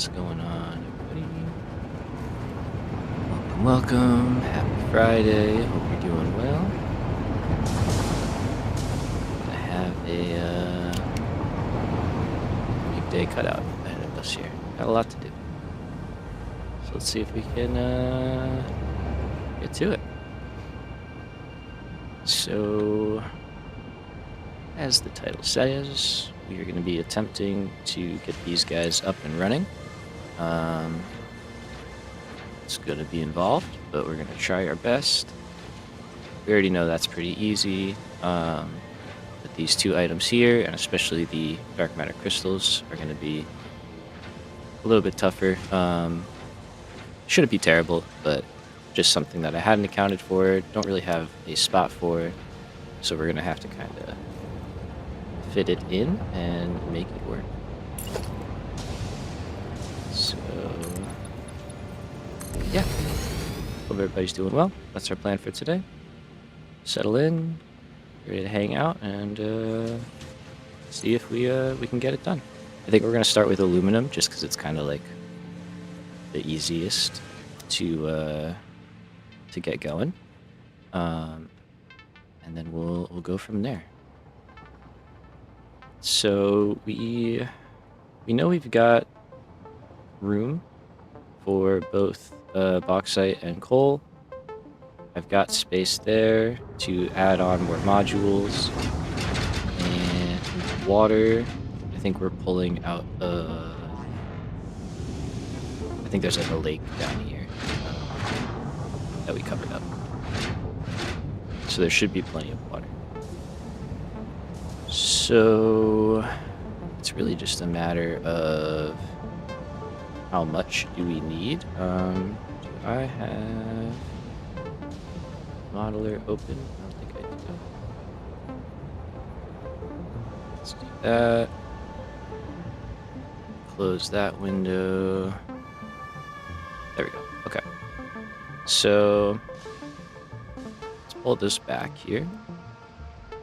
What's going on, everybody? Welcome. Happy Friday. Hope you're doing well. Gonna have a big day cut out ahead of us here. Got a lot to do. So let's see if we can get to it. So, as the title says, we are going to be attempting to get these guys up and running. It's going to be involved, but we're going to try our best. We already know that's pretty easy. But these two items here, and especially the dark matter crystals, are going to be a little bit tougher. Shouldn't be terrible, but just something that I hadn't accounted for. Don't really have a spot for, so we're going to have to kind of fit it in and make it work. So, yeah. Hope everybody's doing well. That's our plan for today. Settle in, ready to hang out, and see if we can get it done. I think we're going to start with aluminum, just because it's kind of like the easiest to get going, and then we'll go from there. So we know we've got room for both bauxite and coal. I've got space there to add on more modules and water. I think we're pulling out I think there's like a lake down here that we covered up. So there should be plenty of water. So it's really just a matter of how much do we need. Do I have Modular open? I don't think I do. Let's do that. Close that window. There we go. Okay. So let's pull this back here.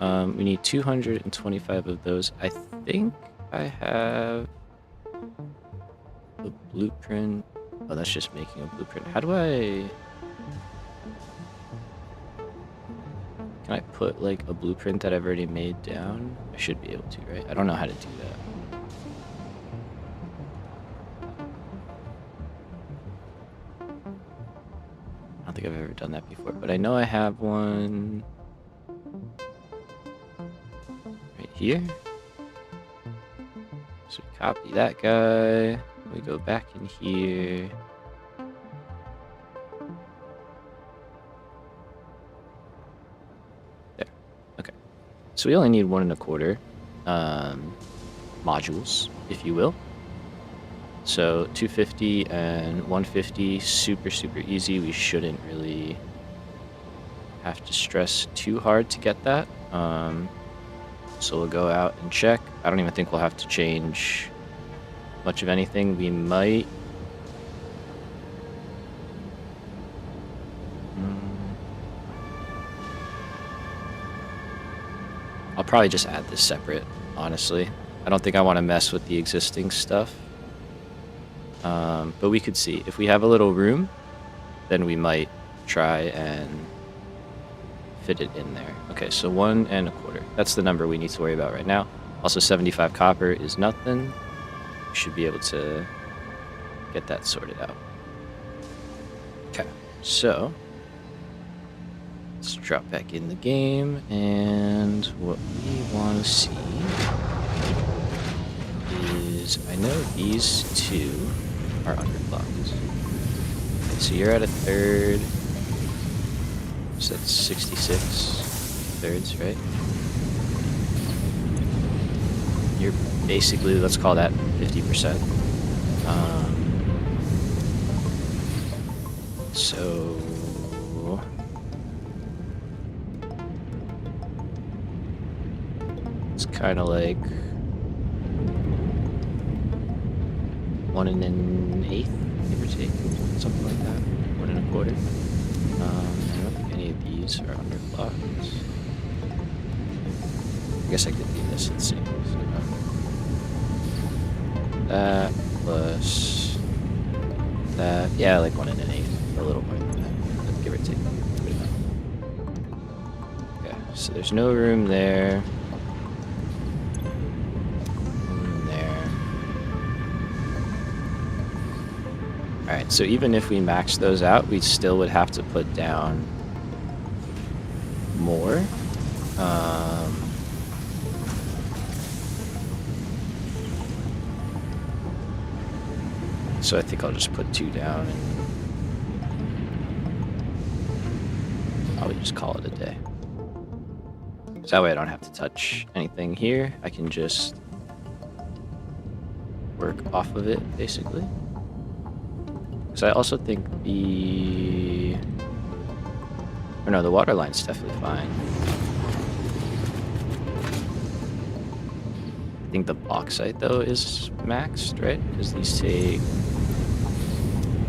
We need 225 of those. I think I have a blueprint. Oh, that's just making a blueprint. How do I... Can I put like a blueprint that I've already made down? I should be able to, right? I don't know how to do that. I don't think I've ever done that before, but I know I have one right here. So we copy that guy. We go back in here. There. Okay. So we only need 1 1/4 modules, if you will. So 250 and 150, super easy. We shouldn't really have to stress too hard to get that. So we'll go out and check. I don't even think we'll have to change much of anything. We might... I'll probably just add this separate, honestly. I don't think I want to mess with the existing stuff. But we could see. If we have a little room, then we might try and fit it in there. Okay, so 1 1/4. That's the number we need to worry about right now. Also, 75 copper is nothing. We should be able to get that sorted out. Okay, so let's drop back in the game, and what we want to see is, I know these two are underclocked. Okay, so you're at 1/3. So that's 66 thirds, right? You're basically, let's call that 50%. So it's kind of like 1 1/8, give or take, something like that. 1 1/4. I don't think any of these are underclocked. I guess I could do this and see. So that plus that? Yeah, like 1 1/8, a little more than that, give or take. Okay, so there's no room there. Room there. Alright, so even if we max those out, we still would have to put down more. So I think I'll just put 2 down and probably just call it a day. So that way I don't have to touch anything here. I can just work off of it, basically. So I also think the water line's definitely fine. I think the bauxite, though, is maxed, right? Because these take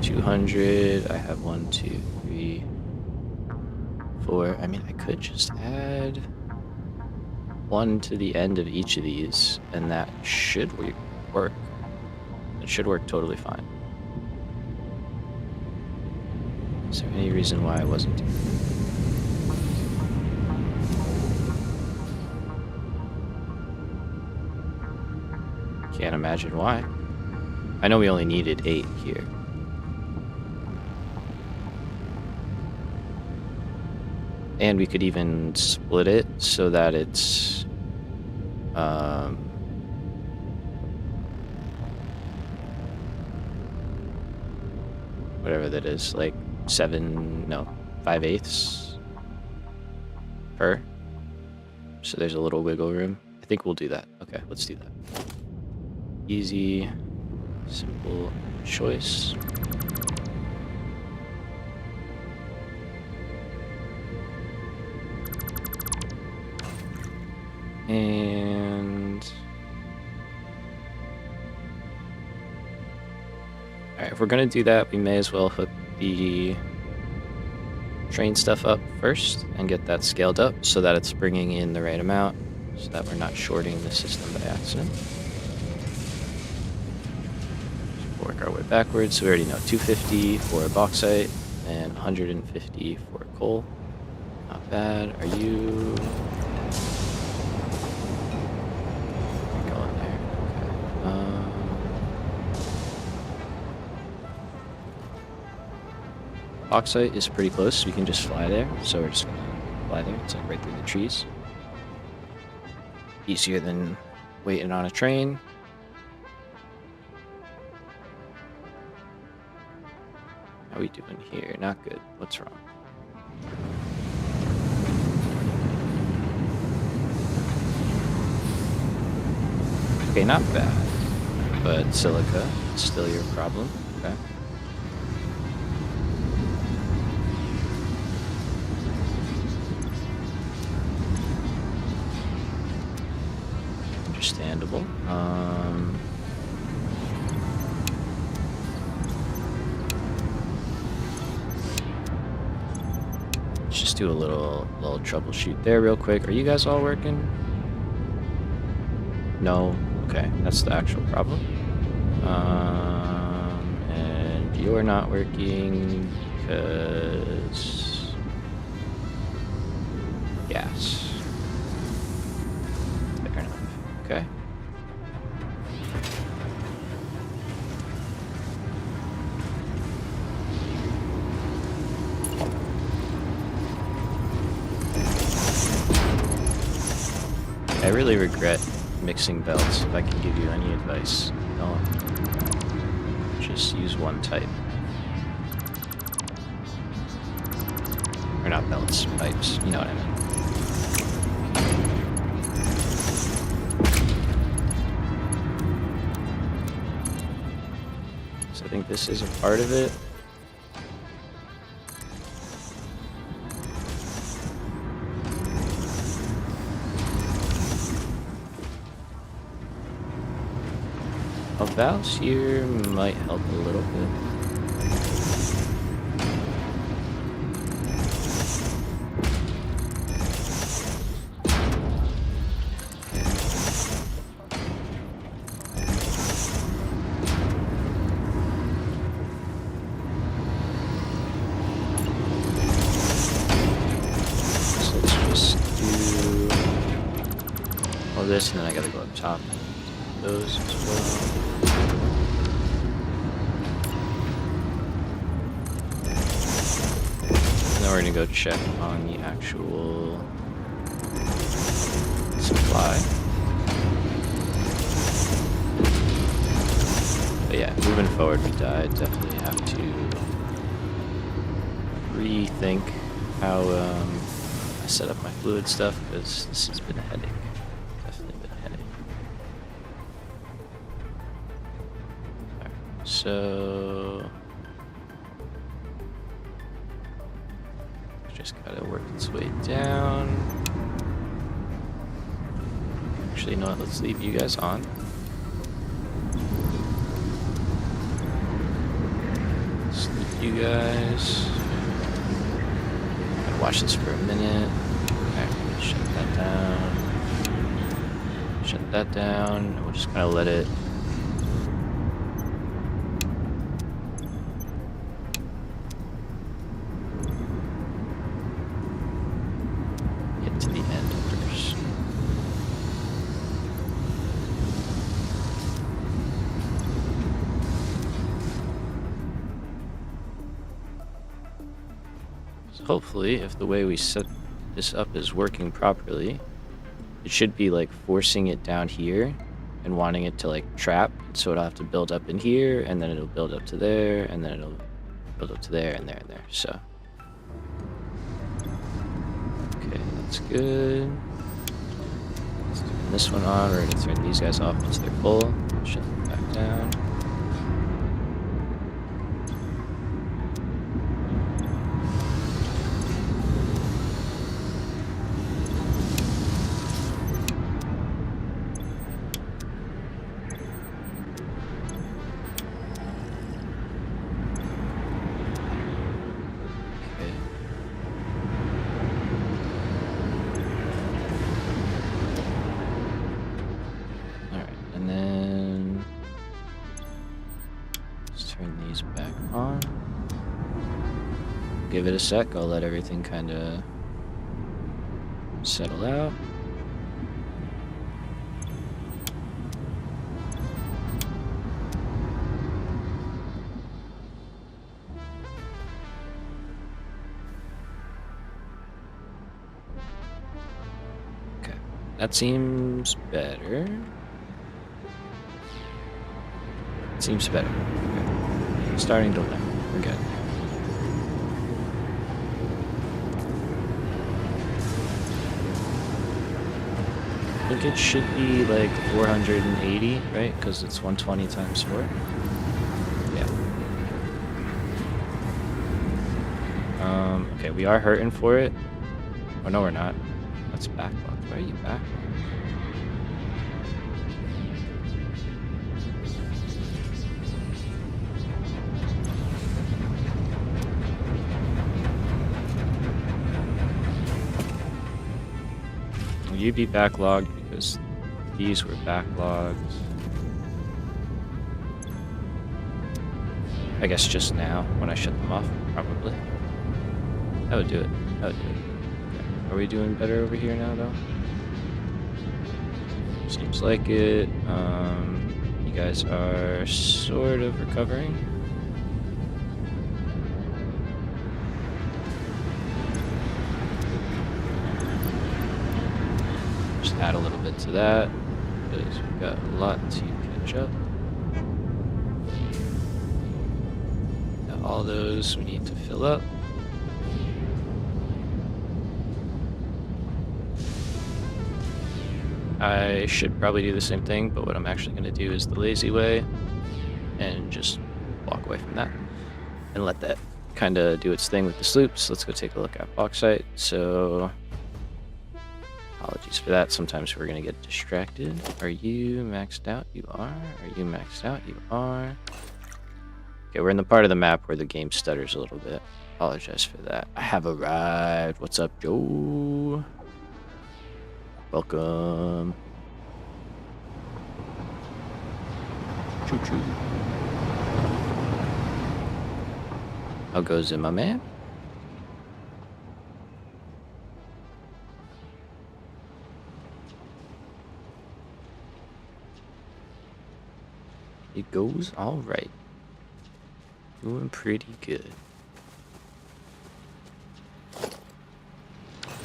200. I have 1, 2, 3, 4. I mean, I could just add 1 to the end of each of these, and that should work. It should work totally fine. Is there any reason why I wasn't doing that? Can't imagine why. I know we only needed 8 here. And we could even split it so that it's whatever that is, like 5/8 per. So there's a little wiggle room. I think we'll do that. Okay, let's do that. Easy, simple choice. And alright, if we're gonna do that, we may as well hook the train stuff up first and get that scaled up so that it's bringing in the right amount, so that we're not shorting the system by accident. So we'll work our way backwards. So we already know 250 for bauxite and 150 for coal. Not bad. Are you going there? Okay. Bauxite is pretty close, so we can just fly there. So we're just gonna fly there. It's like right through the trees. Easier than waiting on a train. How are we doing here? Not good. What's wrong? Okay, not bad. But silica is still your problem. Okay. Understandable. Let's just do a little troubleshoot there real quick. Are you guys all working? No? Okay, that's the actual problem. And you're not working because gas. Fair enough. Okay. I really regret mixing belts. If I can give you any advice, don't just use one type. Or not belts, pipes, you know what I mean. So I think this is a part of it. Valves here might help a little bit. all this, and then I gotta go up top. Those as well. And then we're gonna go check on the actual supply. But yeah, moving forward, we definitely have to rethink how I set up my fluid stuff, because this has been a headache. Definitely been a headache. Alright, so just gotta work its way down. Actually, you know what? Let's leave you guys on. You guys. Gotta watch this for a minute. Alright, shut that down. Shut that down. We'll just kind of let it get to the end first. Hopefully, if the way we set this up is working properly, it should be like forcing it down here and wanting it to like trap, so it'll have to build up in here, and then it'll build up to there, and then it'll build up to there, and there, and there. So, okay, that's good. Let's turn this one on. We're gonna turn these guys off once they're full. Shut them back down. Back on. Give it a sec. I'll let everything kind of settle out. Okay, that seems better. Seems better. Okay. Starting to learn. We're good. I think it should be like 480, right? Because it's 120 times 4. Yeah. Okay, we are hurting for it. Oh, no, we're not. That's backlogged. Why are you backlogged? You'd be backlogged because these were backlogged. I guess just now when I shut them off, probably. That would do it. That would do it. Okay. Are we doing better over here now, though? Seems like it. You guys are sort of recovering. Add a little bit to that, because we've got a lot to catch up. Got all those we need to fill up. I should probably do the same thing, but what I'm actually going to do is the lazy way and just walk away from that and let that kind of do its thing with the sloops. Let's go take a look at bauxite. So apologies for that. Sometimes we're going to get distracted. Are you maxed out? You are. Are you maxed out? You are. Okay, we're in the part of the map where the game stutters a little bit. Apologize for that. I have arrived. What's up, Joe? Welcome. Choo-choo. How goes it, my man? It goes all right. Doing pretty good.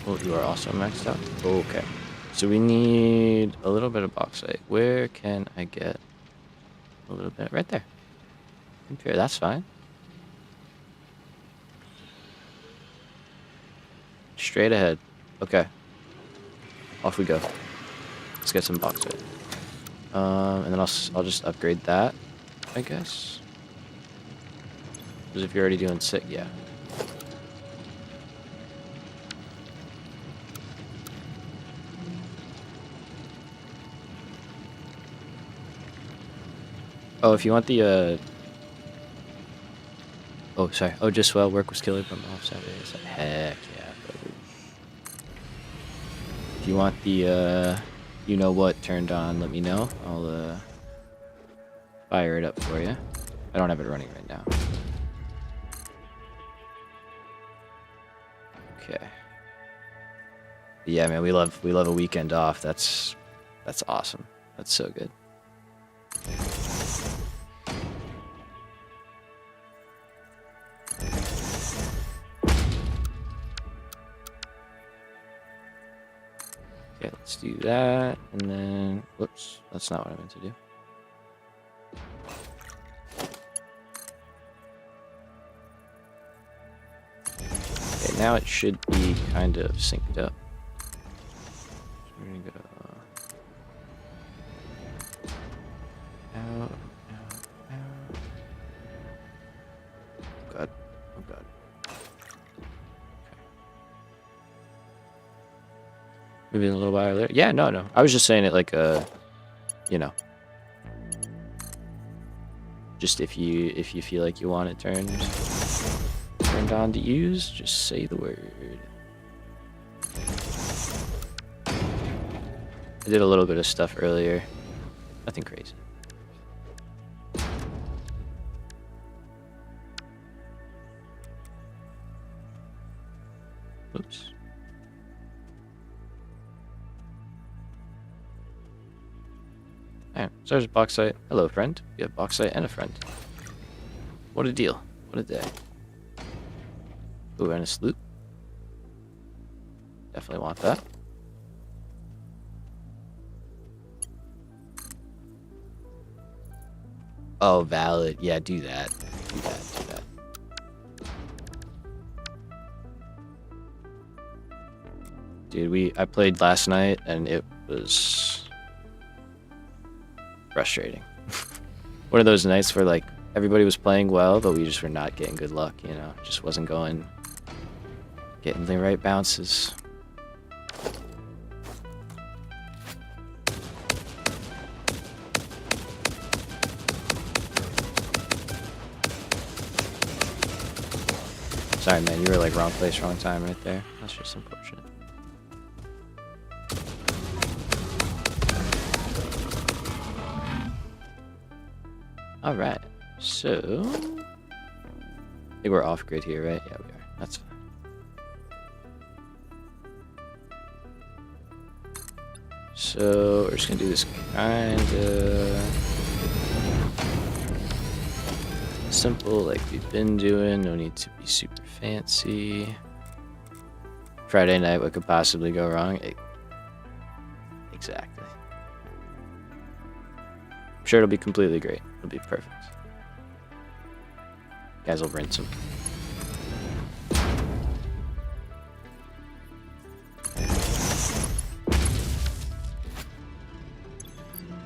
Oh, you are also maxed out? Okay. So we need a little bit of bauxite. Where can I get a little bit? Right there. Compare, that's fine. Straight ahead. Okay. Off we go. Let's get some bauxite. And then I'll just upgrade that, I guess. Because if you're already doing sick, yeah. Oh, if you want the oh, sorry. Oh, just well, work was killer from off Saturdays. Heck yeah, baby. If you want the you know what turned on, let me know. I'll fire it up for you. I don't have it running right now. Okay. But yeah, man, we love a weekend off. That's awesome. That's so good. Okay, let's do that, and then whoops, that's not what I meant to do. Okay, now it should be kind of synced up. So we're gonna go out, out, out. Oh god, oh god. Maybe a little while later. Yeah, no. I was just saying it like you know, just if you feel like you want it turned on to use, just say the word. I did a little bit of stuff earlier. Nothing crazy. Oops. Alright, so there's bauxite. Hello, friend. We have bauxite and a friend. What a deal. What a day. Ooh, and a sloop. Definitely want that. Oh, valid. Yeah, do that. Do that. Dude, I played last night and it was frustrating. One of those nights where like everybody was playing well, but we just were not getting good luck, you know. Just wasn't getting the right bounces. Sorry, man, you were like wrong place, wrong time right there. That's just unfortunate. Alright, so I think we're off grid here, right? Yeah, we are. That's fine. So we're just gonna do this kinda simple, like we've been doing. No need to be super fancy. Friday night, what could possibly go wrong? Exactly. I'm sure it'll be completely great. It'll be perfect. Guys will rinse them.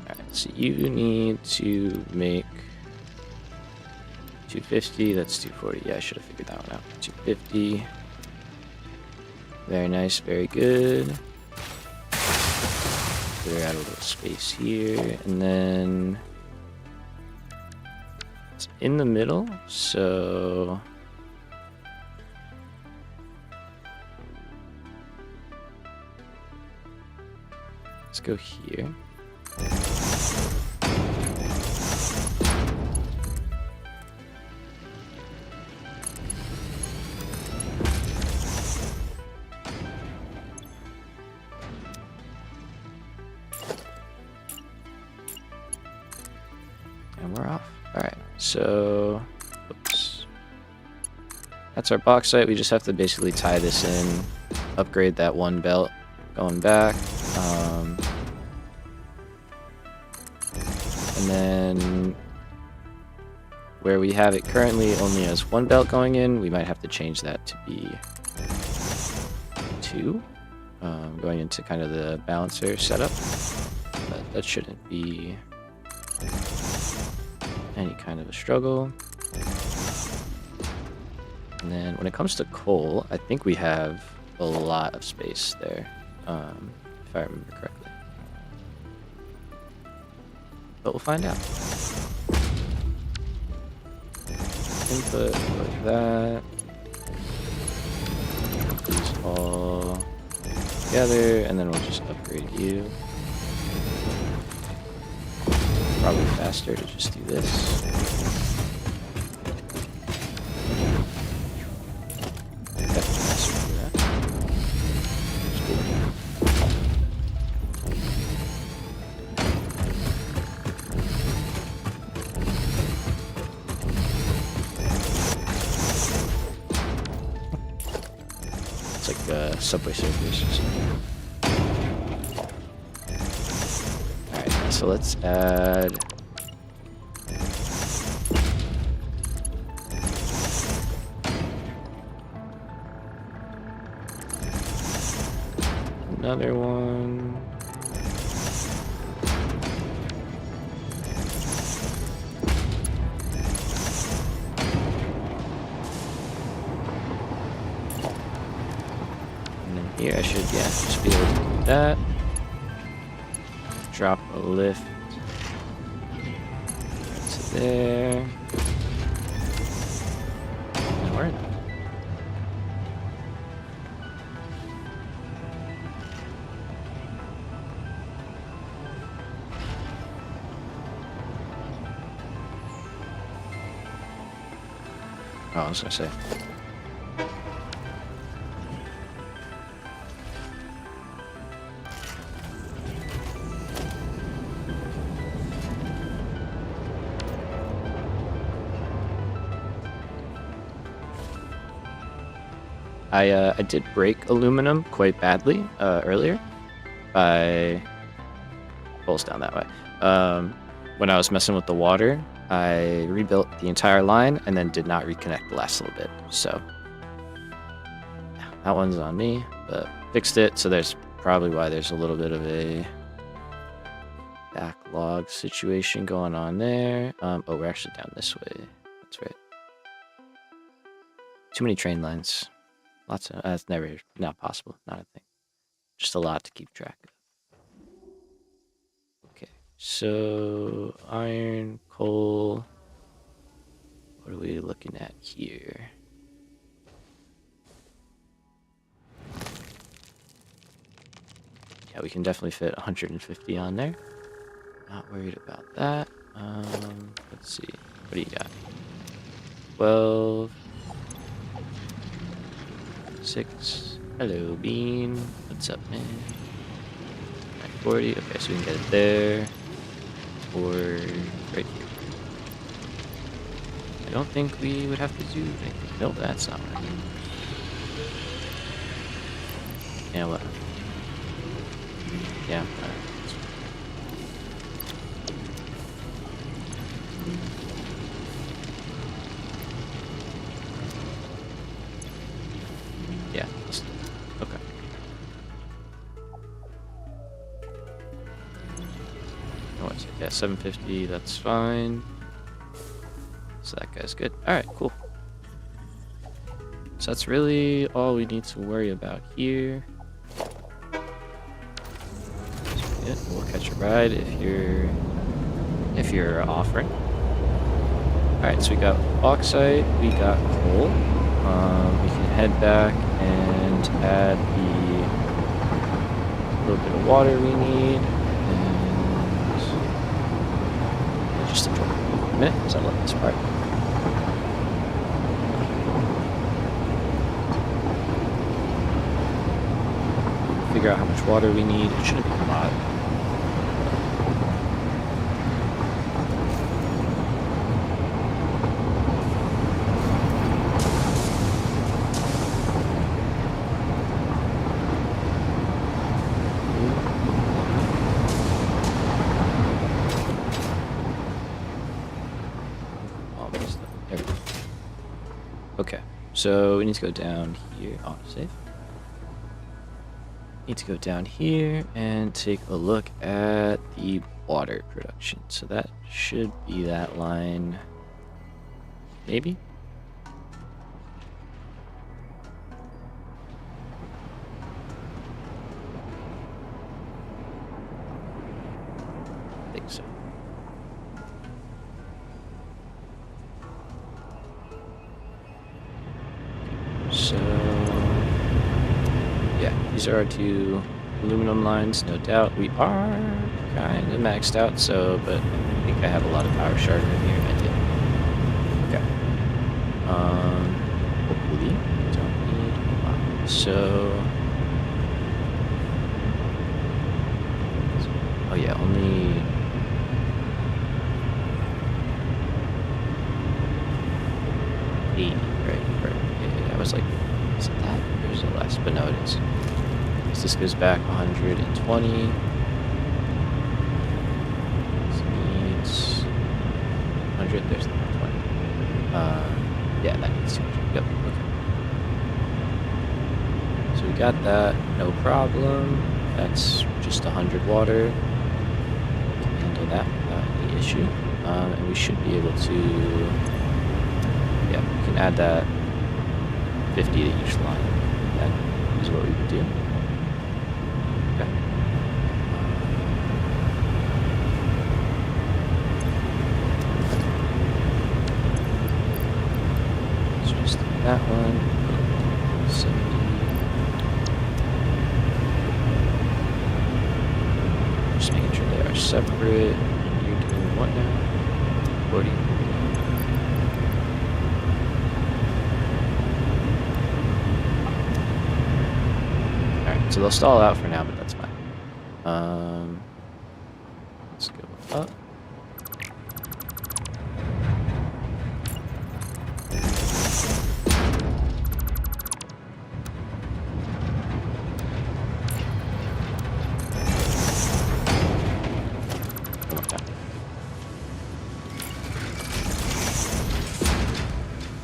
Alright, so you need to make 250, that's 240. Yeah, I should have figured that one out. 250. Very nice, very good. Clear out a little space here, and then it's in the middle, so let's go here. And we're off. Alright, so oops. That's our bauxite. We just have to basically tie this in, upgrade that one belt going back. And then where we have it currently only has one belt going in, we might have to change that to be 2, going into kind of the balancer setup. But that shouldn't be any kind of a struggle. And then when it comes to coal, I think we have a lot of space there, if I remember correctly. But we'll find out. Input like that. These all together, and then we'll just upgrade you. Probably faster to just do this. Definitely faster to do that. That's cool. It's like Subway Surfers or something. Alright, so let's add another one. And then here I should, just be able to do that. Drop a lift right to there. And we're in. Oh, I was gonna say. I did break aluminum quite badly earlier by pulls down that way. When I was messing with the water, I rebuilt the entire line and then did not reconnect the last little bit. So yeah, that one's on me, but fixed it. So there's probably why there's a little bit of a backlog situation going on there. Oh, we're actually down this way. That's right. Too many train lines. Lots of that's not possible. Not a thing. Just a lot to keep track of. Okay, so iron, coal. What are we looking at here? Yeah, we can definitely fit 150 on there. Not worried about that. Let's see. What do you got? 12. 6. Hello, Bean. What's up, man? 940. Okay, so we can get it there. Or right here. I don't think we would have to do anything. Nope, that's not right. Yeah, what? Yeah, alright. Yeah, okay. What is it? Yeah, 750, that's fine. So that guy's good. Alright, cool. So that's really all we need to worry about here. Yeah, we'll catch a ride if you're offering. Alright, so we got bauxite, we got coal. We can head back and add the little bit of water we need, and just enjoy a minute because I love this part. Figure out how much water we need. It shouldn't be a lot. So we need to go down here. Autosave. Need to go down here and take a look at the water production. So that should be that line. Maybe. I think so. So, yeah, these are our two aluminum lines, no doubt. We are kind of maxed out, so, but I think I have a lot of power shard in here. I did. Okay. Hopefully, don't need a lot. So, oh yeah, only. Right. Yeah, I was like, is it that? There's the less, but no, it is. So this goes back 120. This needs 100. There's the 120. Yeah, that needs 200. Yep. Okay. So we got that. No problem. That's just 100 water. We can handle that without any issue. And we should be able to. Yeah, we can add that 50 to each line. That is what we would do. Okay. Let's just do that one. 70. Just making sure they are separate. You're doing what now? 40. So they'll stall out for now, but that's fine. Let's go up. One more time.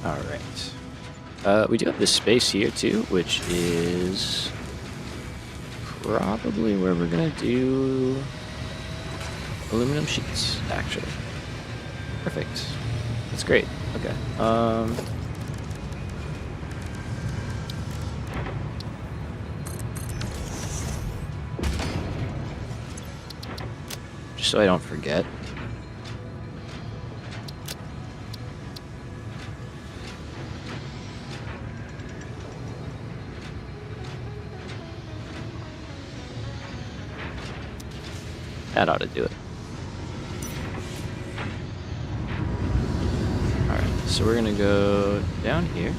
All right. We do have this space here too, which is probably where we're gonna do aluminum sheets, actually. Perfect. That's great. Okay. Just so I don't forget. That ought to do it. Alright, so we're gonna go down here.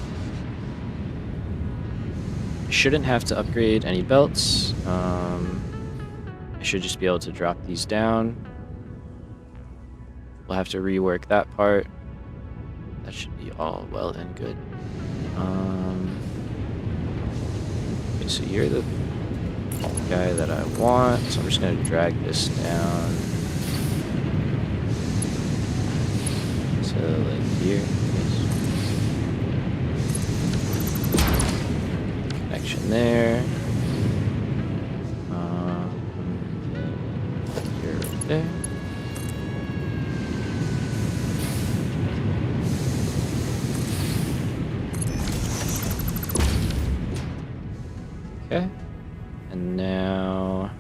Shouldn't have to upgrade any belts. I should just be able to drop these down. We'll have to rework that part. That should be all well and good. Okay, so you're the guy that I want, so I'm just going to drag this down to like here. Connection there. Here, right there. Okay. And now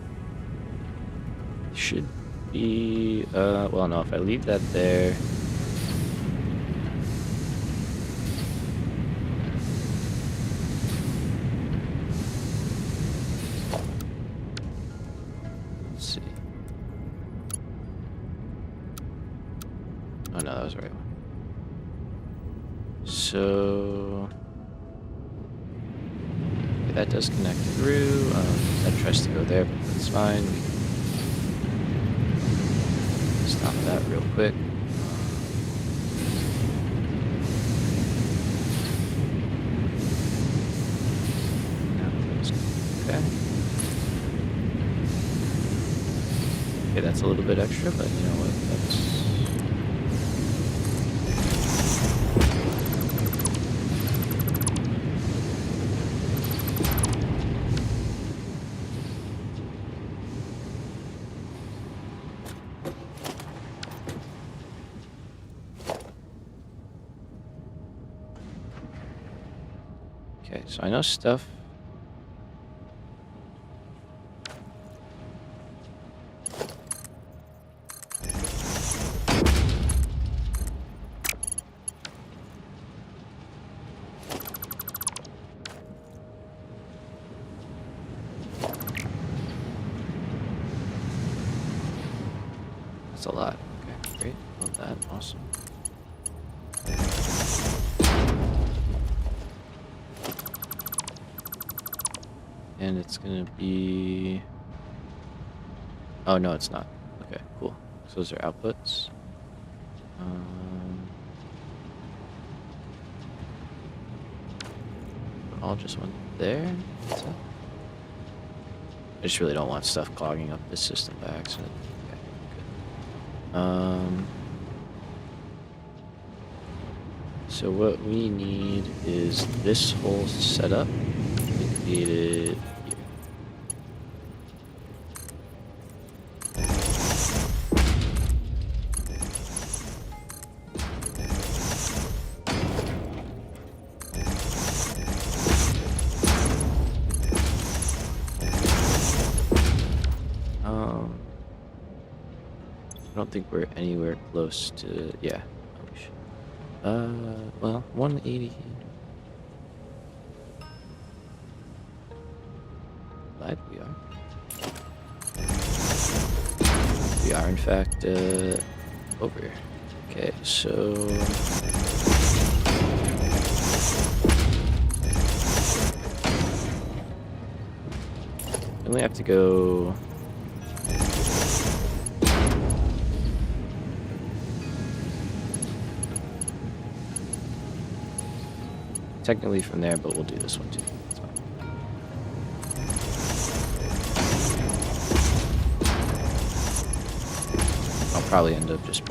should be well, no, if I leave that there, let's see. Oh no, that was the right one. So that does connect through. That tries to go there, but that's fine. Stop that real quick. Okay. Okay, that's a little bit extra, but you know what? That's Okay, so I know stuff. That's a lot. Okay, great. Love that. Awesome. And it's gonna be... Oh, no, it's not. Okay, cool. So those are outputs. All just went there. That's it. I just really don't want stuff clogging up the system by accident. Okay, good. So what we need is this whole setup created here. I don't think we're anywhere close to, yeah. Well, 180. Glad we are. We are, in fact, over. Okay, so... we only have to go... technically from there, but we'll do this one too. That's fine. I'll probably end up just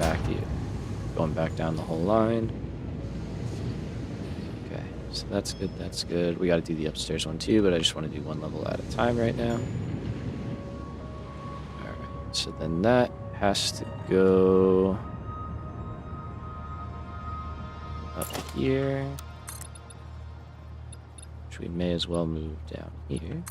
going back down the whole line. Okay, so that's good, that's good. We got to do the upstairs one too, but I just want to do one level at a time right now. Alright, so then that has to go up here. We may as well move down here.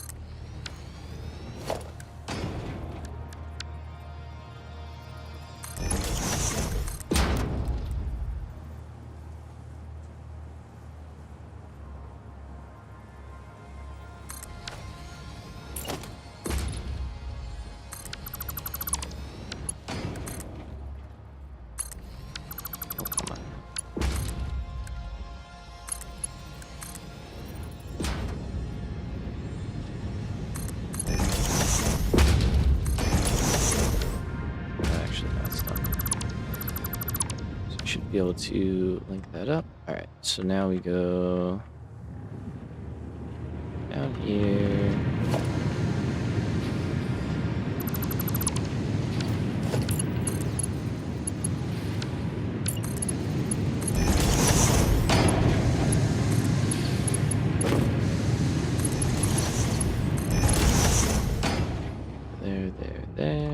Be able to link that up. All right, so now we go down here. There.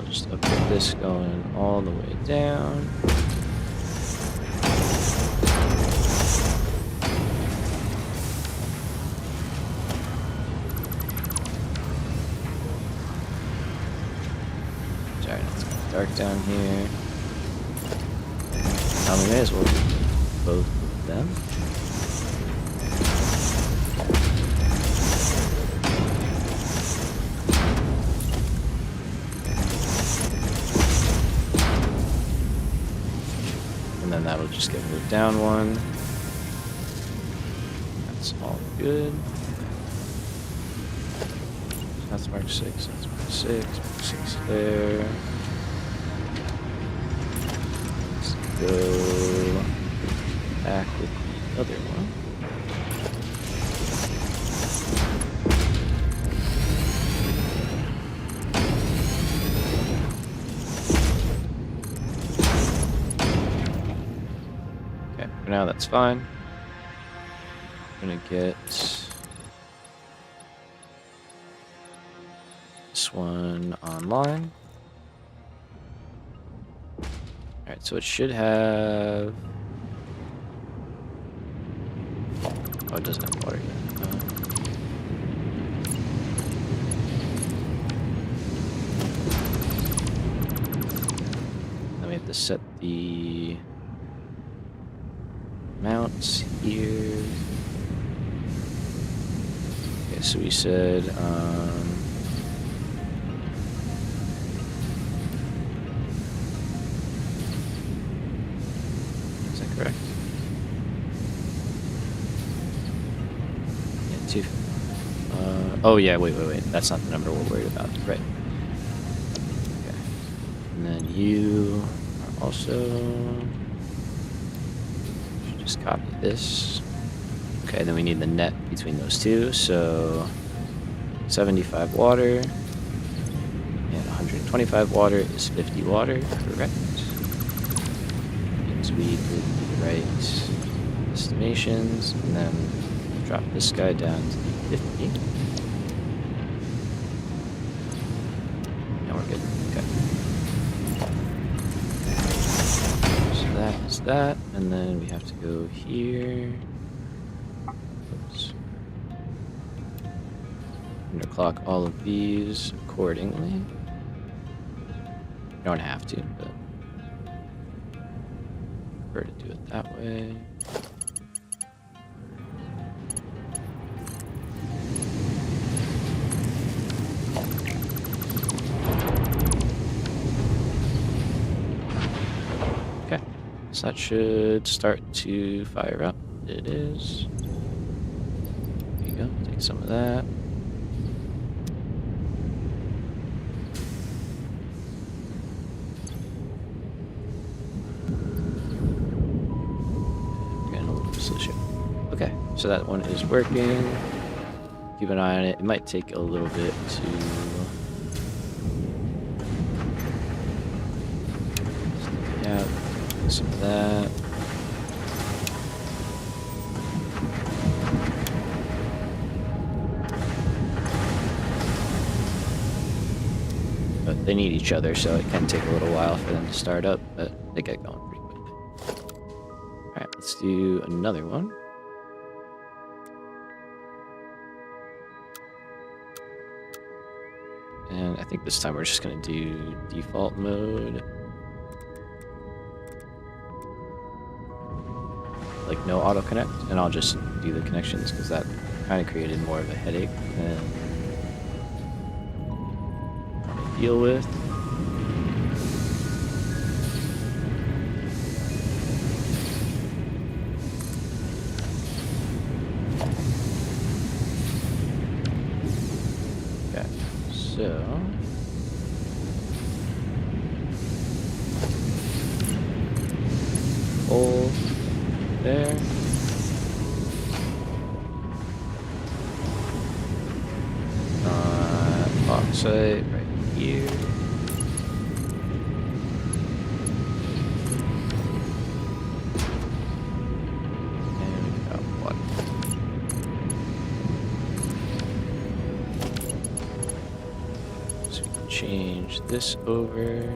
Just upgrade this going all the way down. Sorry, it's dark down here. We may as well do both of them. That'll just get moved down one. That's all good. That's mark 6, that's mark 6, mark 6 there. Let's go back with the other one. now, that's fine. I'm gonna get this one online. Alright, so it should have... Oh, it doesn't have water yet. Then we have to set the mounts here. Okay, so we said... is that correct? Yeah, 2. Oh yeah, wait. That's not the number we're worried about. Right. Okay. And then you are also... should just copy this. Okay, then we need the net between those two. So 75 water and 125 water is 50 water. Correct. Means we did the right estimations, and then drop this guy down to 50. Now we're good. Okay. So that is that, and then we have to go here. Oops. Underclock all of these accordingly. You don't have to, but I prefer to do it that way. Okay, so that should start to fire up. It is. There you go, take some of that. Okay, so that one is working. Keep an eye on it. It might take a little bit to... yeah, some of that. But they need each other, so it can take a little while for them to start up, but they get going pretty quick. Alright, let's do another one. And I think this time we're just going to do default mode. Like no auto connect, and I'll just do the connections because that kind of created more of a headache than I deal with. Okay, so hole there. Bauxite right here. And we've got water. So we can change this over.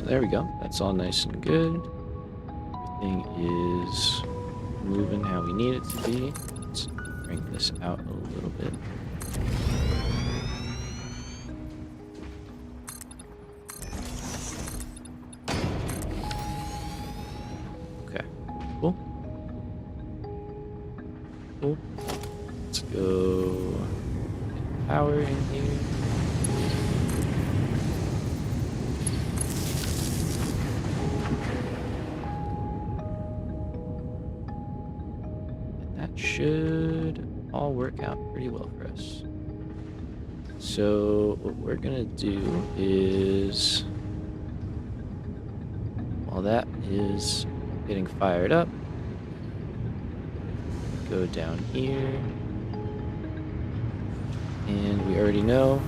So there we go. That's all nice and good. Everything is moving how we need it to be. Let's bring this out a little bit. Okay, cool. Cool. Let's go power in here. Should all work out pretty well for us. So what we're gonna do is, while that is getting fired up, go down here, and we already know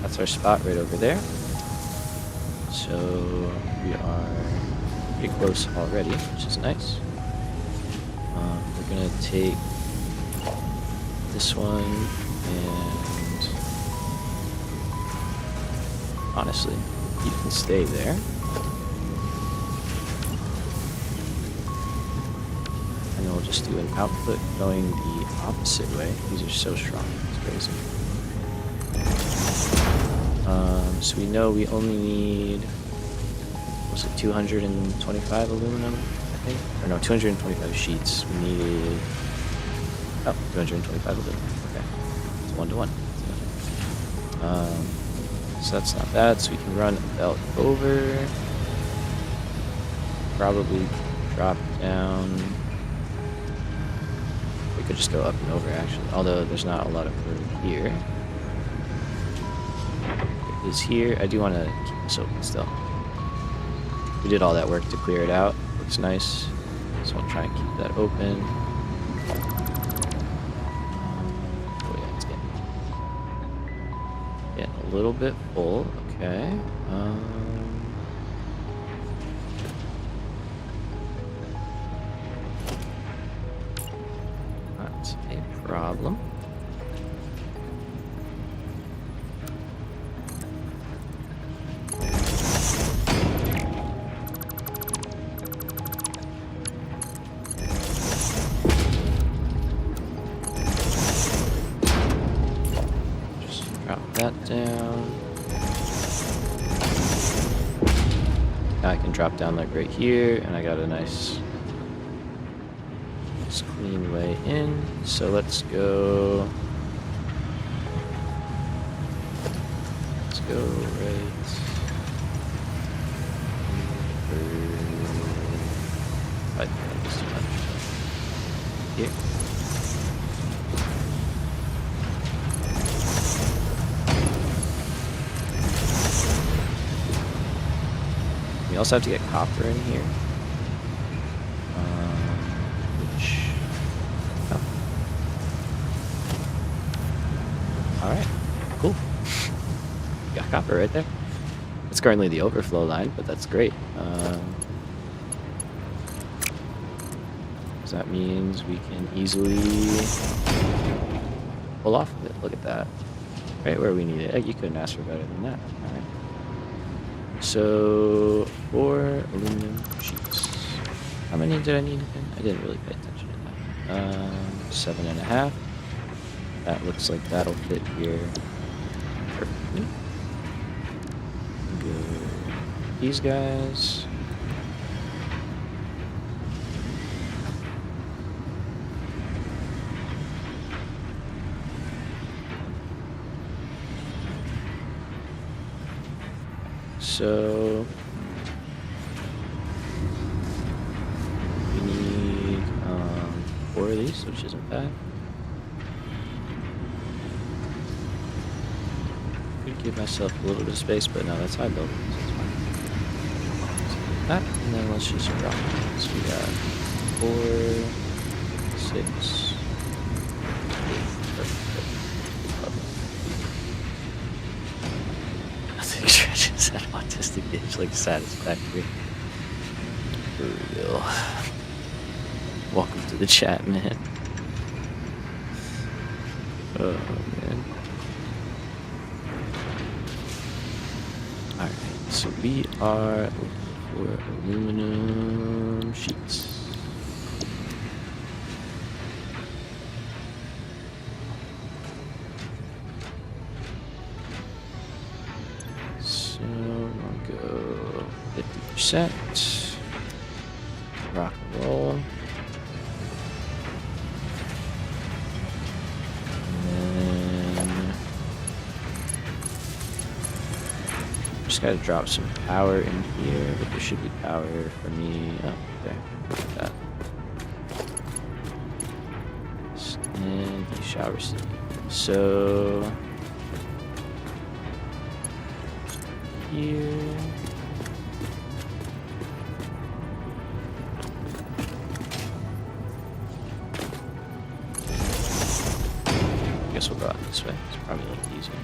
that's our spot right over there. So we are pretty close already, which is nice. We're gonna take this one, and honestly, you can stay there. And then we'll just do an output going the opposite way. These are so strong, it's crazy. So we know we only need, was it 225 aluminum, I think? Or no, 225 sheets. We needed, oh, 225 aluminum. Okay, it's 1 to 1. So that's not bad. So we can run a belt over. Probably drop down. We could just go up and over actually, although there's not a lot of room here. It is here. I do want to keep this open still. We did all that work to clear it out. Looks nice. So I'll try and keep that open. Oh yeah, it's getting a little bit full. Okay. Not a problem. That down. Now I can drop down like right here, and I got a nice clean way in. So let's go. Let's go right I think that was too much. Here. We also have to get copper in here. Alright, cool. Got copper right there. It's currently the overflow line, but that's great. So that means we can easily pull off of it. Look at that. Right where we need it. You couldn't ask for better than that. Alright. So, 4 aluminum sheets. How many did I need again? I didn't really pay attention to that. 7.5. That looks like that'll fit here perfectly. Go these guys. So we need 4 of these, which isn't bad. Could give myself a little bit of space, but no, that's high building, so it's fine. So that, and then let's just drop it. So we got 4, 6, 8. Perfect. Nothing stretches that autistic itch like Satisfactory. For real. Welcome to the chat, man. Oh, man. Alright. So we are looking for aluminum sheets. So I'll go 50%. Rock and roll. Just gotta drop some power in here, but there should be power for me. Oh, there. Like that. And you shall receive. So here. I guess we'll go out this way. It's probably a little easier.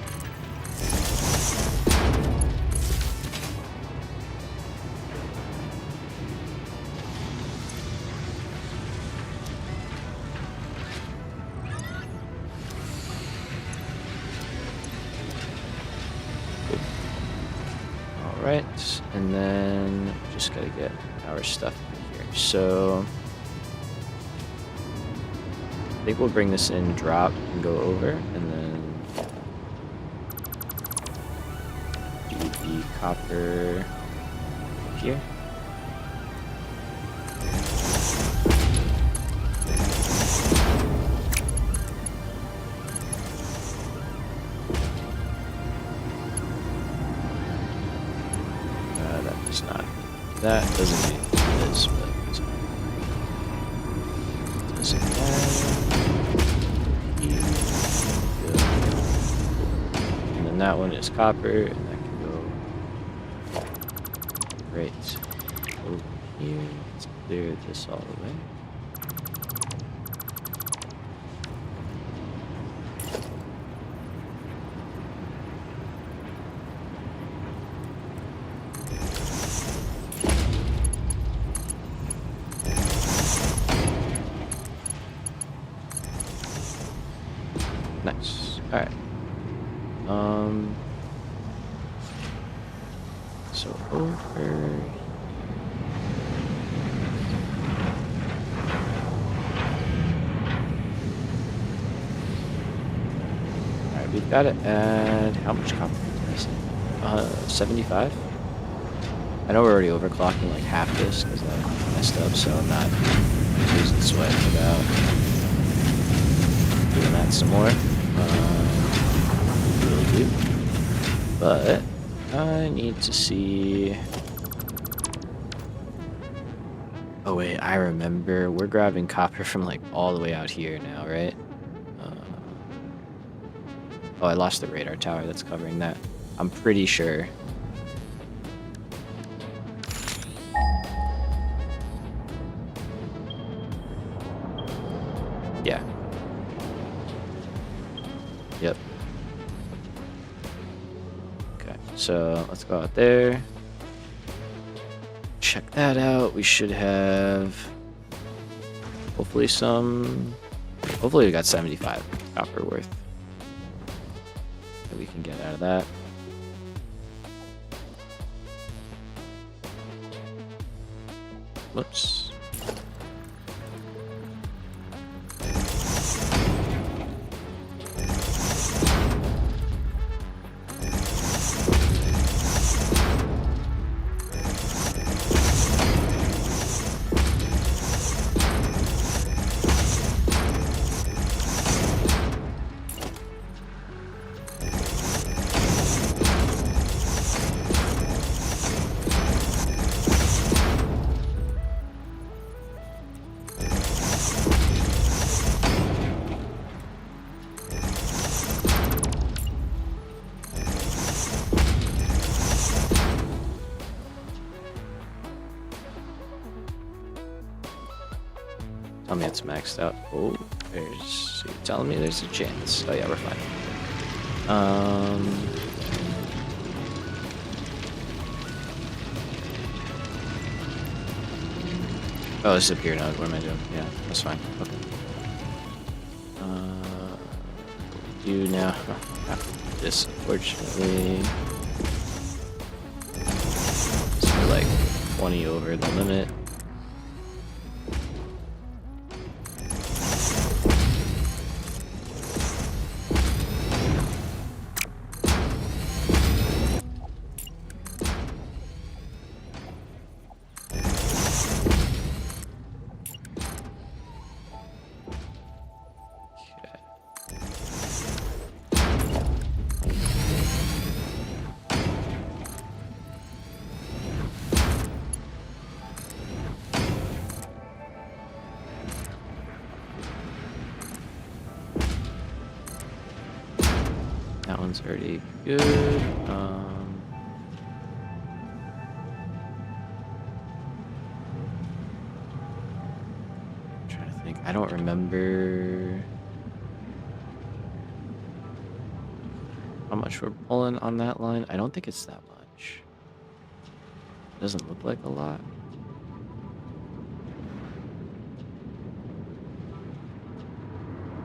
Alright, and then just gotta get our stuff in here. So I think we'll bring this in, drop, and go over, and then do the copper up here. That doesn't mean it is, but it's fine. Doesn't matter. And then that one is copper, and that can go right over here. Let's clear this all the way. Nice. Alright. So over. Alright, we've got to add how much copper is it? 75? I know we're already overclocking like half this because I messed up, so I'm not losing sweat about doing that some more. Really do. But I need to see. Oh wait, I remember we're grabbing copper from like all the way out here now, right? Oh, I lost the radar tower that's covering that. I'm pretty sure. Yeah. Yep. Okay, so let's go out there. Check that out. We should have hopefully we got 75 copper worth that we can get out of that. Whoops. Tell me it's maxed out. Oh, so you're telling me there's a chance. Oh yeah, we're fine. Oh, this is up here now. What am I doing? Yeah, that's fine. Okay. Do now. This, unfortunately. 20 over the limit. That one's already good. Trying to think. I don't remember how much we're pulling on that line. I don't think it's that much. It doesn't look like a lot.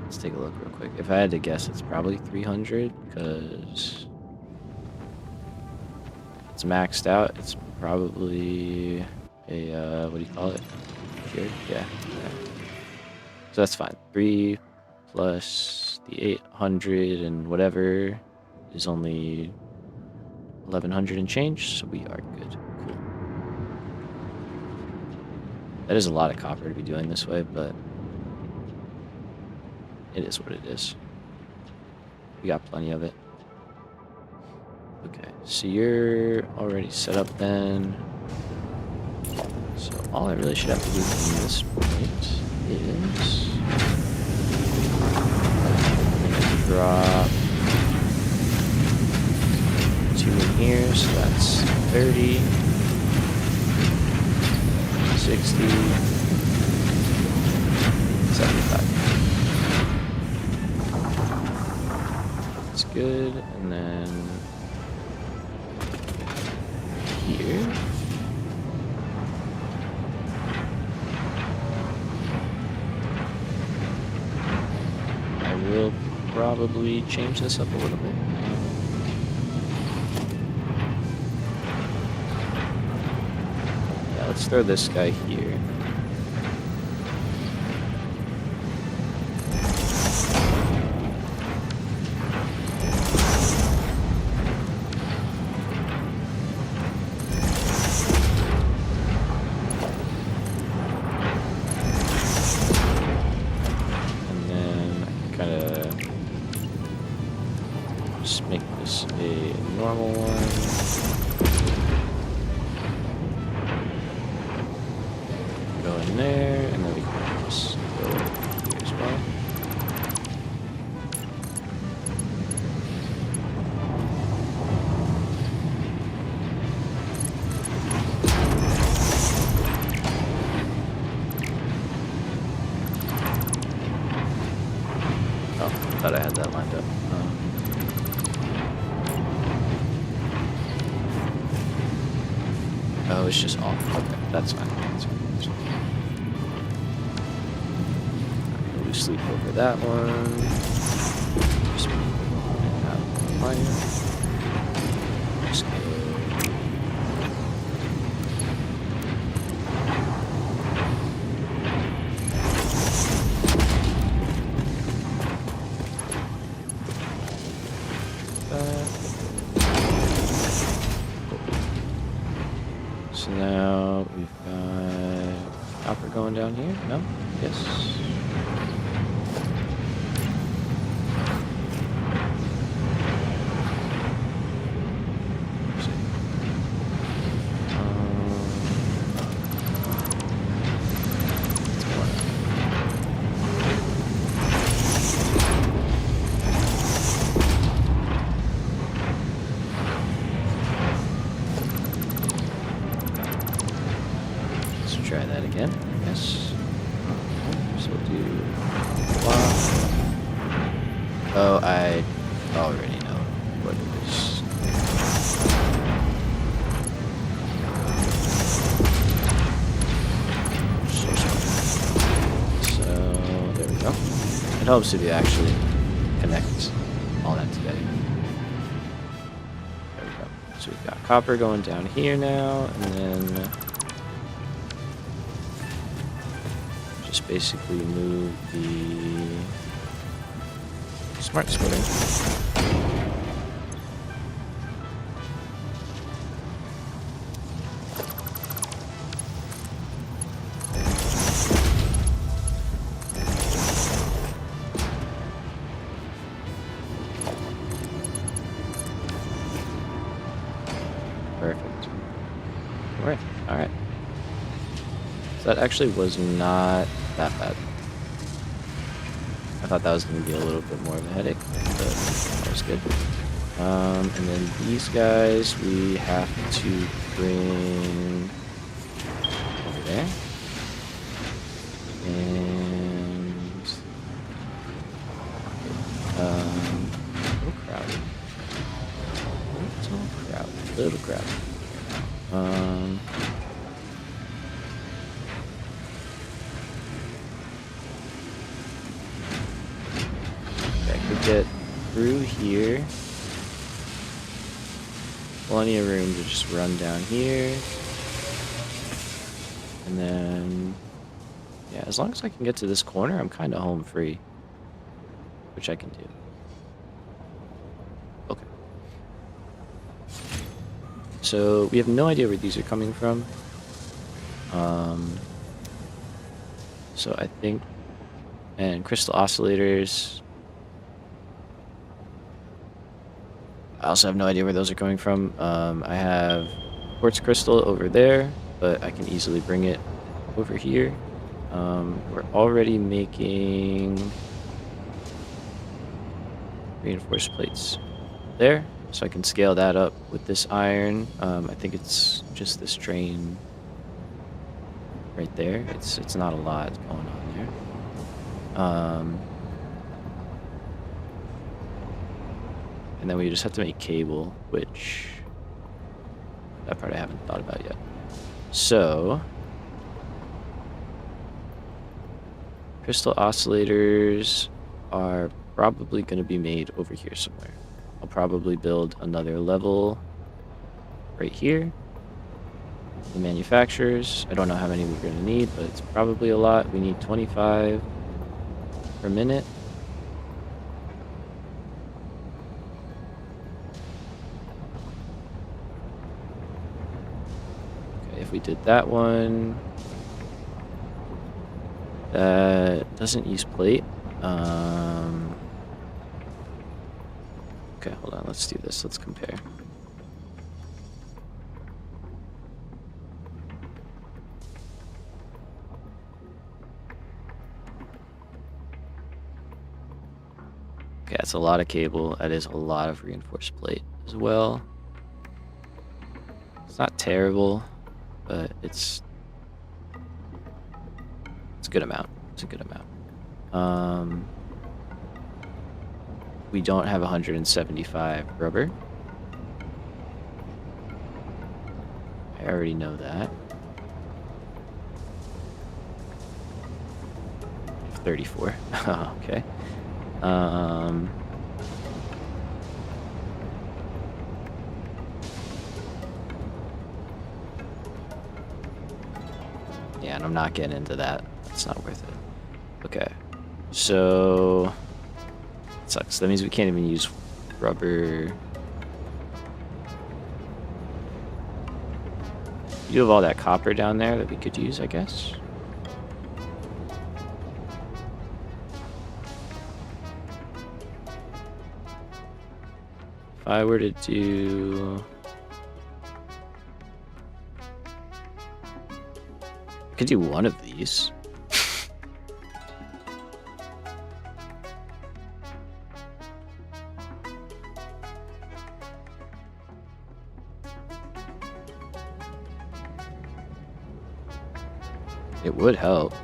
Let's take a look real quick. If I had to guess, it's probably 300 because it's maxed out. It's probably a, what do you call it? Here? Yeah. So that's fine. 3 plus the 800 and whatever is only 1100 and change, so we are good. Cool. That is a lot of copper to be doing this way, but it is what it is. We got plenty of it. Okay, so you're already set up then. So all I really should have to do from this point is drop 2 in here, so that's 30, 60, 75. That's good, and then here. I will probably change this up a little bit. Yeah, let's throw this guy here. Thought I had that lined up. Oh, it's just off. Okay, that's fine. That's fine. That's fine. I'm gonna lose sleep over that one. Just out of the line. Just go. So now we've got copper going down here. No? Yes. Try that again. Yes. So we'll do. Oh, I already know what it is. So there we go. It helps if you actually connect all that together. There we go. So we've got copper going down here now, and then just basically move the smart splitter. Perfect. All right. So that actually was not that bad. I thought that was going to be a little bit more of a headache, but that was good. And then these guys we have to bring over there. And a little crowded. A little crowded. Okay, I could get through here. Plenty of room to just run down here. And then, yeah, as long as I can get to this corner, I'm kind of home free. Which I can do. Okay. So we have no idea where these are coming from. So I think, and crystal oscillators. I also have no idea where those are coming from. I have quartz crystal over there, but I can easily bring it over here. We're already making reinforced plates there, so I can scale that up with this iron. I think it's just this train right there. It's not a lot going on there. And then we just have to make cable, which that part I haven't thought about yet. So crystal oscillators are probably going to be made over here somewhere. I'll probably build another level right here. The manufacturers, I don't know how many we're going to need, but it's probably a lot. We need 25 per minute. Okay, if we did that one, that doesn't use plate. Okay, hold on, let's do this. Let's compare. Okay, that's a lot of cable. That is a lot of reinforced plate as well. It's not terrible, but it's a good amount. It's a good amount. We don't have 175 rubber. I already know that. 34. Okay. Yeah, and I'm not getting into that. It's not worth it. Okay. So it sucks. That means we can't even use rubber. You have all that copper down there that we could use, I guess. If I were to do... I could do one of these. It would help.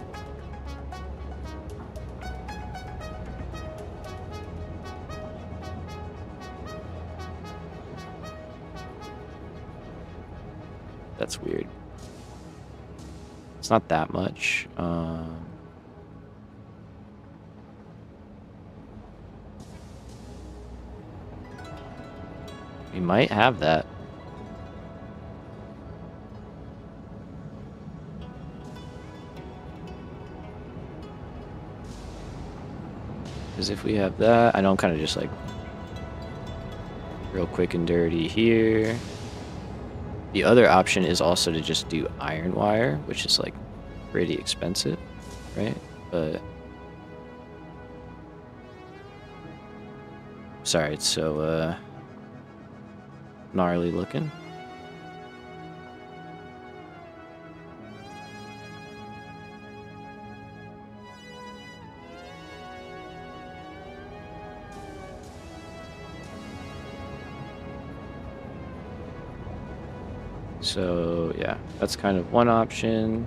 That's weird. It's not that much. We might have that. Because if we have that, I know I'm kind of just like real quick and dirty here. The other option is also to just do iron wire, which is like pretty expensive, right? But sorry, it's so gnarly looking. So yeah, that's kind of one option.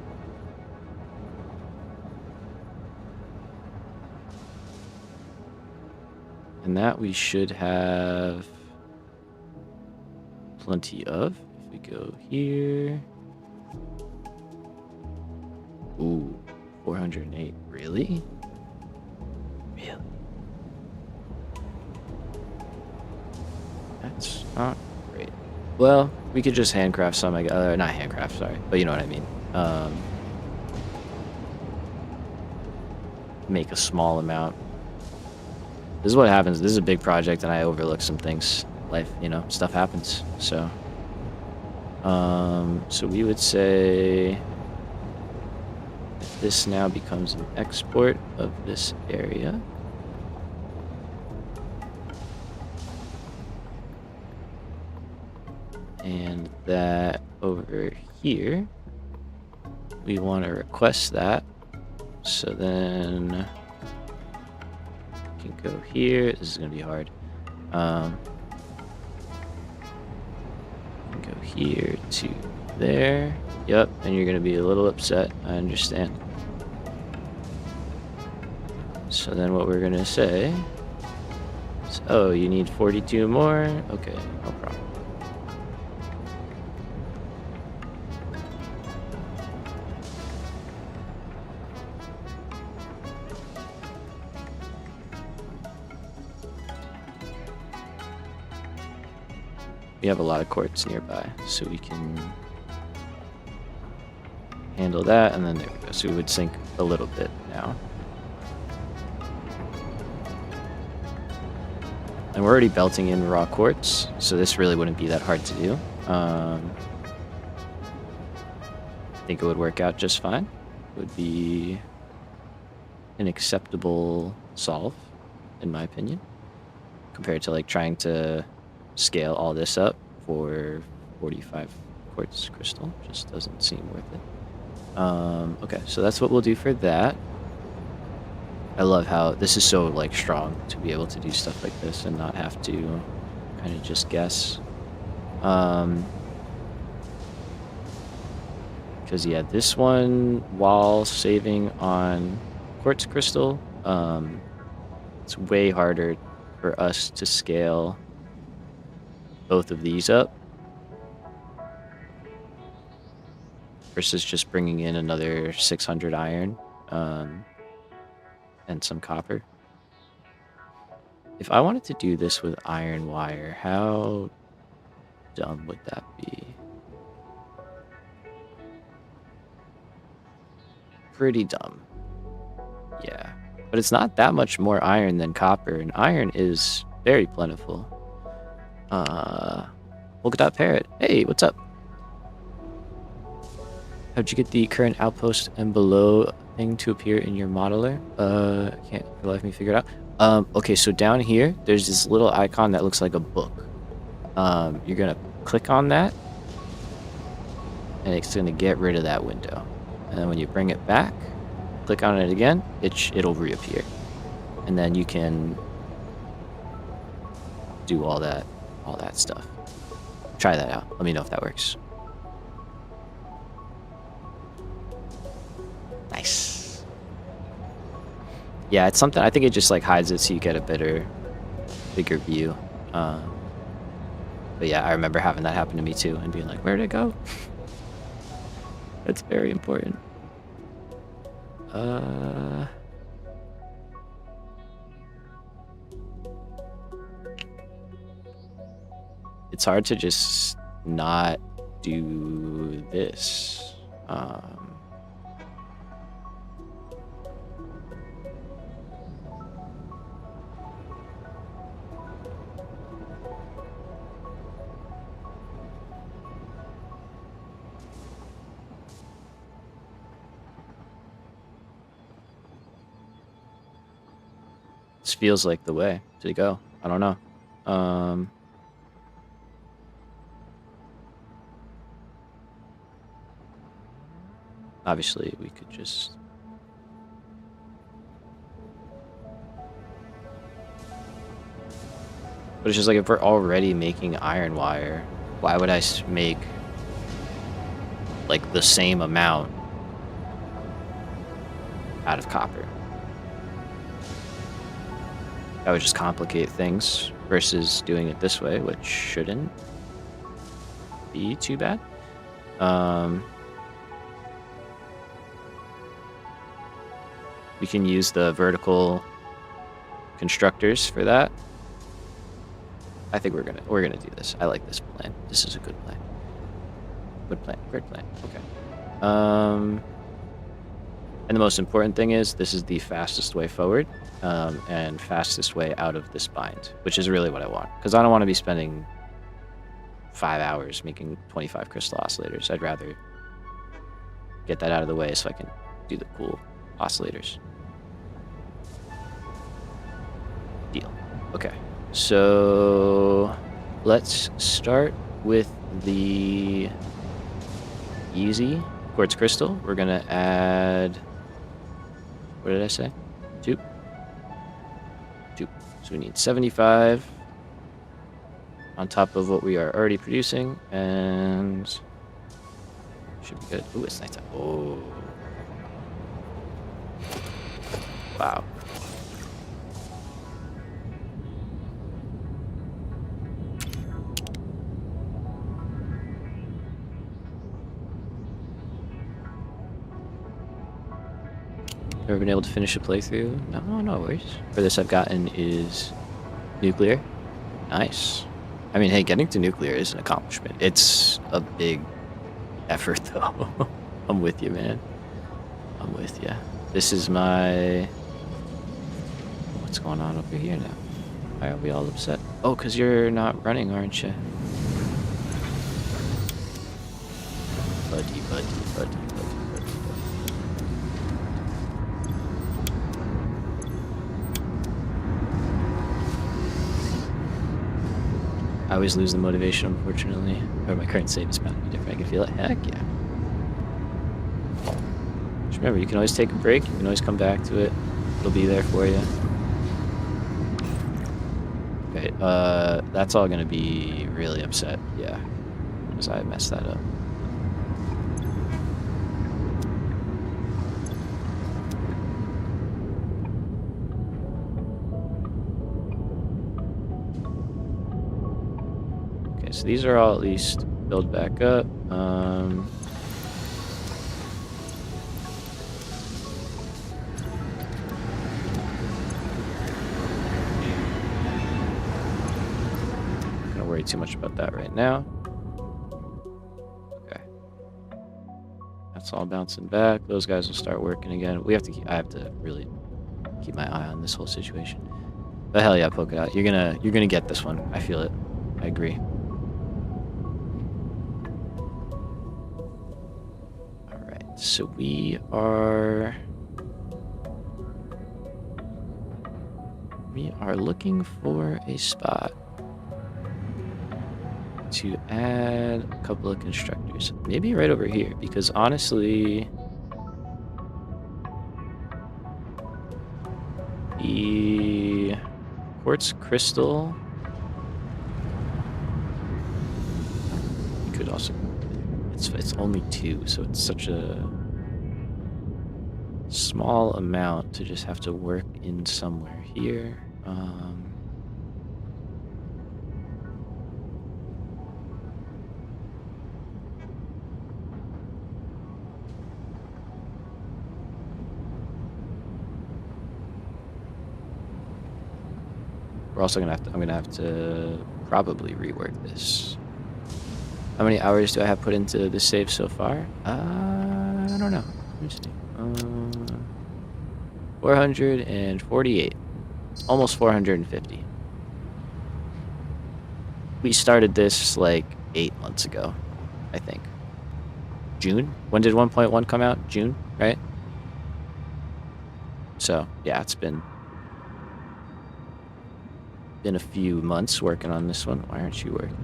And that we should have plenty of. If we go here. Ooh, 408. Really? Really? That's not great. Well, we could just handcraft some, not handcraft, sorry, but you know what I mean. Make a small amount. This is what happens. This is a big project and I overlook some things. Life, you know, stuff happens. So we would say if this now becomes an export of this area. And that over here, we want to request that. So then we can go here. This is going to be hard. Go here to there. Yep, and you're going to be a little upset. I understand. So then what we're going to say is, oh, you need 42 more? Okay, no problem. We have a lot of quartz nearby, so we can handle that, and then there we go. So we would sink a little bit now. And we're already belting in raw quartz, so this really wouldn't be that hard to do. I think it would work out just fine. It would be an acceptable solve, in my opinion, compared to like trying to scale all this up for 45 quartz crystal. Just doesn't seem worth it. Okay, so that's what we'll do for that. I love how this is so like strong to be able to do stuff like this and not have to kind of just guess. Because yeah, this one, while saving on quartz crystal, it's way harder for us to scale both of these up versus just bringing in another 600 iron and some copper. If I wanted to do this with iron wire, how dumb would that be? Pretty dumb. Yeah, but it's not that much more iron than copper, and iron is very plentiful. Polka-dot parrot. Hey, what's up? How'd you get the current outpost and below thing to appear in your modeler? Can't for the life of me figure it out. Okay, so down here, there's this little icon that looks like a book. You're gonna click on that, and it's gonna get rid of that window. And then when you bring it back, click on it again, it'll reappear. And then you can do all that stuff. Try that out. Let me know if that works. Nice. Yeah, it's something, I think it just like hides it so you get a bigger view. But yeah, I remember having that happen to me too and being like, where'd it go? That's very important. It's hard to just not do this. This feels like the way to go. I don't know. Obviously, we could just... But it's just like, if we're already making iron wire, why would I make like the same amount out of copper? That would just complicate things versus doing it this way, which shouldn't be too bad. We can use the vertical constructors for that. I think we're gonna do this. I like this plan. This is a good plan. Good plan. Great plan. Okay. And the most important thing is this is the fastest way forward, and fastest way out of this bind, which is really what I want, because I don't want to be spending 5 hours making 25 crystal oscillators. I'd rather get that out of the way so I can do the cool oscillators. Deal. Okay. So let's start with the easy quartz crystal. We're gonna add, what did I say? 2. So we need 75 on top of what we are already producing, and should be good. Ooh, it's nighttime. Oh, wow. Ever been able to finish a playthrough? No worries. For this I've gotten is nuclear. Nice. I mean, hey, getting to nuclear is an accomplishment. It's a big effort, though. I'm with you, man. I'm with you. This is my... What's going on over here now? Why are we all upset? Oh, because you're not running, aren't you? Buddy. I always lose the motivation, unfortunately. Or my current save is bound to be different. I can feel it. Heck yeah. Just remember, you can always take a break. You can always come back to it. It'll be there for you. Okay, that's all gonna be really upset. Yeah, because I messed that up. So these are all at least built back up. Gonna worry too much about that right now. Okay, that's all bouncing back. Those guys will start working again. We have to. I have to really keep my eye on this whole situation. But hell yeah, Polka Dot. You're gonna get this one. I feel it. I agree. So we are looking for a spot to add a couple of constructors. Maybe right over here, because honestly, the quartz crystal, you could also... It's only 2, so it's such a small amount to just have to work in somewhere here. We're also gonna have to... I'm gonna have to probably rework this. How many hours do I have put into this save so far? I don't know. Let me see. 448. Almost 450. We started this like 8 months ago, I think. June? When did 1.1 come out? June, right? So, yeah, it's been been a few months working on this one. Why aren't you working?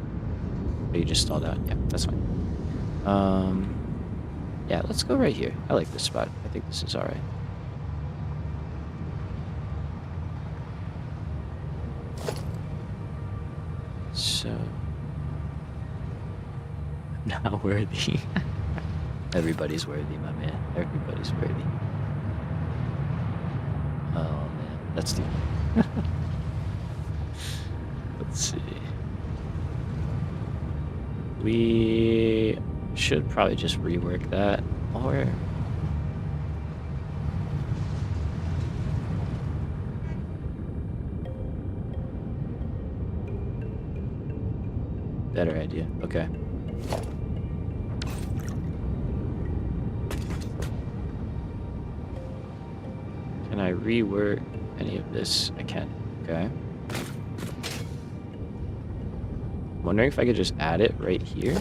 Oh, you just stalled out. Yeah, that's fine. Yeah, let's go right here. I like this spot. I think this is all right. So, not worthy. Everybody's worthy, my man. Everybody's worthy. Oh man, that's the. Let's see. We should probably just rework that, or better idea. Okay. Can I rework any of this? I can. Okay. I'm wondering if I could just add it right here.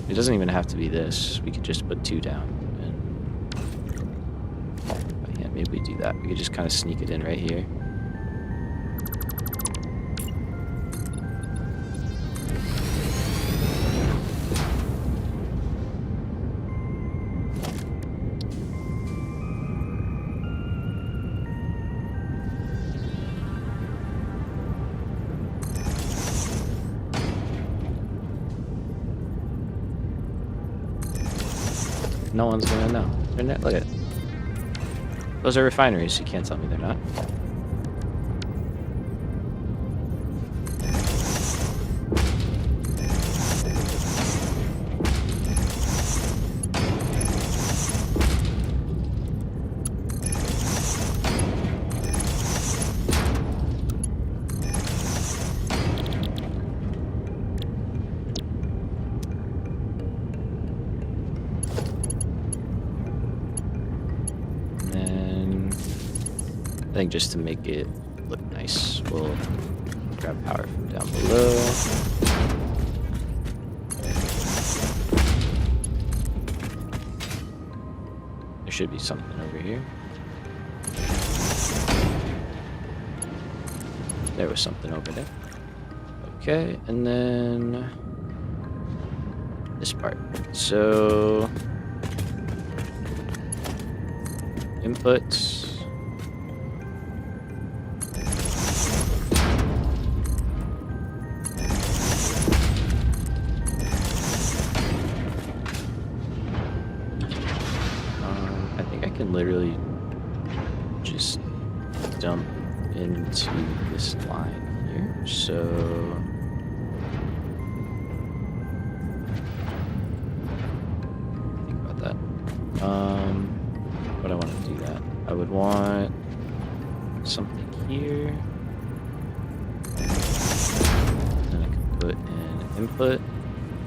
It doesn't even have to be this. We could just put 2 down. And yeah, maybe we do that. We could just kind of sneak it in right here. No one's gonna know. They're not, look at it. Those are refineries. You can't tell me they're not. I think just to make it look nice, we'll grab power from down below. There should be something over here. There was something over there. Okay, and then this part. So inputs. Literally just dump into this line here. So think about that. But I want to do that. I would want something here. And I can put an input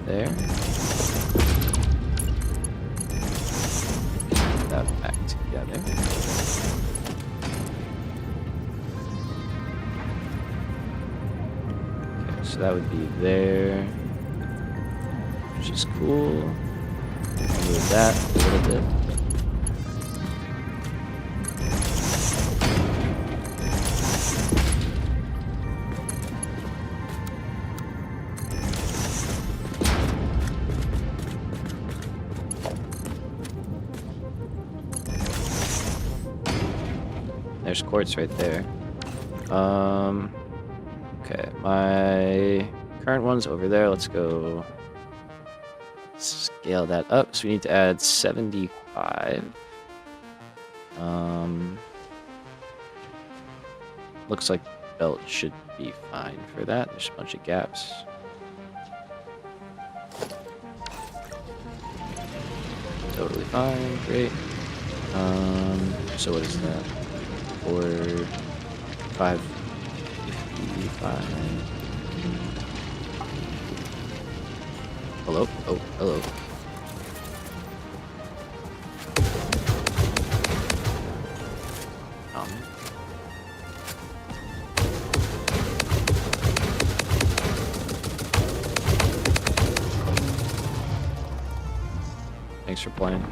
there. That back together. Okay, so that would be there, which is cool. I'll move that a little bit. There's quartz right there. Okay, my current one's over there. Let's go scale that up. So we need to add 75. Looks like the belt should be fine for that. There's a bunch of gaps. Totally fine, great. So what is that? 555. Hello? Oh, hello. Thanks for playing.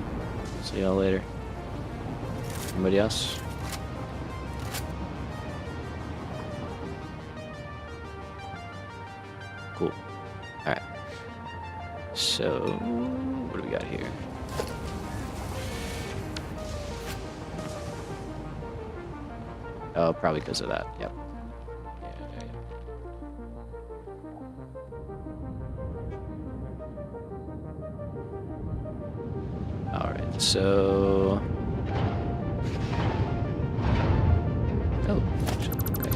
See y'all later. Anybody else? Cool. Alright. So, what do we got here? Oh, probably because of that. Yep. Alright, so... Oh, actually, okay.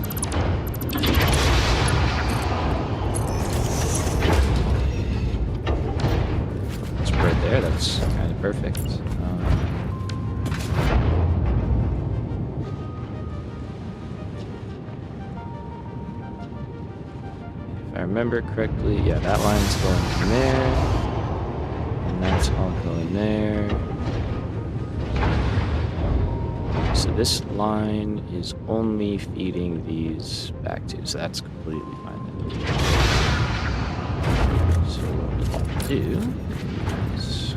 That's right there, that's kind of perfect. If I remember correctly, yeah, that line's going in there. And that's all going there. So this line is only feeding these back to, so that's completely fine then. So what we'll do is...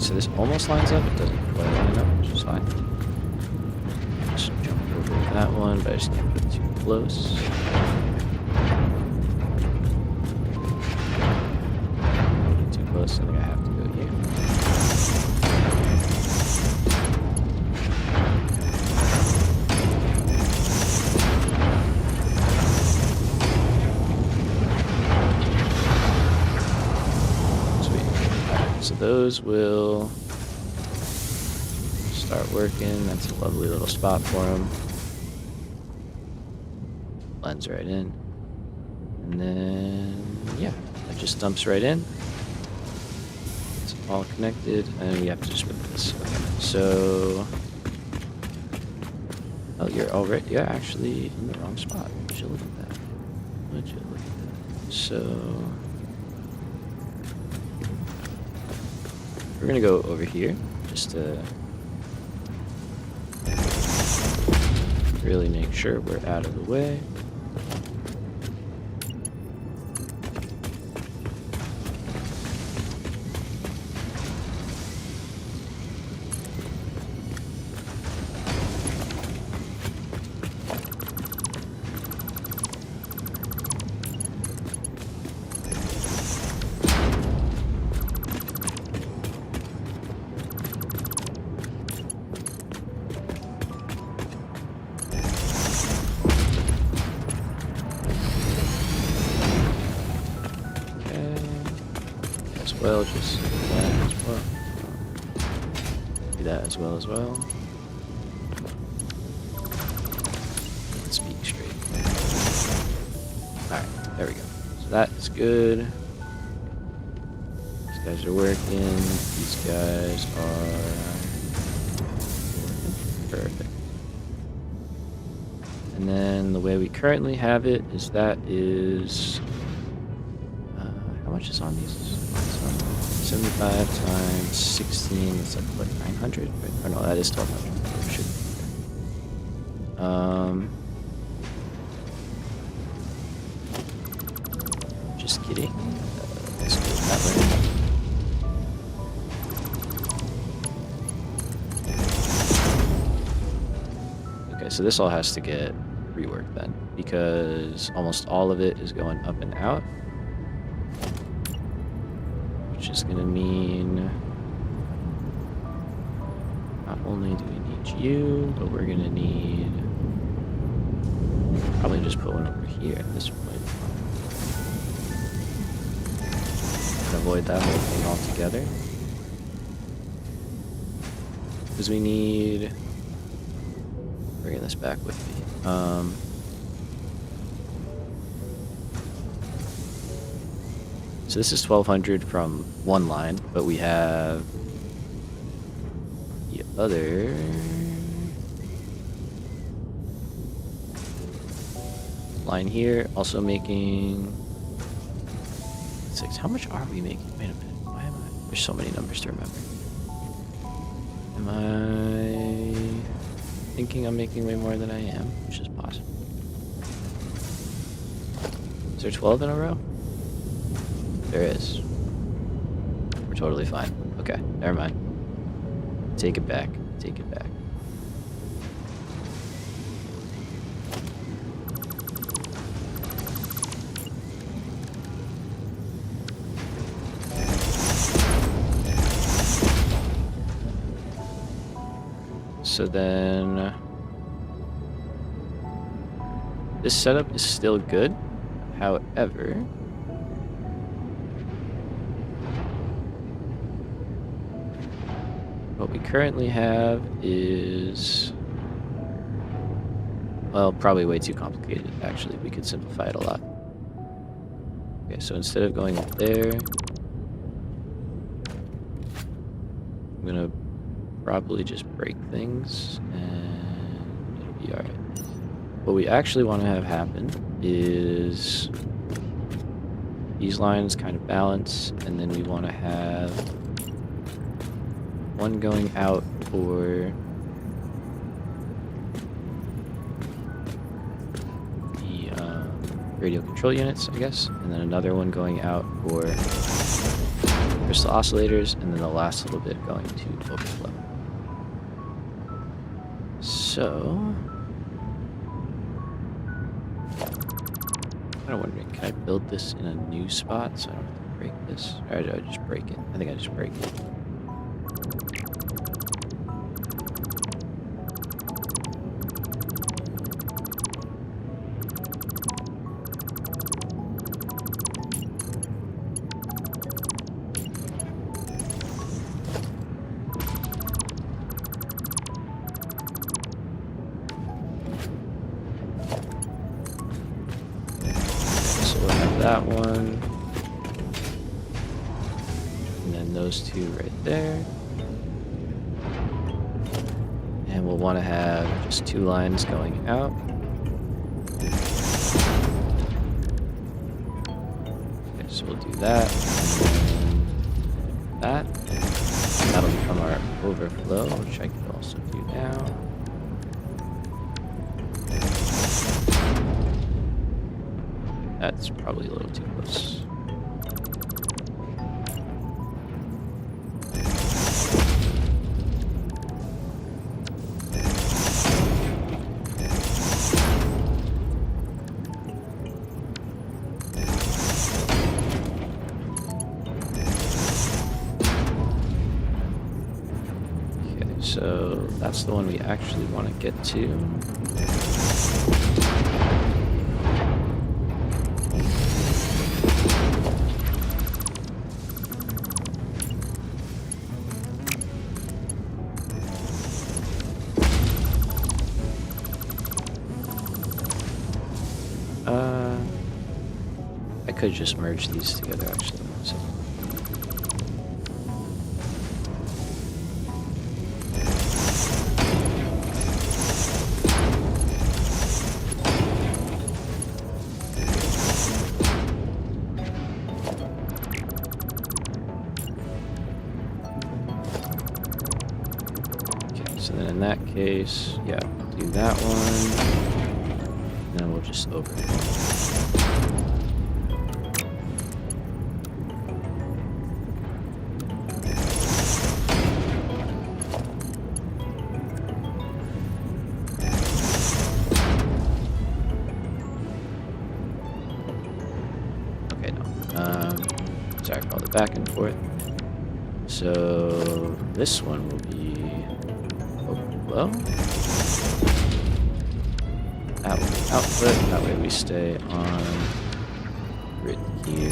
So this almost lines up, it doesn't quite line up, which is fine. Just jump over that one, but I just can't put it too close. Too close, I think I have to go here. So those will start working. That's a lovely little spot for them. Blends right in. And then, yeah, that just dumps right in. It's all connected, and we have to just put this. Okay, so... Oh, you're actually in the wrong spot. Would you look at that? Would you look at that? So... We're gonna go over here, just to really make sure we're out of the way. Well, just do that as well. Do that as well. Let's speak straight. Alright, there we go. So that is good. These guys are working. These guys are working. Perfect. And then the way we currently have it is that is... how much is on these? 75 times 16, that's like, what, 900? Or no, that is 1200. Should just kidding. Let's do it that way. Okay, so this all has to get reworked then, because almost all of it is going up and out. Which is going to mean not only do we need you, but we're going to need probably just put one over here at this point. And avoid that whole thing altogether. Because we need... Bringing this back with me. So this is 1200 from one line, but we have the other line here also making 6. How much are we making? Wait a minute. Why am I? There's so many numbers to remember. Am I thinking I'm making way more than I am, which is possible. Is there 12 in a row? there is. We're totally fine. Okay, never mind. Take it back. Take it back. So then this setup is still good. However, what we currently have is, well, probably way too complicated, actually. We could simplify it a lot. Okay, so instead of going up there, I'm gonna probably just break things and it'll be alright. What we actually want to have happen is these lines kind of balance, and then we want to have one going out for the radio control units, I guess, and then another one going out for crystal oscillators, and then the last little bit going to overflow. So, I'm wondering, can I build this in a new spot so I don't have to break this? Or do I just break it? I think I just break it. That one, and then those two right there, and we'll want to have just two lines going out. Okay, so we'll do that, and that. That'll become our overflow, which I could also do now. That's probably a little too close. Okay, so that's the one we actually want to get to. I could just merge these together, actually. So. Okay, so then in that case, yeah, do that one, and then we'll just overflow. Sorry for all the back and forth. So this one will be overflow. That will be output. That way we stay on grid here.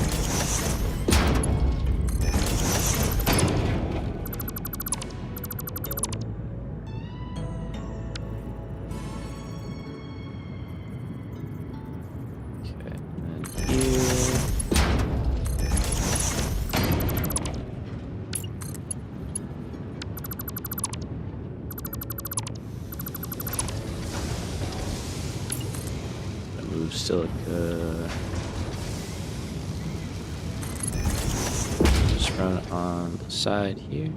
Okay, and then here. Silica. Just run on the side here.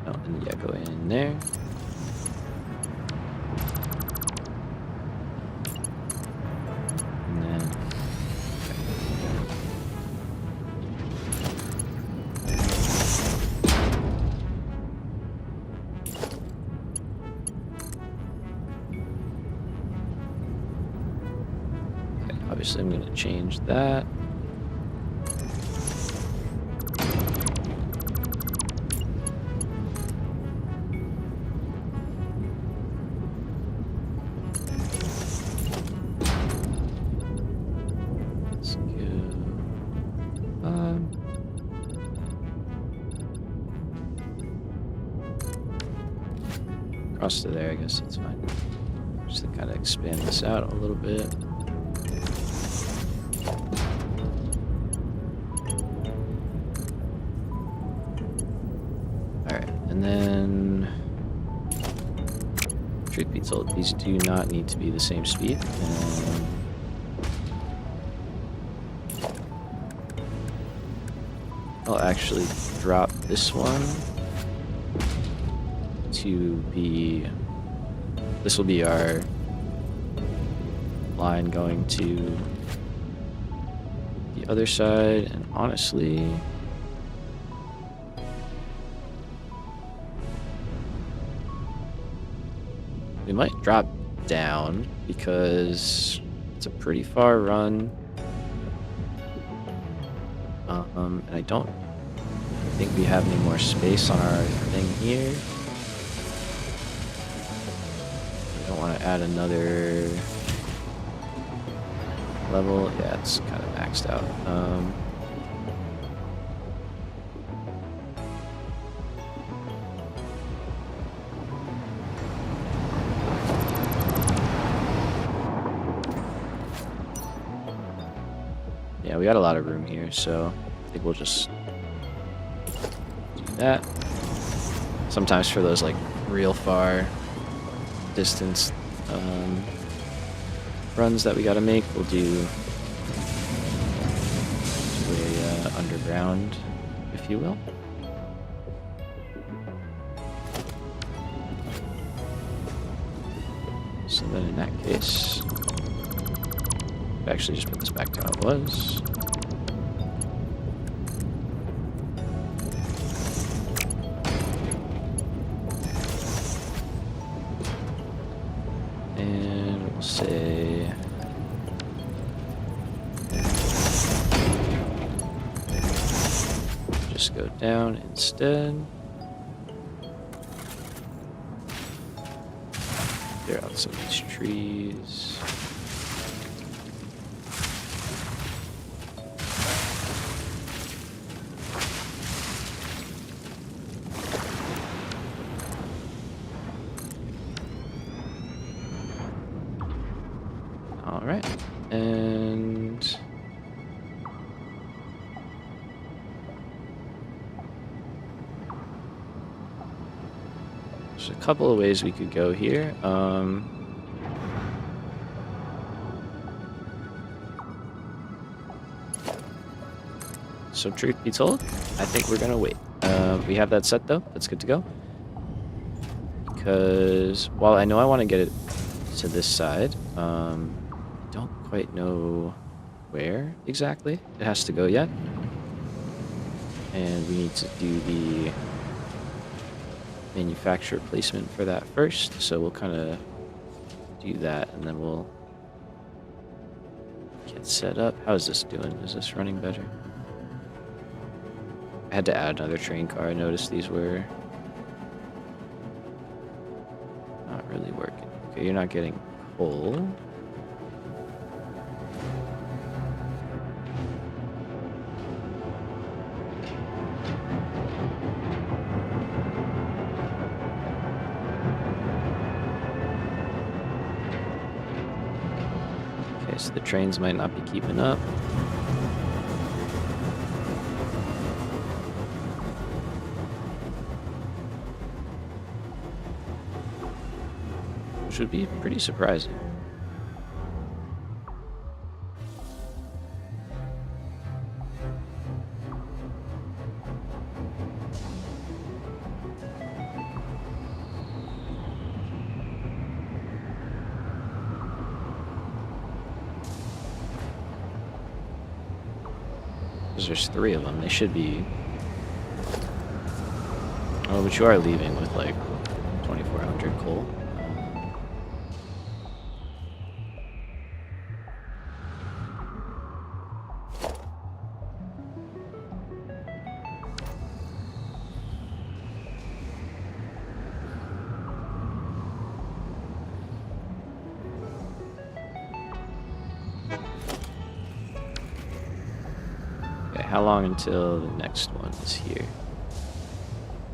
Oh, and yeah, go in there. obviously I'm going to change that. Let's go. Across to there, I guess that's fine. Just to kind of expand this out a little bit. Alright, and then truth be told, these do not need to be the same speed. And I'll actually drop this one to be, this will be our line going to the other side, and honestly, we might drop down because it's a pretty far run. And I don't think we have any more space on our thing here. I don't want to add another level. Yeah, it's kind of maxed out. Yeah, we got a lot of room here, so I think we'll just do that. Sometimes for those like real far distance runs that we got to make, we'll do a underground, if you will. So then in that case, I'll actually just put this back to how it was. And we'll say just go down instead. Clear out some of these trees. All right, and there's a couple of ways we could go here. So truth be told, I think we're gonna wait. We have that set though, that's good to go. Because while I know I want to get it to this side, don't quite know where exactly it has to go yet. And we need to do the manufacturer placement for that first, so we'll kind of do that and then we'll get set up. How is this doing? Is this running better? I had to add another train car. I noticed these were not really working. Okay, you're not getting coal. Okay, so the trains might not be keeping up. Which would be pretty surprising. Because there's 3 of them, they should be... Oh, but you are leaving with like 2,400 coal. How long until the next one is here?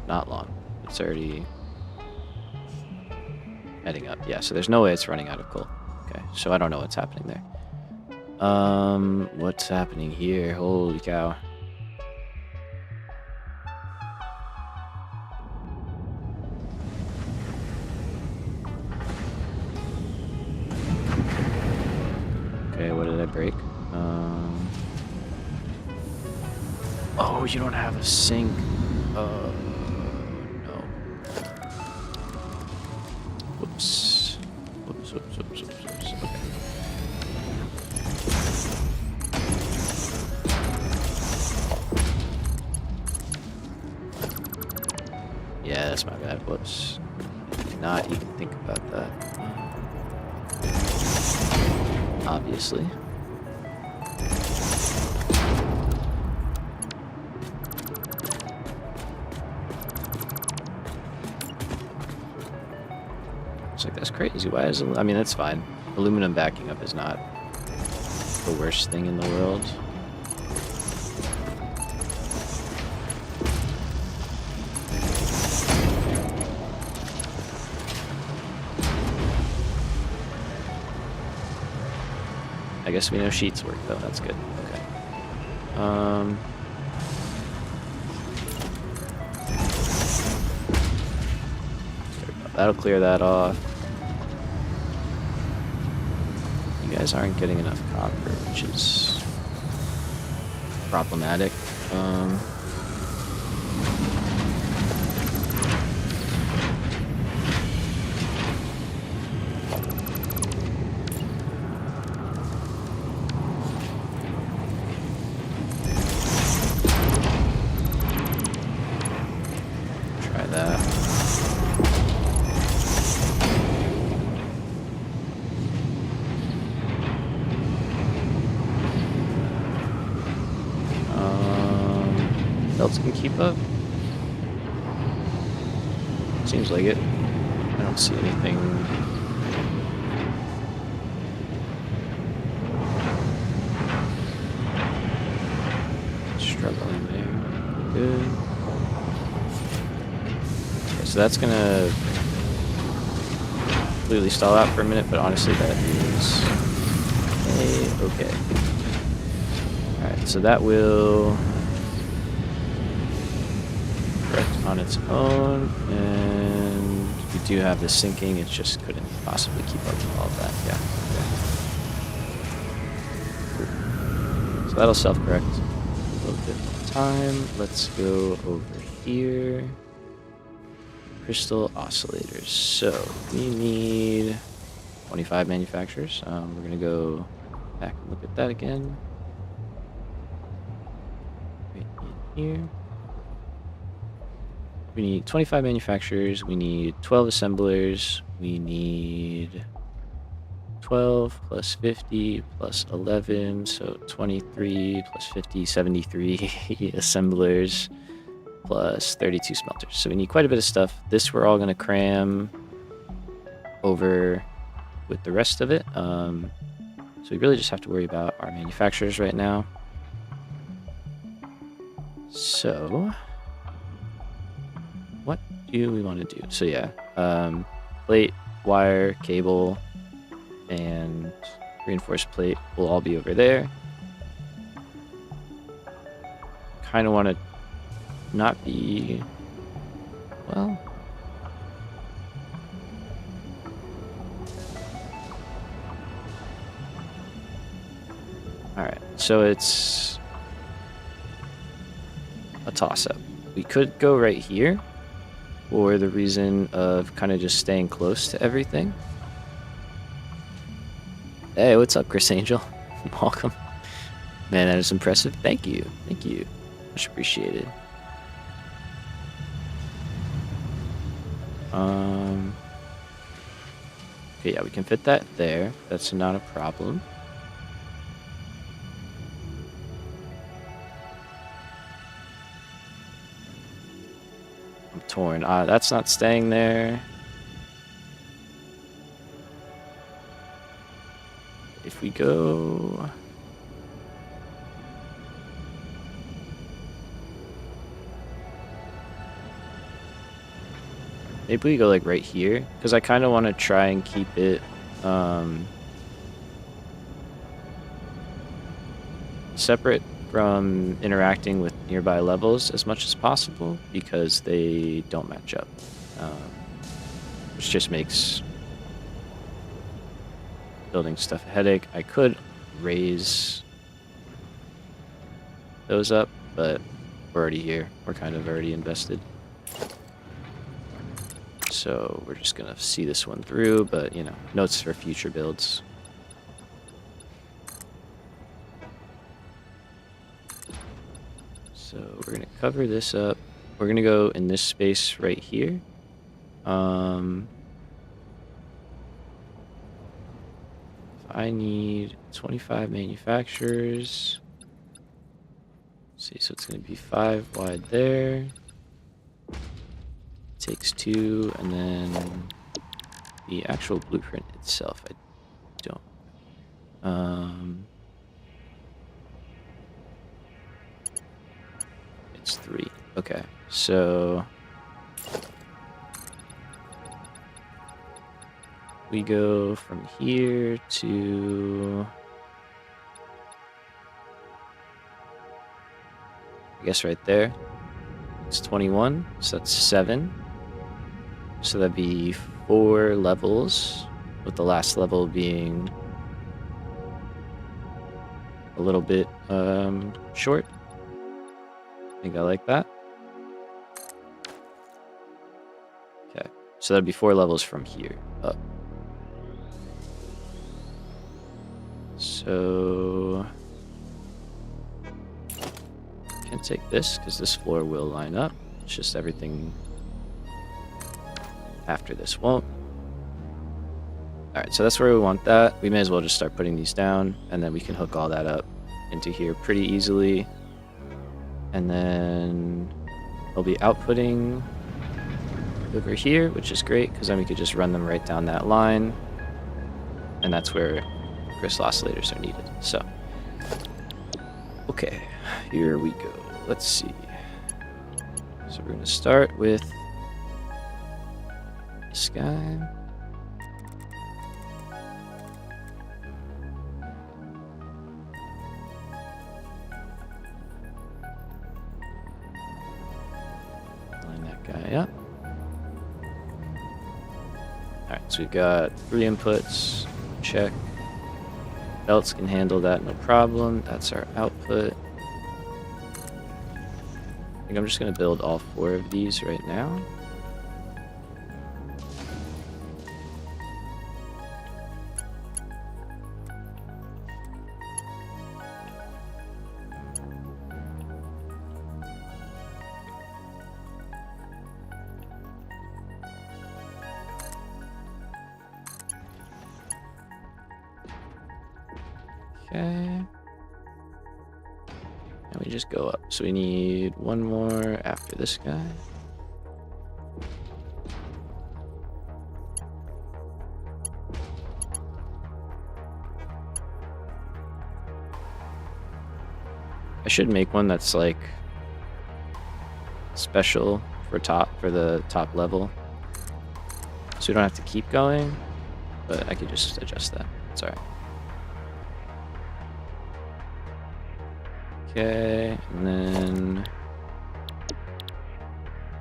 Not long. It's already heading up. Yeah, so there's no way it's running out of coal. Okay, so I don't know what's happening there. What's happening here? Holy cow. Okay, what did I break? Oh, you don't have a sink. No. Whoops. Whoops. Okay. Yeah, that's my bad. Whoops. Did not even think about that. Obviously. It's like, that's crazy. Why is it? I mean, that's fine. Aluminum backing up is not the worst thing in the world. I guess we know sheets work though. That's good. Okay. That'll clear that off. You guys aren't getting enough copper, which is problematic. Try that. Else can keep up? Seems like it. I don't see anything. Struggling there. Good. Okay, so that's gonna completely stall out for a minute, but honestly that is okay. Alright, so that will on its own, and we do have the syncing, it just couldn't possibly keep up with all of that. Yeah. Okay. So that'll self-correct a little bit of time. Let's go over here. Crystal oscillators. So we need 25 manufacturers. We're gonna go back and look at that again. Right in here. We need 25 manufacturers, we need 12 assemblers, we need 12 plus 50 plus 11, so 23 plus 50, 73 assemblers plus 32 smelters. So we need quite a bit of stuff. This we're all going to cram over with the rest of it. So we really just have to worry about our manufacturers right now. So what do we want to do? So yeah, plate, wire, cable, and reinforced plate will all be over there. Kind of want to not be, well, all right, so it's a toss-up. We could go right here for the reason of kind of just staying close to everything. Hey, what's up, Chris Angel? Welcome. Man, that is impressive. Thank you. Thank you. Much appreciated. Okay, yeah, we can fit that there. That's not a problem. I'm torn. That's not staying there. If we go maybe we go like right here, because I kind of want to try and keep it separate from interacting with nearby levels as much as possible, because they don't match up, which just makes building stuff a headache. I could raise those up, but we're already here. We're kind of already invested. So we're just gonna see this one through, but you know, notes for future builds. So we're gonna cover this up. We're gonna go in this space right here. I need 25 manufacturers. Let's see, so it's going to be 5 wide there. Takes 2, and then the actual blueprint itself, I don't. It's 3. Okay, so we go from here to, I guess right there. It's 21, so that's 7. So that'd be 4 levels, with the last level being a little bit short. I think I like that. Okay, so that'd be 4 levels from here up. So I can take this because this floor will line up. It's just everything after this won't. Alright, so that's where we want that. We may as well just start putting these down, and then we can hook all that up into here pretty easily. And then they'll be outputting over here, which is great because then we could just run them right down that line. And that's where crystal oscillators are needed. So, okay, here we go. Let's see. So we're going to start with this guy. Line that guy up. Alright, so we've got 3 inputs. Check. Belts can handle that, no problem. That's our output. I think I'm just going to build all 4 of these right now. Okay. And we just go up. So we need 1 more after this guy. I should make one that's like special for the top level. So we don't have to keep going, but I could just adjust that. It's alright. Okay, and then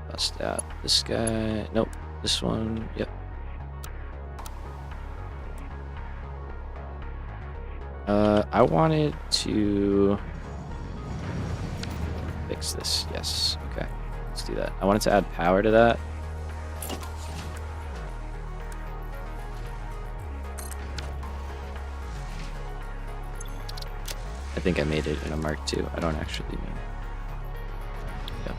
bust out this guy. Nope, this one. Yep. I wanted to fix this. Yes. Okay, let's do that. I wanted to add power to that. I think I made it in a Mark II. I don't actually mean. Yep.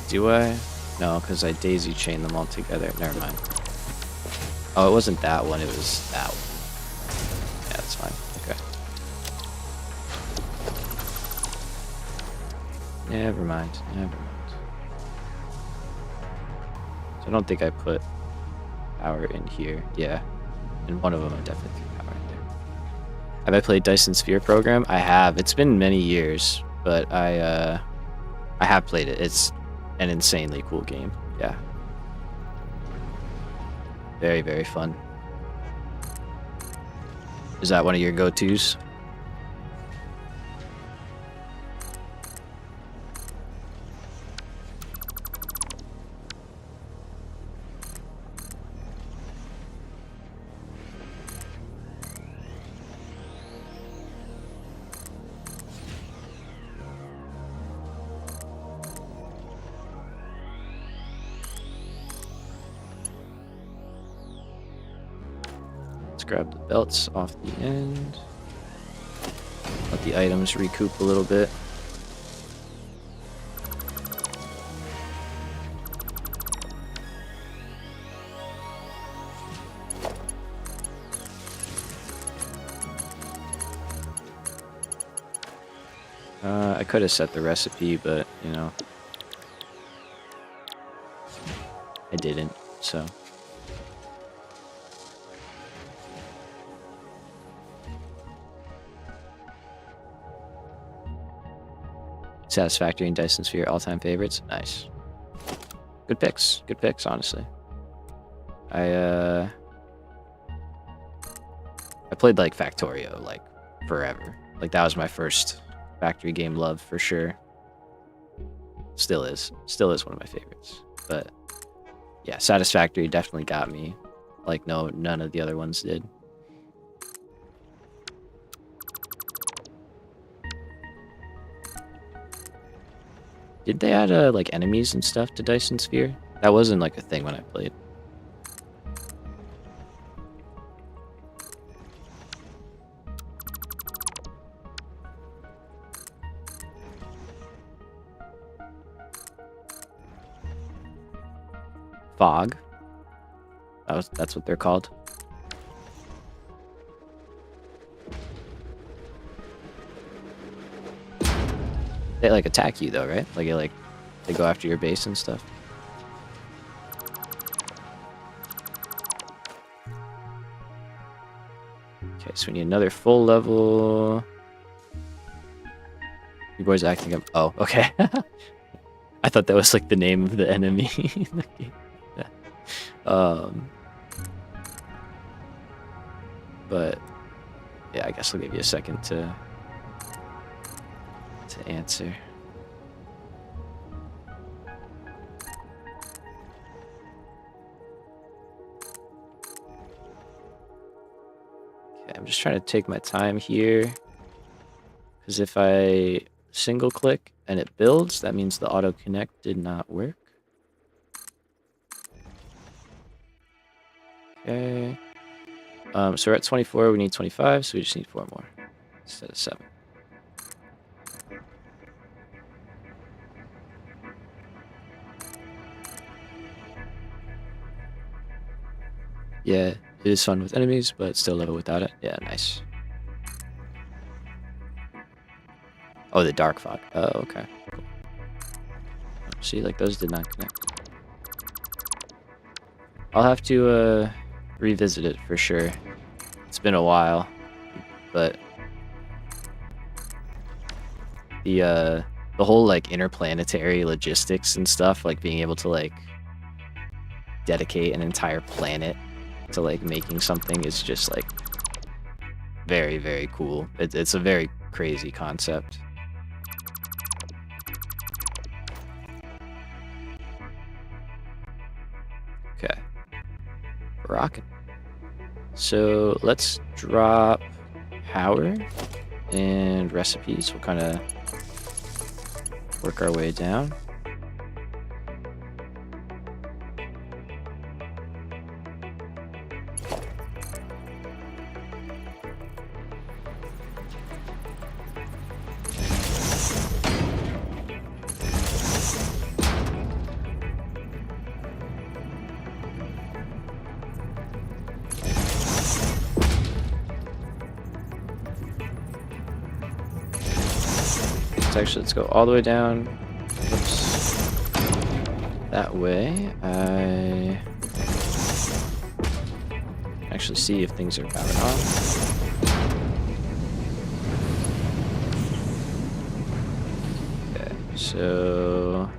Do I? No, because I daisy chained them all together. Never mind. Oh, it wasn't that one. It was that one. Yeah, that's fine. Okay. Never mind. Never mind. don't think I put power in here. Yeah. And one of them I definitely threw power in there. Have I played Dyson Sphere Program? I have. It's been many years, but I have played it. It's an insanely cool game. Yeah. Very, very fun. Is that one of your go-tos? Let's grab the belts off the end. Let the items recoup a little bit. I could have set the recipe, but, you know, I didn't, so. Satisfactory and Dyson Sphere all-time favorites. Nice. Good picks. Good picks, honestly. I played like Factorio like forever. Like that was my first factory game love for sure. Still is one of my favorites. But yeah, Satisfactory definitely got me. Like none of the other ones did. Did they add like enemies and stuff to Dyson Sphere? That wasn't like a thing when I played. Fog. That's what they're called. They like attack you though, right? Like they go after your base and stuff. Okay, so we need another full level. You boys acting up. Oh, okay. I thought that was like the name of the enemy. But yeah, I guess I'll give you a second to answer. Okay, I'm just trying to take my time here, because if I single click and it builds, that means the auto connect did not work. Okay. So we're at 24, we need 25, so we just need 4 more instead of 7. Yeah, it is fun with enemies, but still level without it. Yeah, nice. Oh, the dark fog. Oh, okay. Cool. See, like those did not connect. I'll have to revisit it for sure. It's been a while, but the whole like interplanetary logistics and stuff, like being able to like dedicate an entire planet to like making something is just like very, very cool. It's a very crazy concept. Okay, rocking. So let's drop power and recipes. We'll kind of work our way down. Actually, let's go all the way down. Oops. That way, I actually see if things are powered on. Okay, so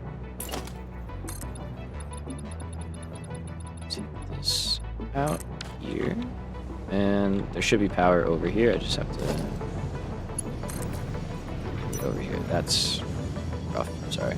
take this out here, and there should be power over here. I just have to get over here. That's rough. I'm sorry.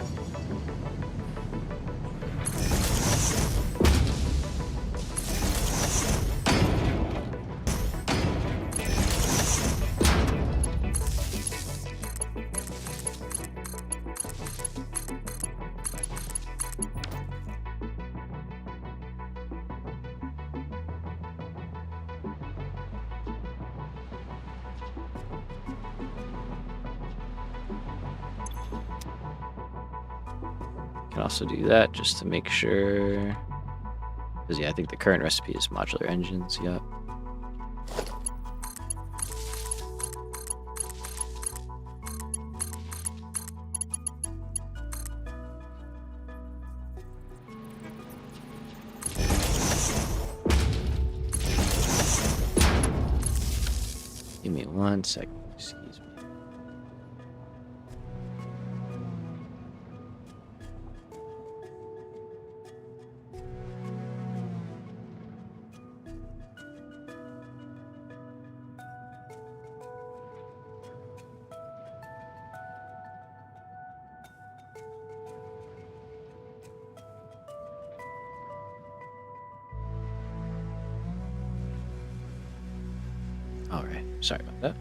Can also do that just to make sure, because yeah, I think the current recipe is modular engines. Yep. Give me 1 second. Excuse me. Alright, sorry about that.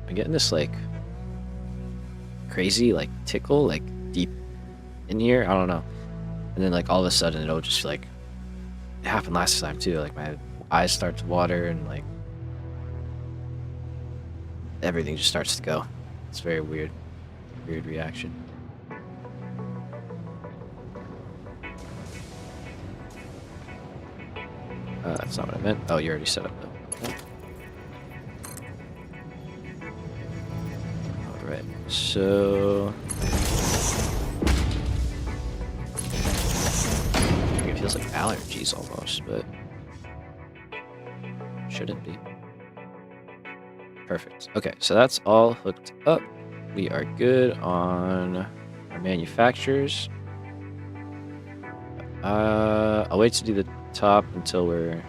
I'm getting this like crazy like tickle like deep in here. I don't know. And then like all of a sudden it'll just like, it happened last time too. Like my eyes start to water and like everything just starts to go. It's very weird. Weird reaction. That's not what I meant. Oh, you already set up though. Okay. Alright, so it feels like allergies almost, but shouldn't be. Perfect. Okay, so that's all hooked up. We are good on our manufacturers. I'll wait to do the top until we're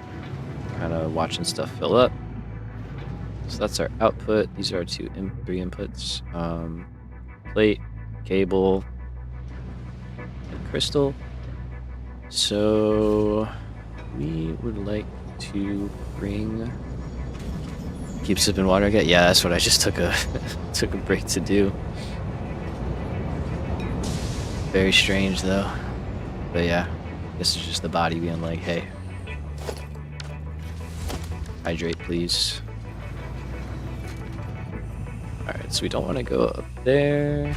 kind of watching stuff fill up. So that's our output. These are our three inputs. Plate, cable, and crystal. So we would like to bring... Keep sipping water again? Yeah, that's what I just took a took a break to do. Very strange though. But yeah, this is just the body being like, hey, hydrate please. Alright, so we don't want to go up there.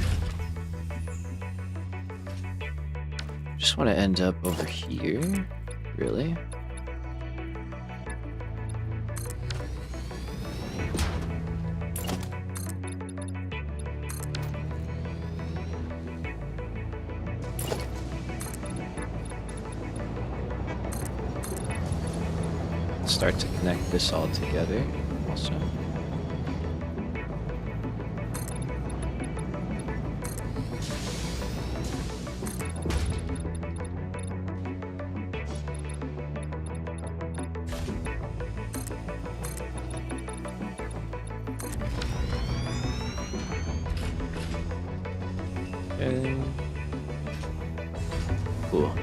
Just want to end up over here, really. Start to connect this all together also. Okay. Cool.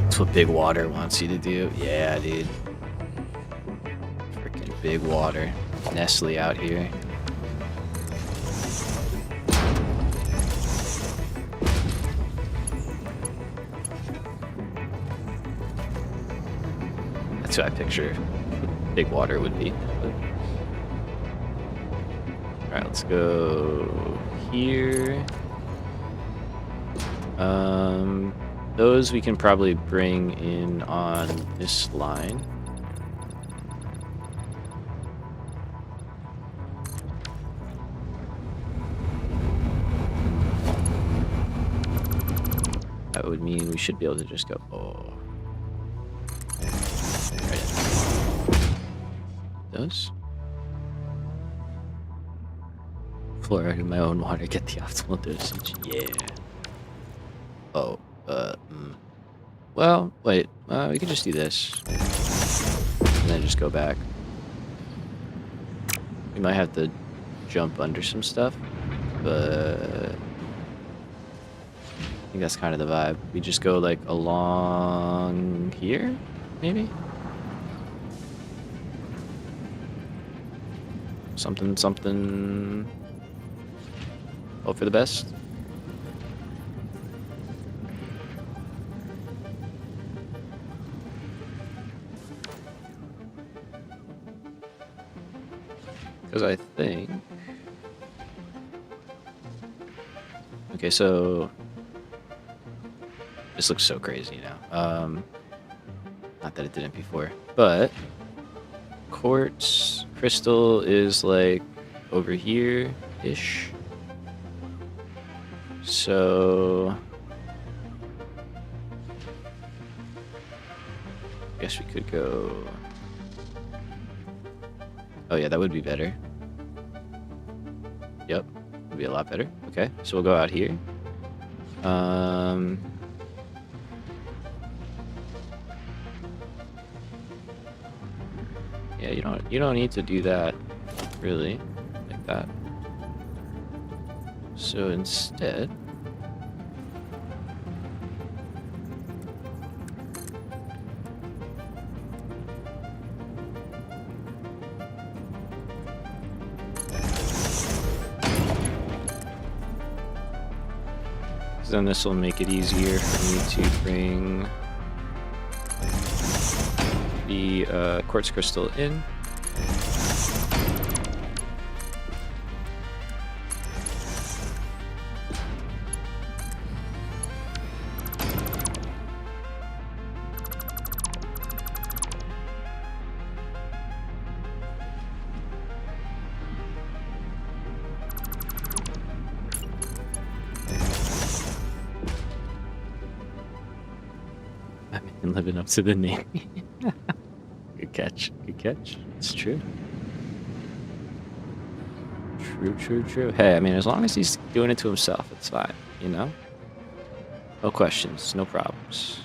That's what big water wants you to do. Yeah, dude. Freaking big water. Nestle out here. That's what I picture big water would be. Alright, let's go here. Those we can probably bring in on this line. That would mean we should be able to just go, oh. Right in. Those. Fluoride in my own water, get the optimal dosage. Yeah. Oh, well, wait, we can just do this. And then just go back. We might have to jump under some stuff, but I think that's kind of the vibe. We just go like along here, maybe? Something. Hope for the best. Because I think... Okay, so... This looks so crazy now. Not that it didn't before, but... Quartz crystal is like over here-ish. So... I guess we could go... Oh yeah, that would be better. Yep, would be a lot better. Okay, so we'll go out here. Yeah, you don't need to do that, really, like that. So instead, then this will make it easier for me to bring the quartz crystal in. And living up to the name. Good catch. Good catch. It's true. True. Hey, I mean, as long as he's doing it to himself, it's fine, you know? No questions, no problems.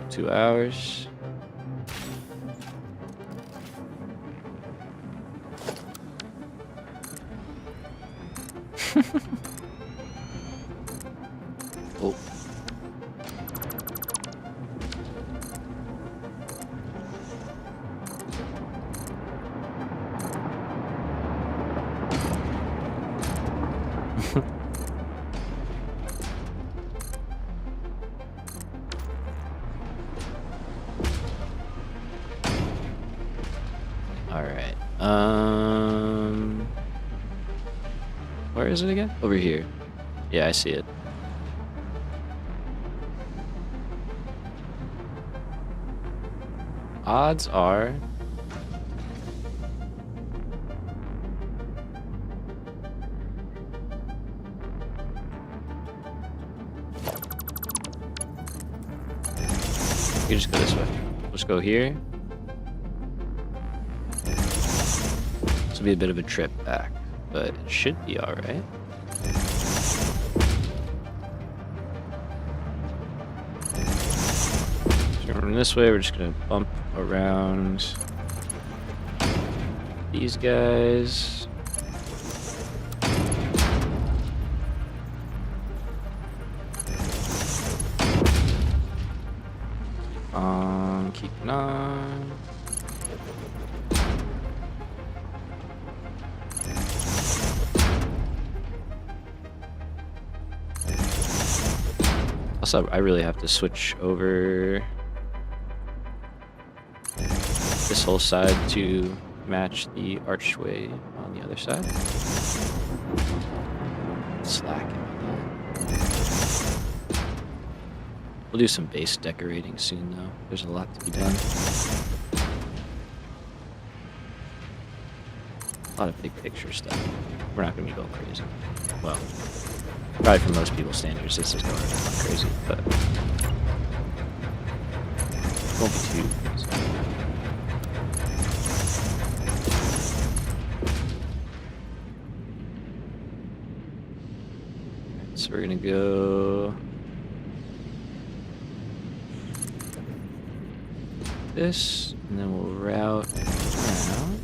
2 hours. Oh. Alright. Where is it again? Over here. Yeah, I see it. Odds are... You just go this way. Let's go here. This will be a bit of a trip back, but it should be alright. So from this way, we're just gonna bump around these guys. Keeping on. Also, I really have to switch over this whole side to match the archway on the other side. Slacking on that. We'll do some base decorating soon, though. There's a lot to be done. A lot of big picture stuff. We're not going to be going crazy. Well, Probably for most people's standards, this is going crazy, but it won't be too crazy. So we're gonna go this, and then we'll route around.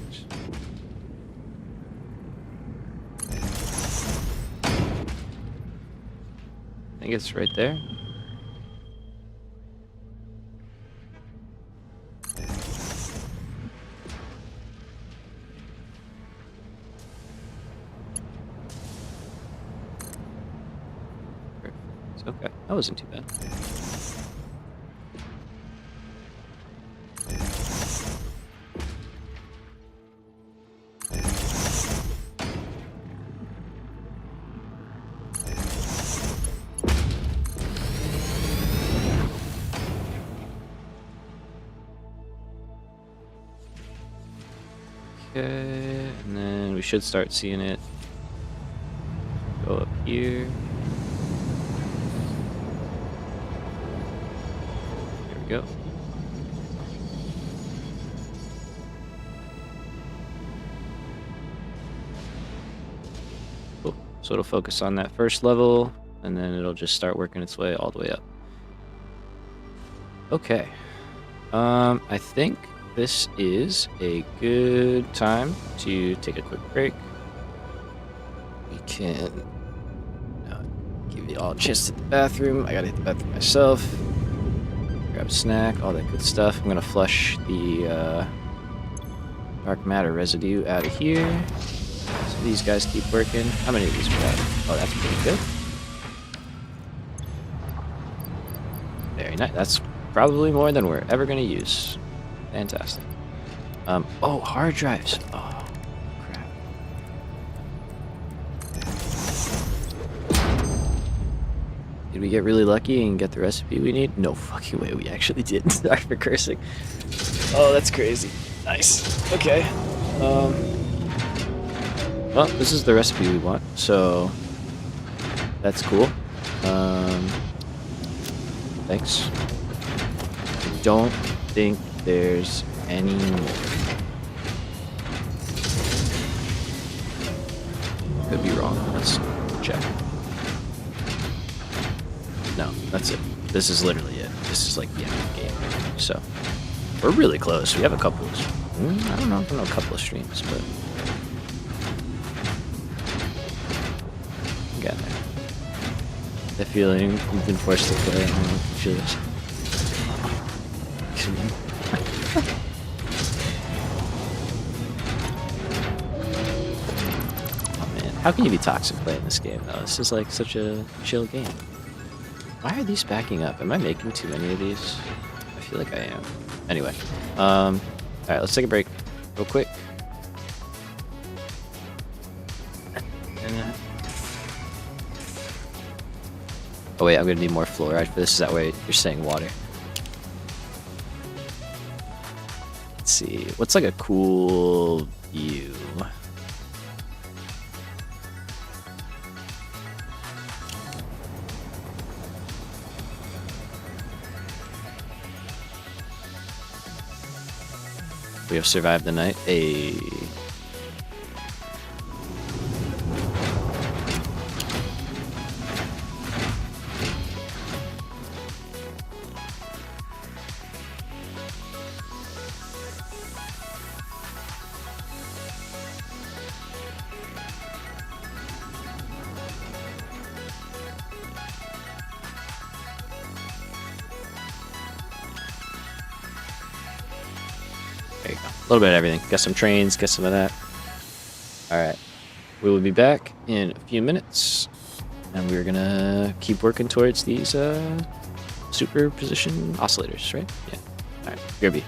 I think it's right there. Perfect. Okay, that wasn't too bad. Okay, and then we should start seeing it go up here. There we go. Cool. So it'll focus on that first level, and then it'll just start working its way all the way up. Okay. I think this is a good time to take a quick break. We can give you all a chance to hit the bathroom. I gotta hit the bathroom myself. Grab a snack, all that good stuff. I'm gonna flush the dark matter residue out of here. So these guys keep working. How many of these we have? Oh, that's pretty good. Very nice. That's probably more than we're ever gonna use. Fantastic. Oh, hard drives. Oh, crap. Did we get really lucky and get the recipe we need? No fucking way we actually did. Sorry for cursing. Oh, that's crazy. Nice. Okay. Well, this is the recipe we want, so that's cool. Thanks. I don't think there's any more. Could be wrong. Let's check. No, that's it. This is literally it. This is like the end of the game. So we're really close. We have a couple of, I don't know a couple of streams, but we got there. The feeling you've been forced to play. I don't know if you feel this. How can you be toxic playing this game, though? This is like such a chill game. Why are these backing up? Am I making too many of these? I feel like I am. Anyway, alright, let's take a break real quick. Oh wait, I'm gonna need more fluoride for this. That way you're saying water. Let's see, what's like a cool view? We have survived the night. There you go. A little bit of everything. Got some trains, got some of that. Alright. We will be back in a few minutes. And we're gonna keep working towards these superposition oscillators, right? Yeah. Alright, BRB.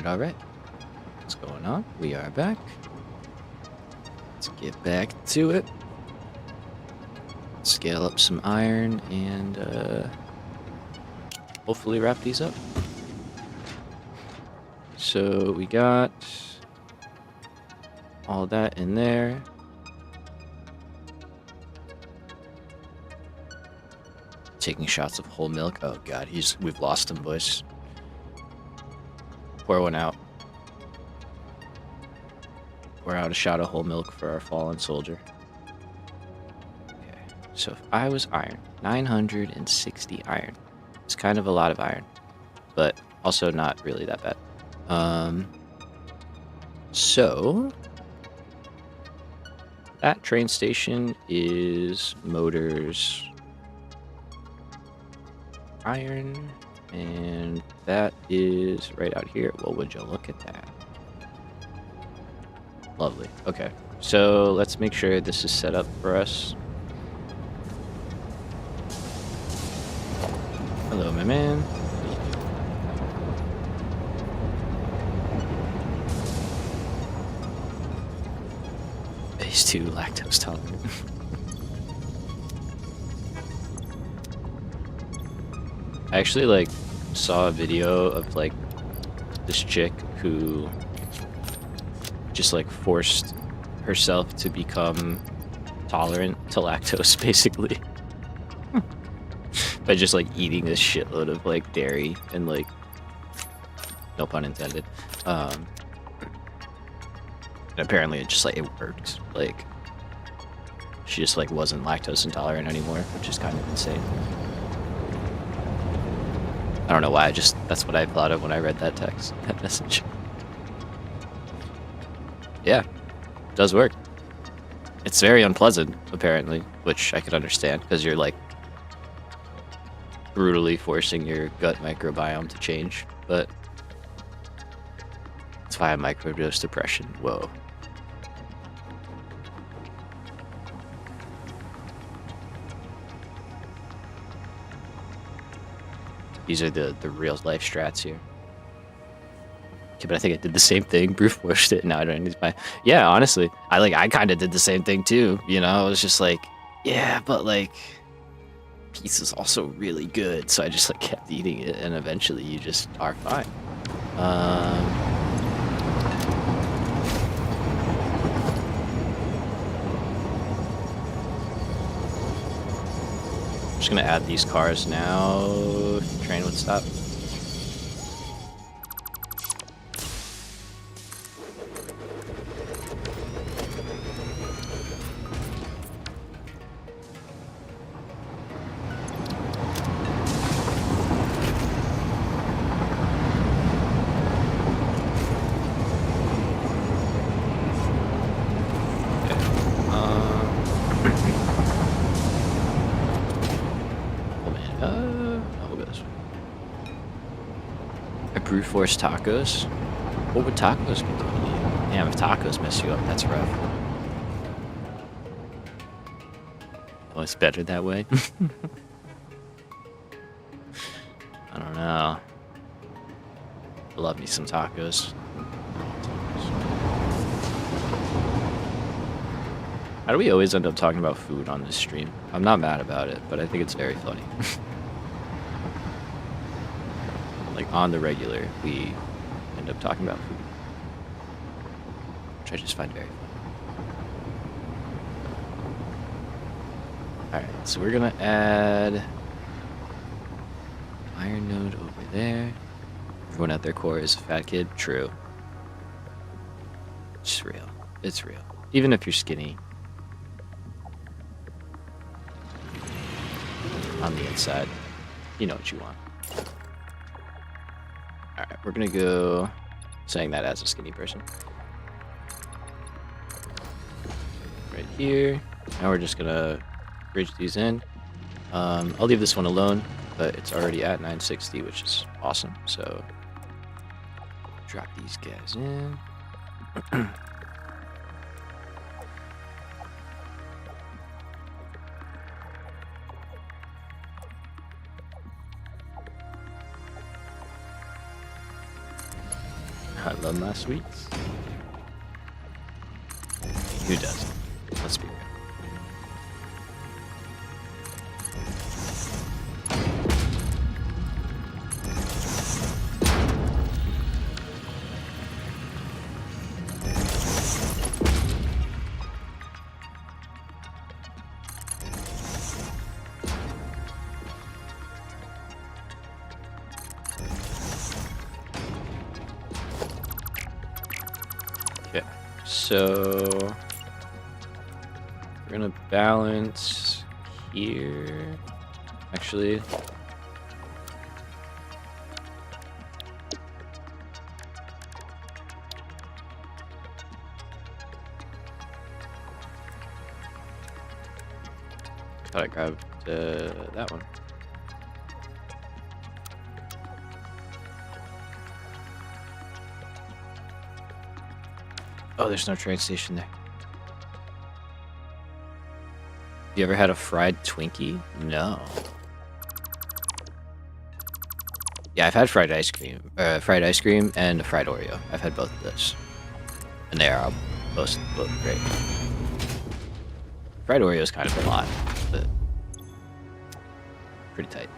Alright. What's going on? We are back. Let's get back to it. Scale up some iron and hopefully wrap these up. So we got all that in there. Taking shots of whole milk. Oh god, we've lost him, boys. Pour one out. Pour out a shot of whole milk for our fallen soldier. Okay, so if I was iron, 960 iron. It's kind of a lot of iron, but also not really that bad. So that train station is motors, iron, and that is right out here. Well, would you look at that? Lovely. Okay, so let's make sure this is set up for us. Hello, my man. Phase 2 lactose tolerant. I actually saw a video of this chick who just forced herself to become tolerant to lactose, basically. By just eating this shitload of dairy and no pun intended. And apparently it just it worked. She just wasn't lactose intolerant anymore, which is kind of insane. I don't know why, that's what I thought of when I read that text, that message. Yeah, it does work. It's very unpleasant, apparently, which I could understand, because you're brutally forcing your gut microbiome to change, but that's why I microdose depression. Whoa. These are the real life strats here. Okay, but I think I did the same thing. Brute forced it. Now I don't need to buy. Yeah, honestly, I kind of did the same thing too. You know, I was just yeah, but peace is also really good. So I just kept eating it, and eventually you just are fine. I'm just gonna add these cars now. If the train would stop. Brute force tacos? What would tacos be doing to you? Damn, if tacos mess you up, that's rough. Well, it's better that way. I don't know. I love me some tacos. How do we always end up talking about food on this stream? I'm not mad about it, but I think it's very funny. On the regular, we end up talking about food, which I just find very funny. Alright, so we're gonna add iron node over there. Everyone at their core is a fat kid. True. It's real. It's real. Even if you're skinny on the inside, you know what you want. Alright, we're gonna go saying that as a skinny person. Right here. Now we're just gonna bridge these in. I'll leave this one alone, but it's already at 960, which is awesome. So drop these guys in. I love my sweets. Who doesn't? Let's be real. So we're gonna balance here. Actually, thought I grabbed that one. Oh, there's no train station there. You ever had a fried Twinkie? No. Yeah, I've had fried ice cream and a fried Oreo. I've had both of those, and they are both great. Fried Oreo is kind of a lot, but pretty tight.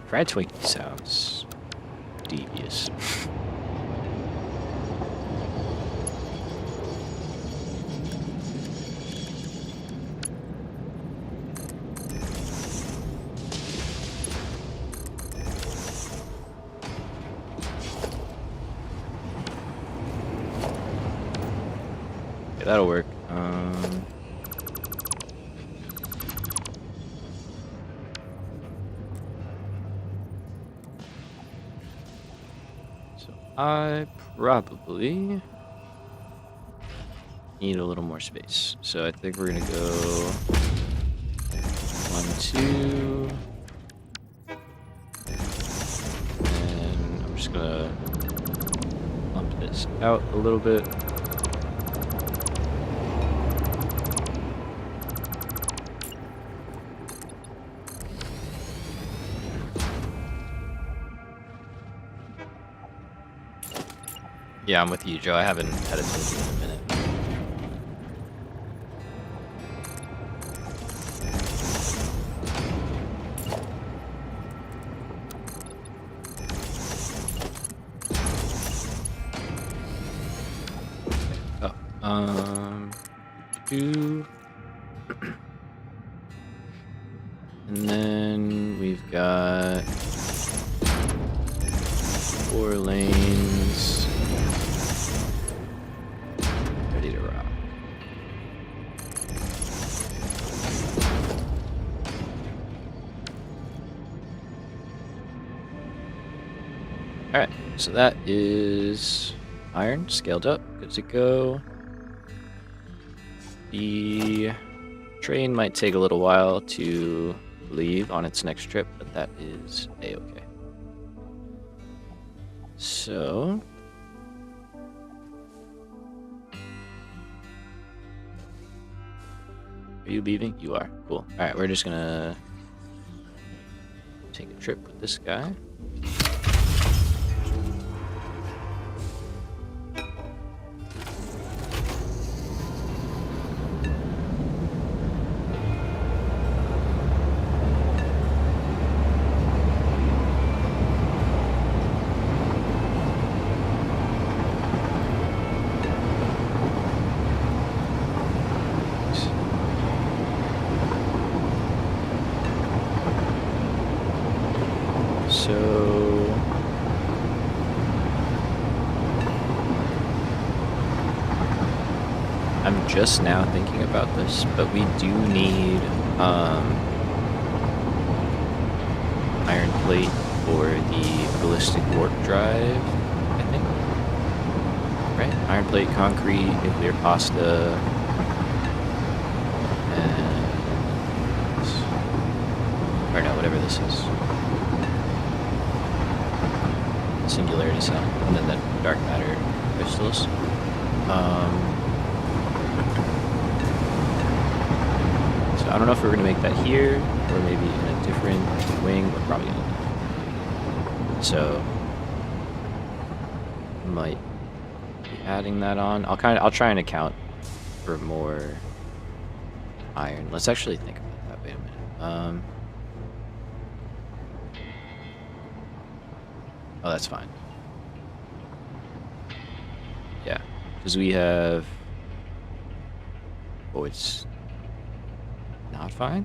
Fried Twinkie sounds devious. That'll work. So I probably need a little more space. So I think we're gonna go 1, 2, and I'm just gonna bump this out a little bit. Yeah, I'm with you, Joe. I haven't had a Twinkie in a minute. Oh, 2. And then we've got 4 lanes. Ready to rock. Alright, so that is iron scaled up, good to go. The train might take a little while to leave on its next trip, but that is a-okay. So are you leaving? You are. Cool. Alright, we're just gonna take a trip with this guy. I'm just now thinking about this, but we do need iron plate for the ballistic warp drive, I think. Right? Iron plate, concrete, nuclear pasta, and or no, whatever this is. Singularity cell, and then the dark matter crystals. So I don't know if we're gonna make that here or maybe in a different wing. We're probably gonna do. So might be adding that on. I'll try and account for more iron. Let's actually think about that. Wait a minute. Oh, that's fine. Yeah, because we have. Oh, it's not fine.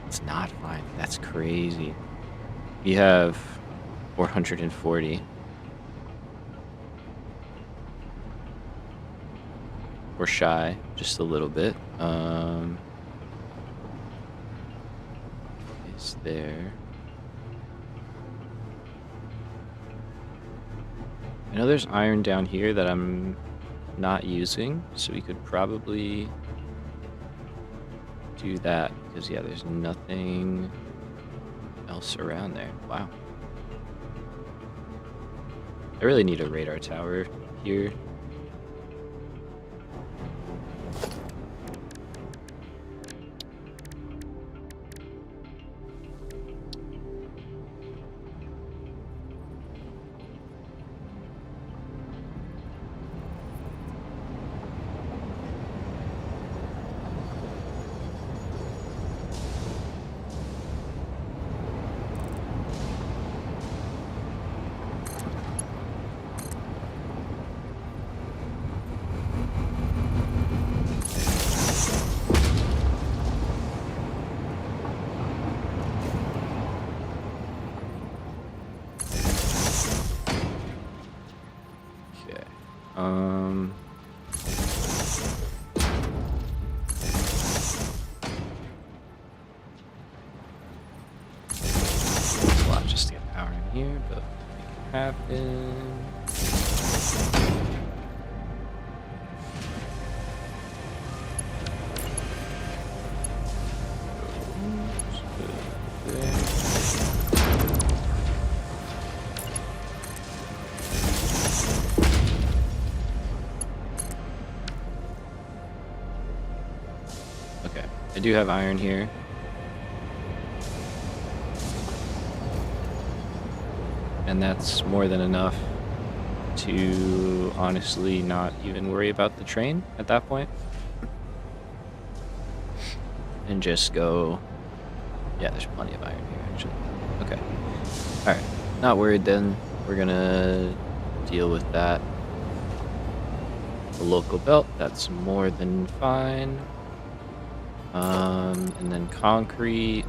It's not fine. That's crazy. We have 440. We're shy just a little bit. Is there? I know there's iron down here that I'm not using, so we could probably do that because yeah, there's nothing else around there. Wow. I really need a radar tower here. A lot just to get power in here, but make it happen. Okay, I do have iron here. And that's more than enough to honestly not even worry about the train at that point. And just go... Yeah, there's plenty of iron here, actually. Okay. Alright. Not worried then. We're gonna deal with that. The local belt, that's more than fine. And then concrete.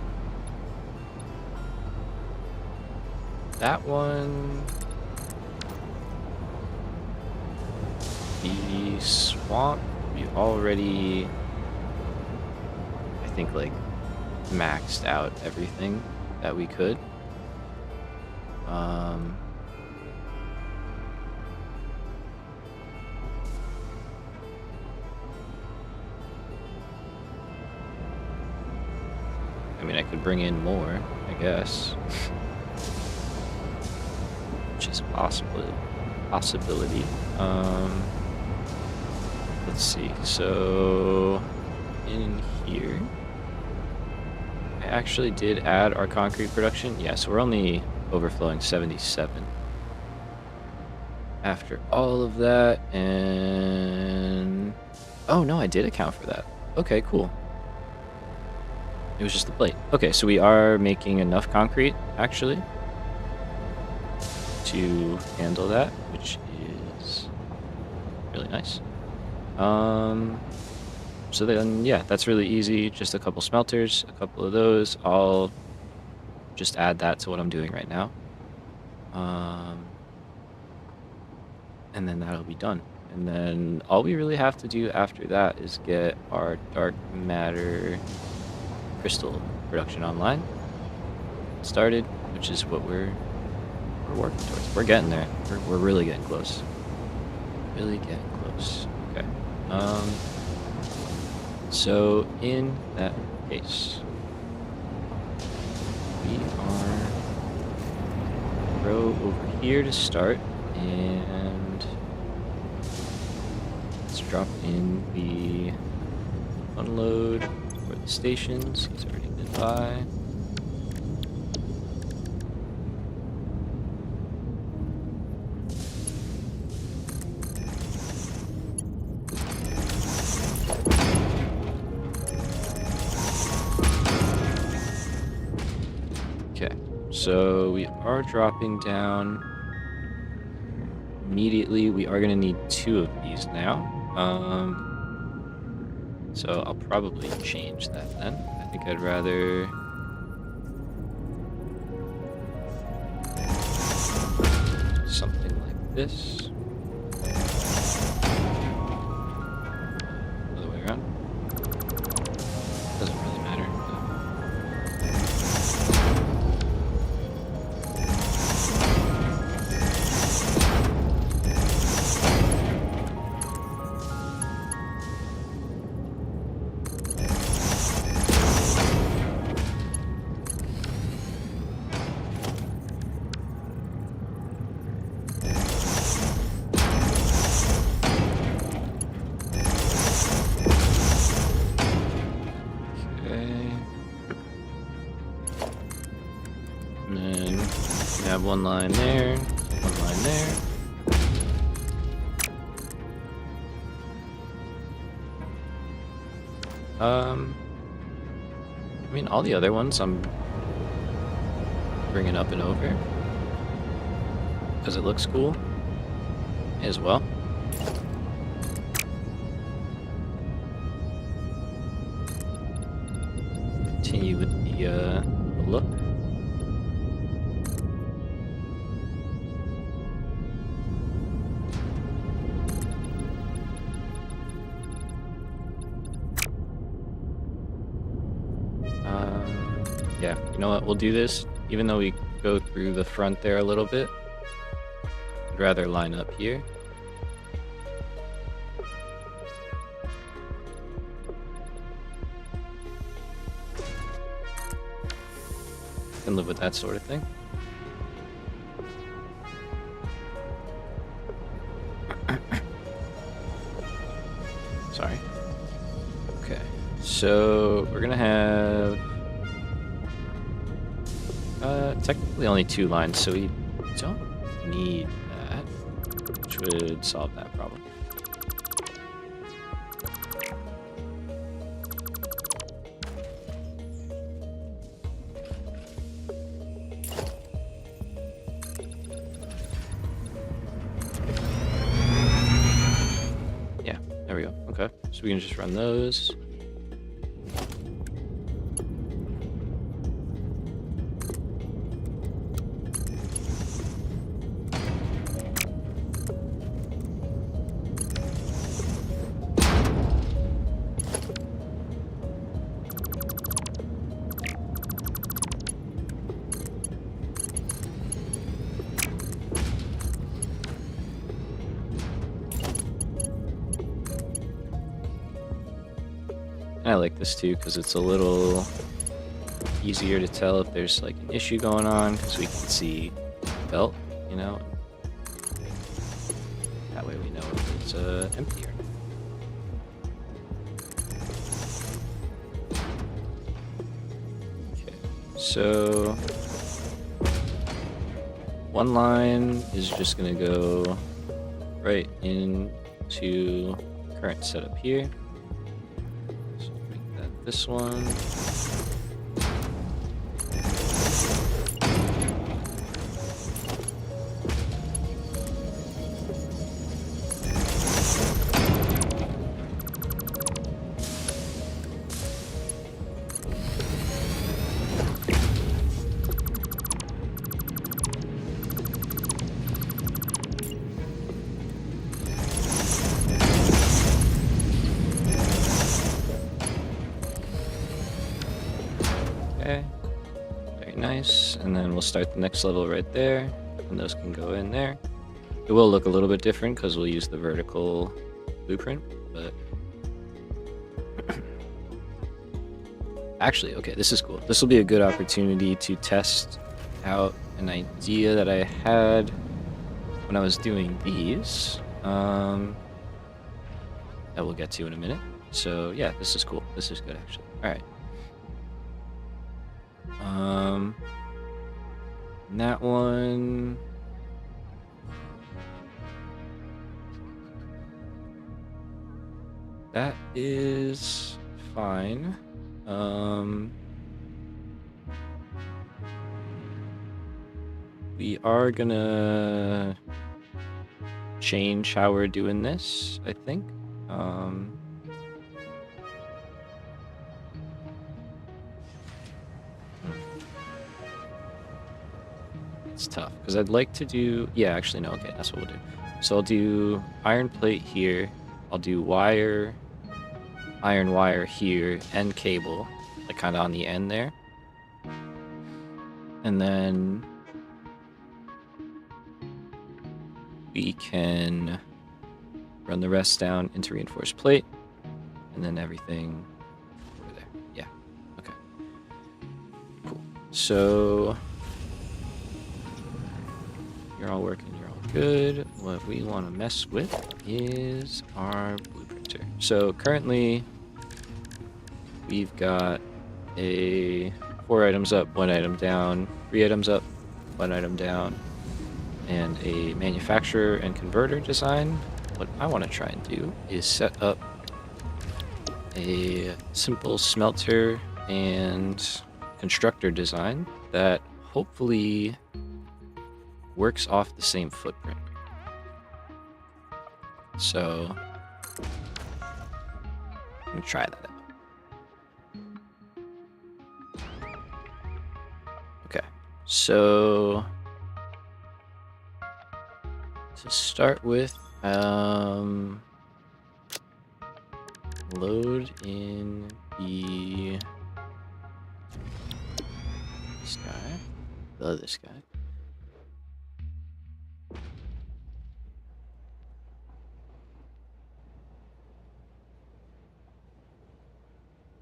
That one. The swamp, we already, I think, like, maxed out everything that we could. I mean, I could bring in more, I guess. Which is a possibility. Let's see. So in here, I actually did add our concrete production. Yeah, so we're only overflowing 77 after all of that. And oh no, I did account for that. Okay, cool. It was just the plate. Okay, so we are making enough concrete actually to handle that, which is really nice. So then, yeah, that's really easy. Just a couple smelters, a couple of those. I'll just add that to what I'm doing right now. And then that'll be done. And then all we really have to do after that is get our dark matter crystal production online started, which is what we're working towards. We're getting there. We're really getting close. Really getting close. Okay. So in that case, we are row over here to start, and let's drop in the unload for the stations. He's already been by. So we are dropping down immediately. We are going to need 2 of these now. So I'll probably change that then. I think I'd rather... something like this. Other way around. Doesn't really matter. Have one line there, one line there. I mean, all the other ones I'm bringing up and over because it looks cool as well. Continue with the look. Yeah, you know what, we'll do this, even though we go through the front there a little bit. I'd rather line up here. I can live with that sort of thing. Sorry. Okay, so we're gonna have technically only 2 lines, so we don't need that, which would solve that problem. Yeah, there we go. Okay, so we can just run those. I like this too because it's a little easier to tell if there's like an issue going on because we can see the belt, you know. That way we know if it's empty or not. Okay, so one line is just gonna go right into current setup here. This one. Okay, very nice. And then we'll start the next level right there, and those can go in there. It will look a little bit different because we'll use the vertical blueprint, but actually, okay, this is cool. This will be a good opportunity to test out an idea that I had when I was doing these, that we'll get to in a minute. So yeah, this is cool. This is good, actually. All right. That one. That is fine. we are gonna change how we're doing this, I think. It's tough because I'd like to do, yeah, actually no, okay, that's what we'll do. So I'll do iron plate here, I'll do wire, iron wire here, and cable, like kind of on the end there. And then we can run the rest down into reinforced plate, and then everything over there. Yeah, okay. Cool. So you're all working, you're all good. What we want to mess with is our blueprinter. So currently we've got a 4 items up, 1 item down, 3 items up, 1 item down, and a manufacturer and converter design. What I want to try and do is set up a simple smelter and constructor design that hopefully works off the same footprint. So I'm gonna try that out. Okay, so to start with, load in this guy, this guy.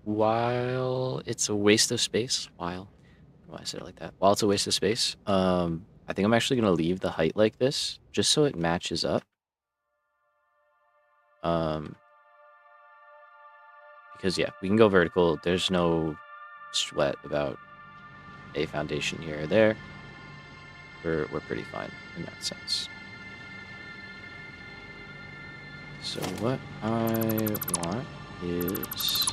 While it's a waste of space, why I said it like that? While it's a waste of space, I think I'm actually gonna leave the height like this, just so it matches up. Because yeah, we can go vertical. There's no sweat about a foundation here or there. We're pretty fine in that sense. So what I want is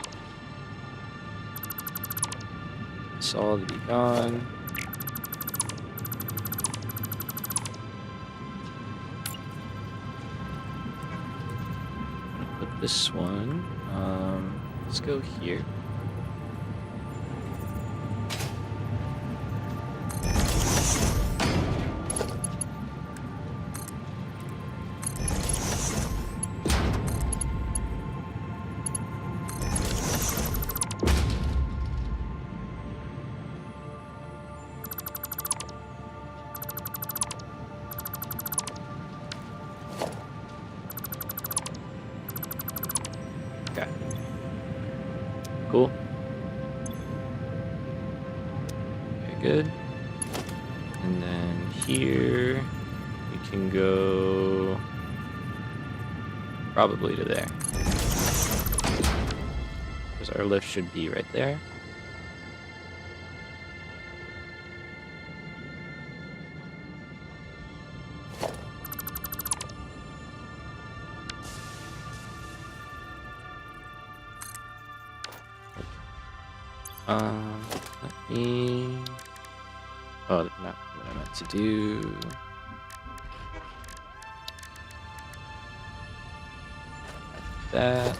this all to be gone. Put this one. Let's go here. Okay. Cool. Very good. And then here we can go probably to there. Because our lift should be right there. Let me... Oh, not what I meant to do. Like that.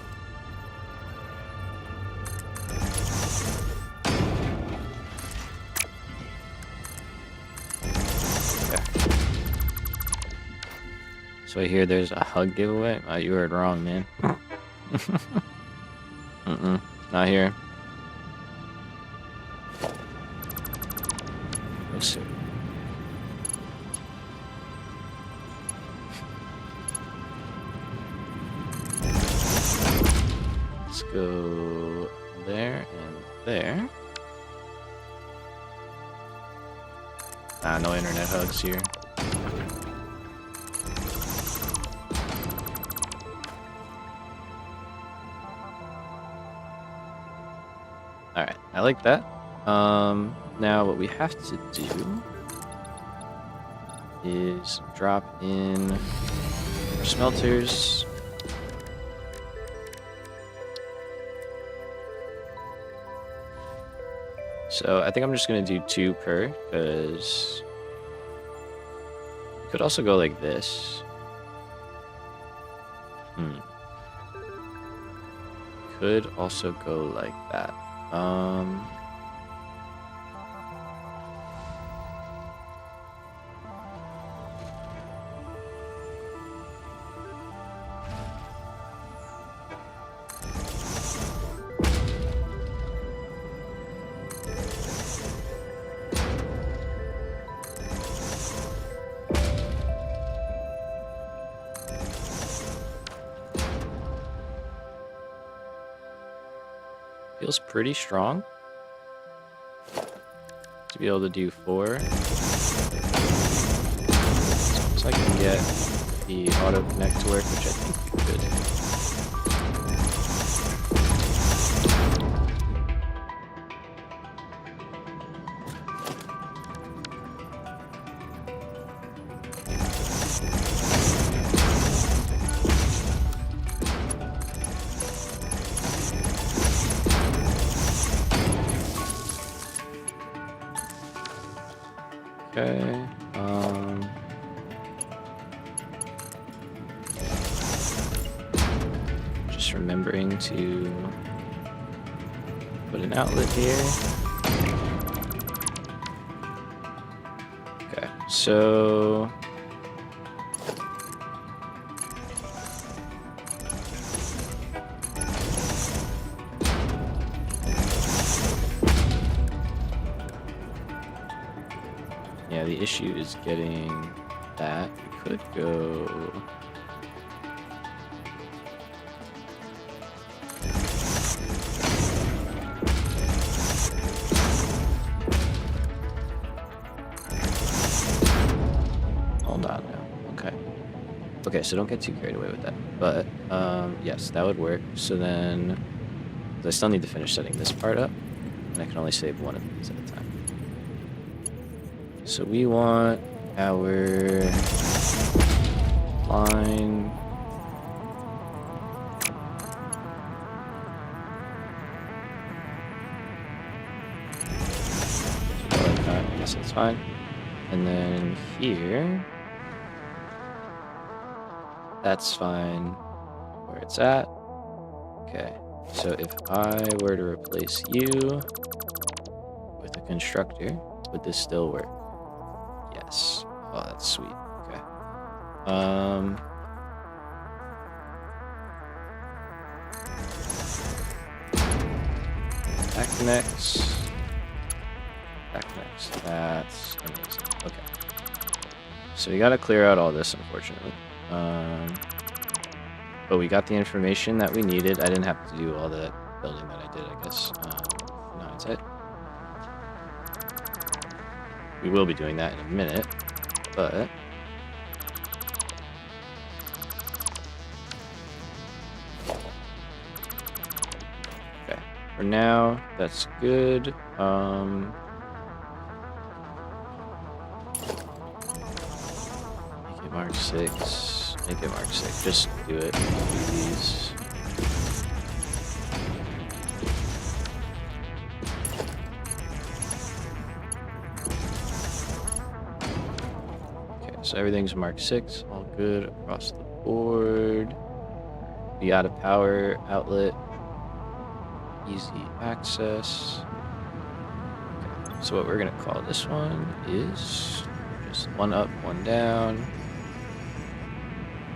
Okay. So I hear there's a hug giveaway. Oh, you heard wrong, man. Not here. Let's go there and there. Ah, no internet hugs here. Alright, I like that. Now what we have to do is drop in our smelters. So I think I'm just gonna do 2 per, because Could also go like this. Could also go like that. Feels pretty strong to be able to do 4. So I can get the auto connect to work, which I think we could. Okay, just remembering to put an outlet here. Okay, so yeah, the issue is getting that. We could go. Hold on now. Okay. Okay, so don't get too carried away with that. But yes, that would work. So then, I still need to finish setting this part up, and I can only save one of these at a time. So we want our line like that. I guess that's fine. And then here, that's fine where it's at. Okay, so if I were to replace you with a constructor, would this still work? Yes. Oh, that's sweet. Okay. That connects. That connects. That's amazing. Okay. So we gotta clear out all this, unfortunately. But we got the information that we needed. I didn't have to do all that building that I did, I guess, in hindsight. We will be doing that in a minute, but okay. For now, that's good. Make it mark 6. Make it mark 6. Just do it. Do these. So everything's marked 6, all good across the board. We got a power outlet, easy access. Okay, so what we're gonna call this one is just 1 up, 1 down.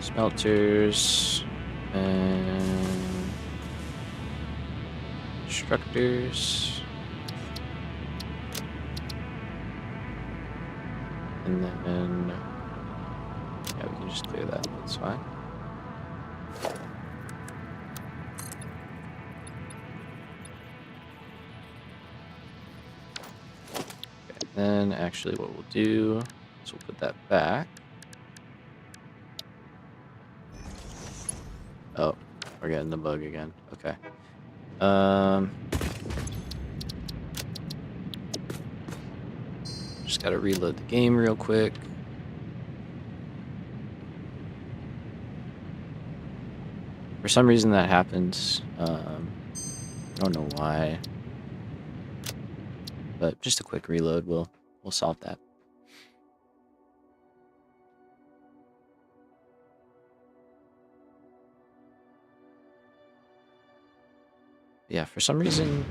Smelters and constructors. And then yeah, we can just clear that. That's fine. Okay, then actually what we'll do is we'll put that back. Oh, we're getting the bug again. Okay. Just gotta reload the game real quick. For some reason that happens. I don't know why. But just a quick reload will solve that. Yeah, for some reason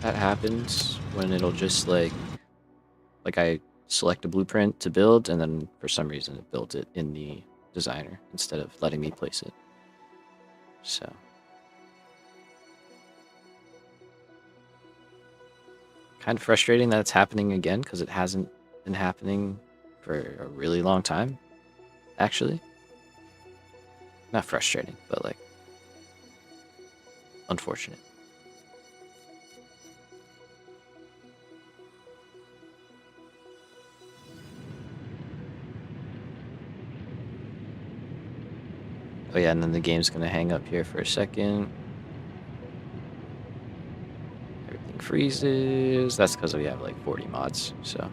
that happens when it'll just like I select a blueprint to build, and then for some reason it built it in the designer instead of letting me place it. So kind of frustrating that it's happening again because it hasn't been happening for a really long time, actually. Not frustrating, but like unfortunate. Oh yeah, and then the game's gonna hang up here for a second. Everything freezes. That's because we have like 40 mods, so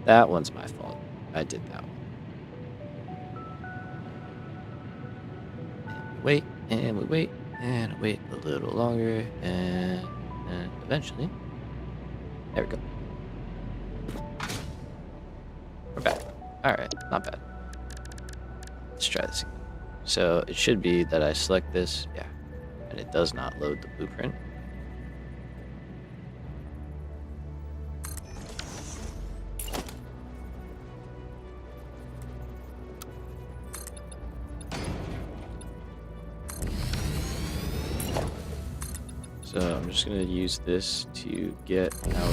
that one's my fault. I did that one. And we wait, and we wait, and wait a little longer, and eventually, there we go. We're back. All right, not bad. Let's try this again. So it should be that I select this, yeah, and it does not load the blueprint. So I'm just gonna use this to get our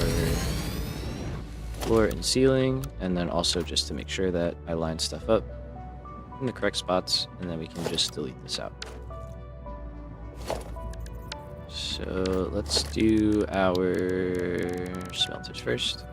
floor and ceiling, and then also just to make sure that I line stuff up in the correct spots, and then we can just delete this out. So let's do our smelters first.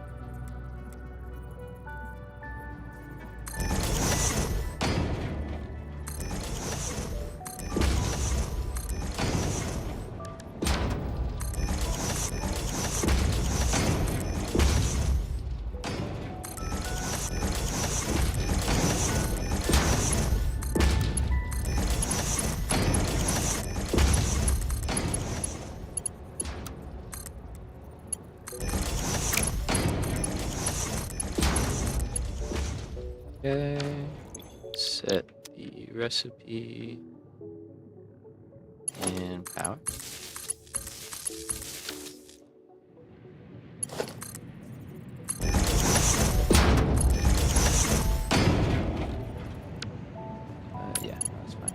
Okay, set the recipe and power. Yeah, that's fine.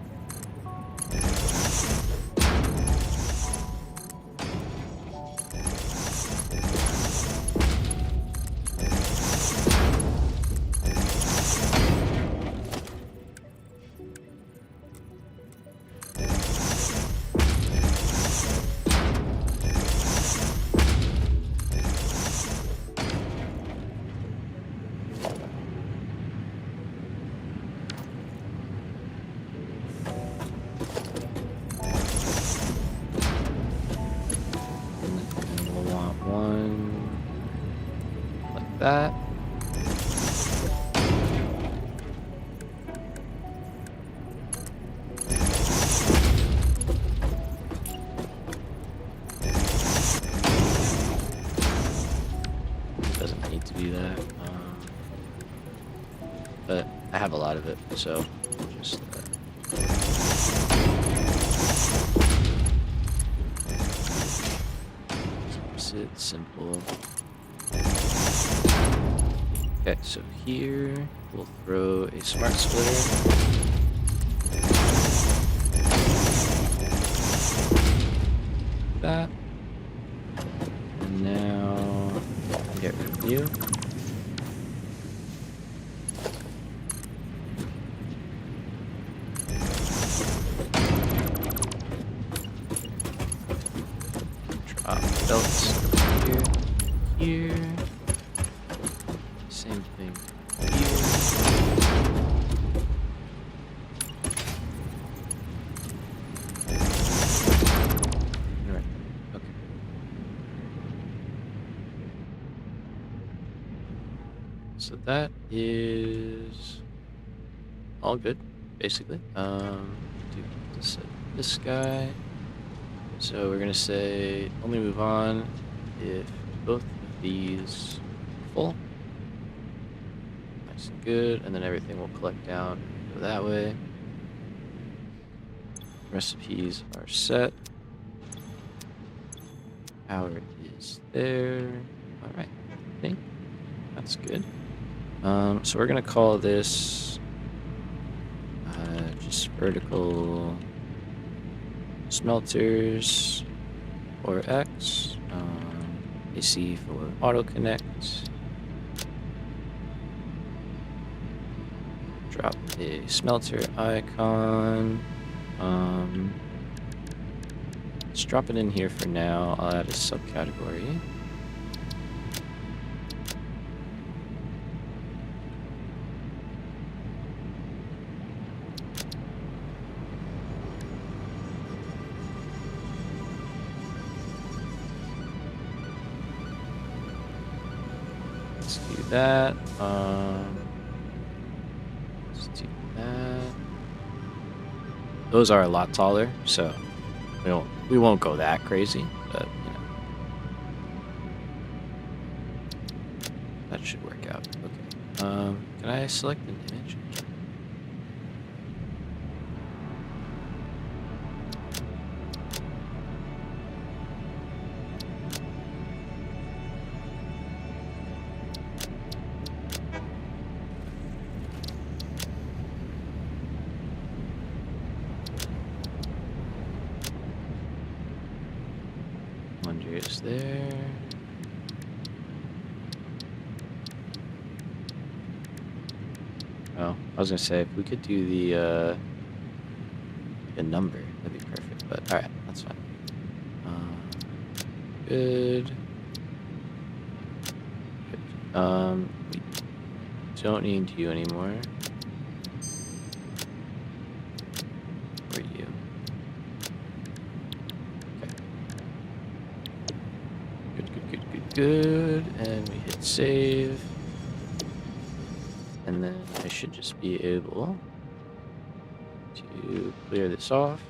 That. Doesn't need to be that, but I have a lot of it, so just keeps it simple. Okay, so here we'll throw a smart splitter. That. And now get rid of you. Drop belts here, here. Same thing here. Alright, okay. So that is all good, basically. To set this guy. So we're gonna say only move on if both of these are full. Nice and good, and then everything will collect down and go that way. Recipes are set. Power is there. All right, I think that's good. So we're gonna call this just vertical smelters for X. AC for auto connect. Drop a smelter icon. Let's drop it in here for now. I'll add a subcategory. Let's do that. Let's do that. Those are a lot taller, so we won't go that crazy, but you know, that should work out. Okay. Can I select an image? Wonder is there. Oh, I was gonna say if we could do the number, that'd be perfect. But all right, that's fine. Good. We don't need you anymore. Or you. Okay. Good. And we hit save. And then I should just be able to clear this off.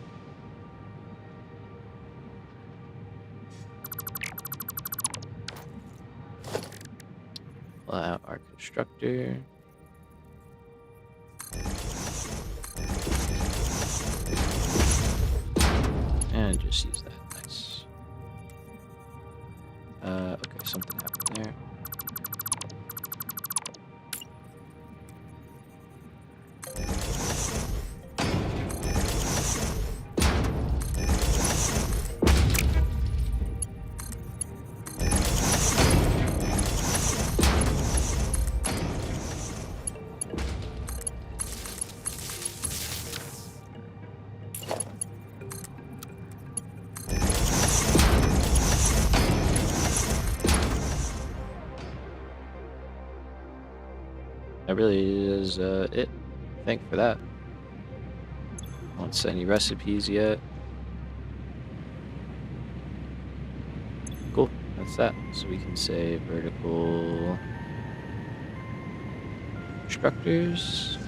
Pull out our constructor. And just use that. Nice. Okay, something happened there. That really is it. Thank for that. Won't set any recipes yet. Cool, that's that. So we can say vertical constructors.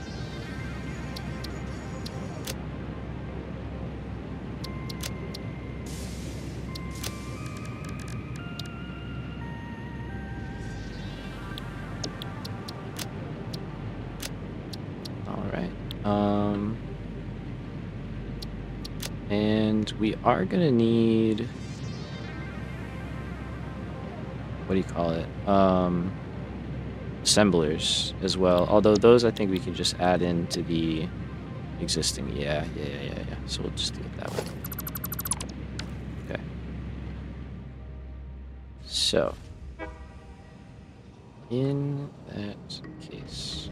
And we are gonna need, what do you call it? Assemblers as well. Although those I think we can just add into the existing. Yeah. So we'll just do it that way. Okay. So in that case,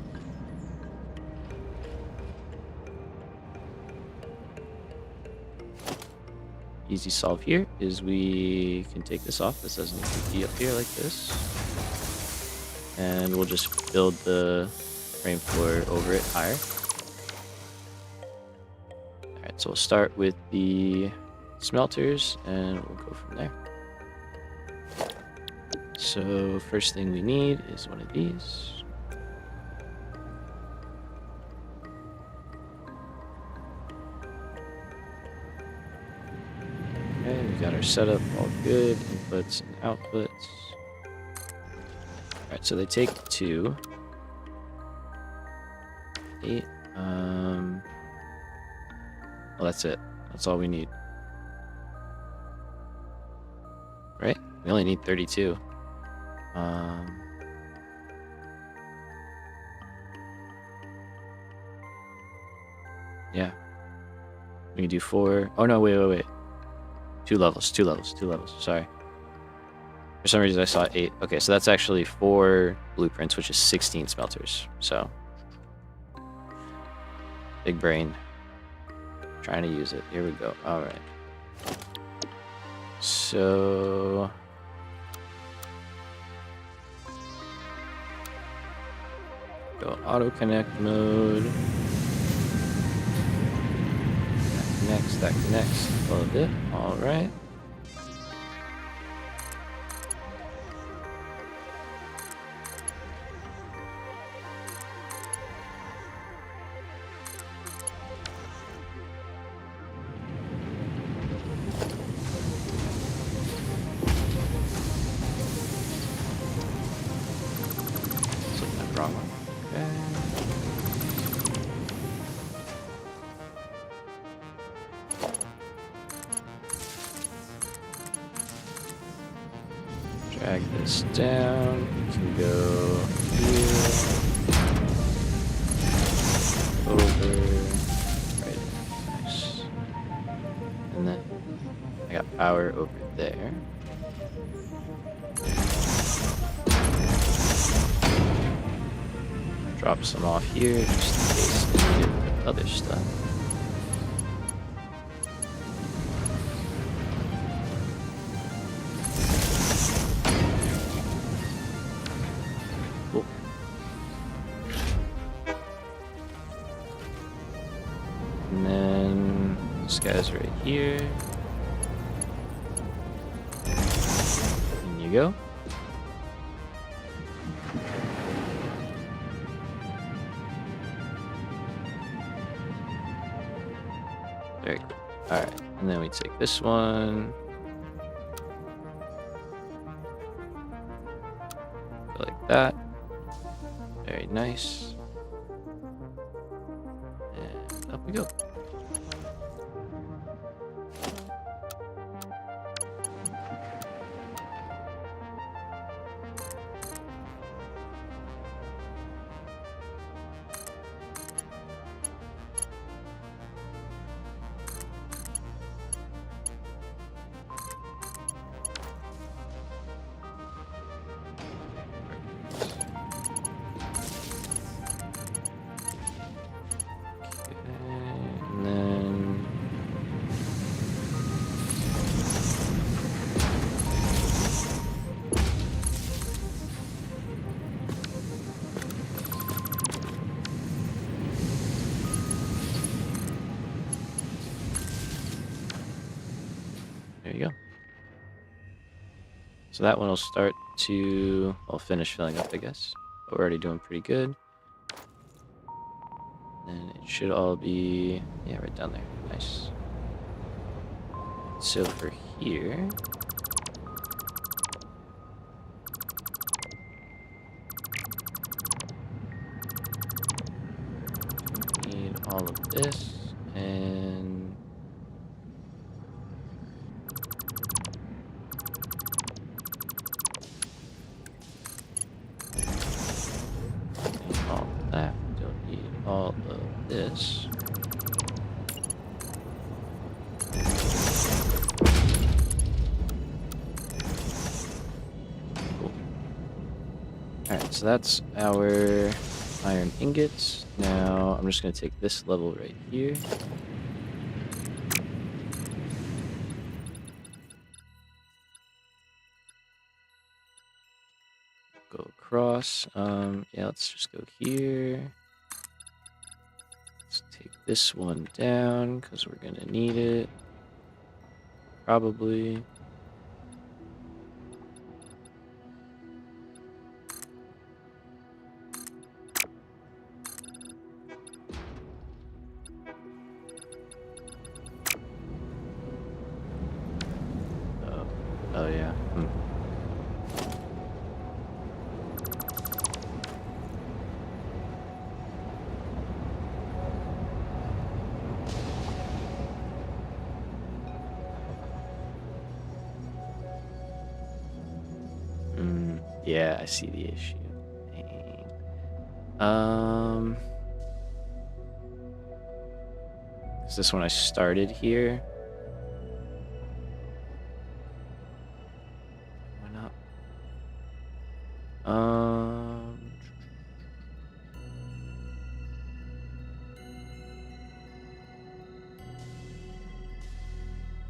easy solve here is we can take this off. This doesn't need to be up here like this. And we'll just build the frame floor over it higher. Alright, so we'll start with the smelters and we'll go from there. So first thing we need is one of these. We got our setup all good, inputs and outputs. Alright, so they take 2. 8. Well, that's it. That's all we need. right? We only need 32. Yeah. We can do 4. Oh, no, wait. 2 levels. Sorry. For some reason, I saw 8. Okay, so that's actually 4 blueprints, which is 16 smelters. So, big brain. Trying to use it. Here we go. All right. So, go auto connect mode. That connects. Love it. All right. Wrong one. Okay. Drag this down. We can go here. Over. Right. Nice. And then I got power over there. Drop some off here just in case I need other stuff. Cool. And then this guy's right here. In you go. Very cool. Alright, and then we take this one. Go like that. Very nice. And up we go. There you go. So that one will start to, well, finish filling up, I guess. But we're already doing pretty good. And it should all be, yeah, right down there. Nice. So for here, need all of this and all of that. Don't need all of this. Cool. Alright, so that's our iron ingots. Now I'm just going to take this level right here. Go across. Yeah, let's just go here. Let's take this one down because we're going to need it. Probably. Oh yeah. Yeah, I see the issue. Dang. Is this when I started here? Why not?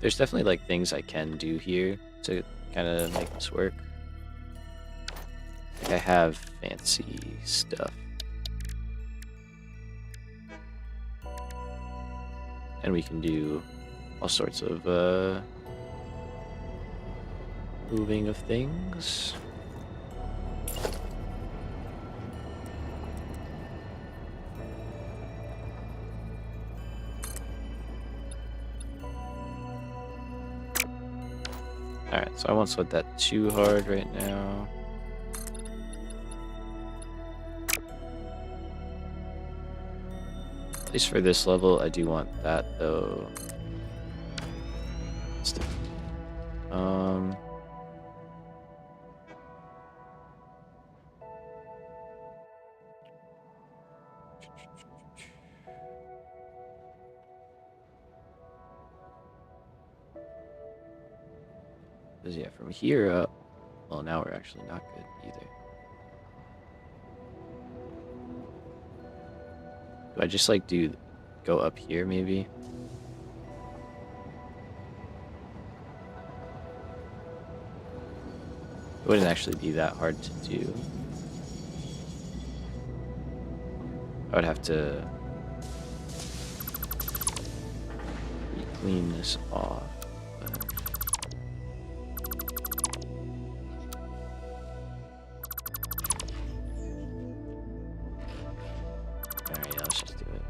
There's definitely like things I can do here to kind of make this work. Like I have fancy stuff. And we can do all sorts of moving of things. Alright, so I won't sweat that too hard right now. At least for this level, I do want that though. Because yeah, from here up, well, now we're actually not good either. Do I just like go up here maybe? It wouldn't actually be that hard to do. I would have to clean this off. Alright, yeah, let's just do it.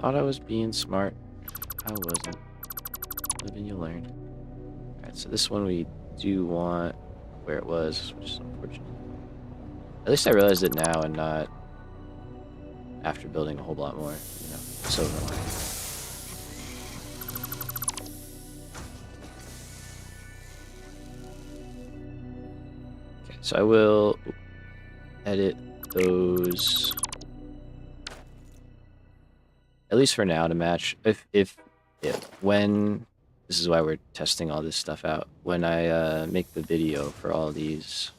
Thought I was being smart. I wasn't. Live and you learn. Alright, so this one we do want where it was, which is unfortunate. At least I realized it now and not after building a whole lot more, you know. So annoying. Okay, so I will edit those at least for now to match. If when this is why we're testing all this stuff out. When I make the video for all these,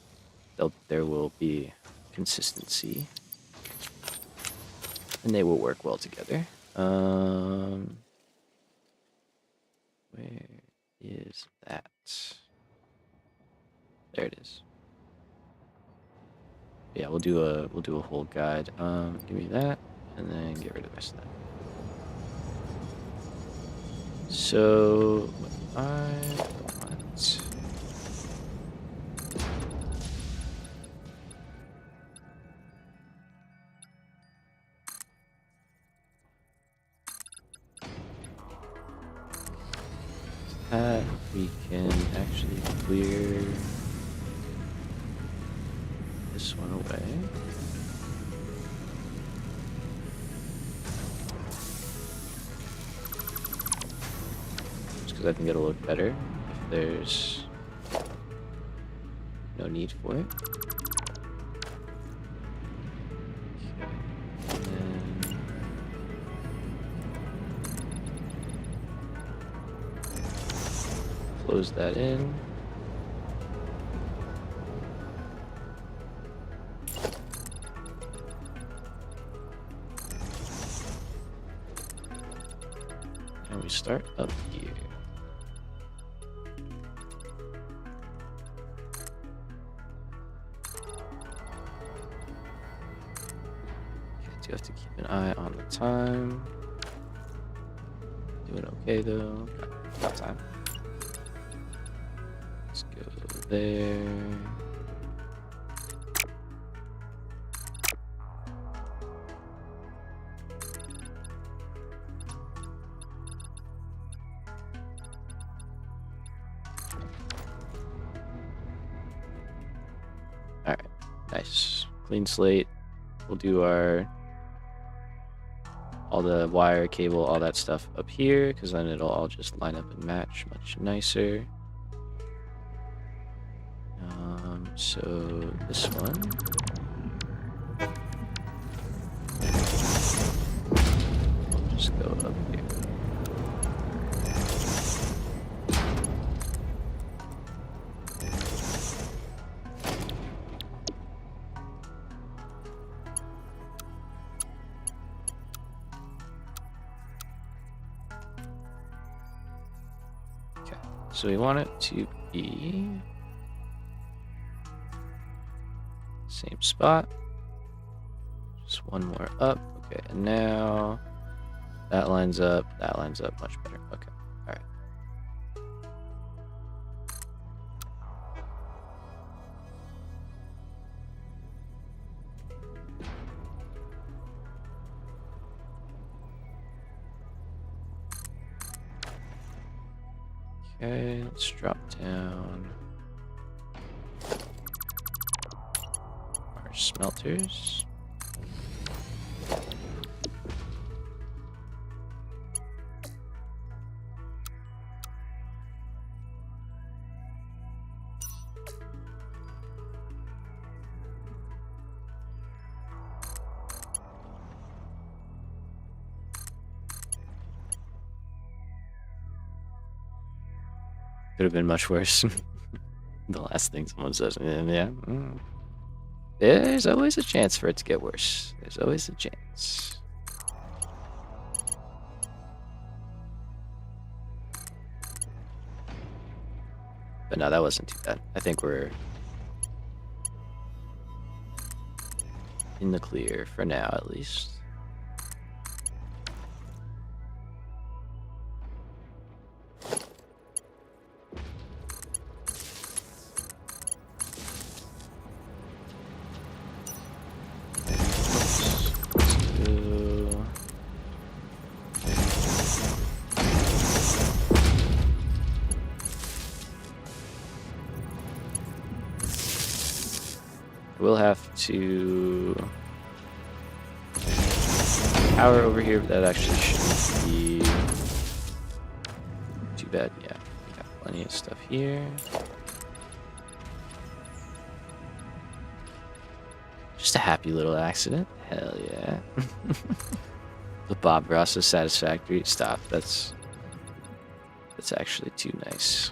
there will be consistency, and they will work well together. Where is that? There it is. Yeah, we'll do a whole guide. Give me that, and then get rid of the rest of that. So I want that we can actually clear this one away. Just because I think it'll look better if there's no need for it. Close that in. And we start up here. Okay, do have to keep an eye on the time. Doing okay though. Got time. Let's go there. All right. Nice. Clean slate. We'll do all the wire, cable, all that stuff up here, because then it'll all just line up and match much nicer. So this one. We'll just go up here. Okay, so we want it to be same spot, just one more up. Okay, and now that lines up much better. Okay, all right. Okay, let's drop down our smelters. Could have been much worse. The last thing someone says, yeah. There's always a chance for it to get worse. There's always a chance. But no, that wasn't too bad. I think we're in the clear for now, at least. We'll have to power over here, but that actually shouldn't be too bad. Yeah, we got plenty of stuff here. Just a happy little accident. Hell yeah. The Bob Ross is satisfactory. Stop. That's actually too nice.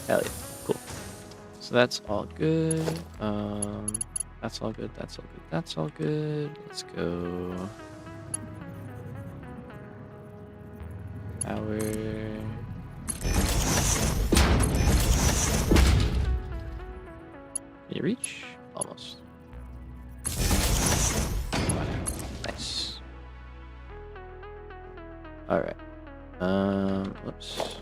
Hell yeah, cool. So that's all good. That's all good. That's all good. That's all good. Let's go. Power. Can you reach? Almost. Nice. All right. Whoops.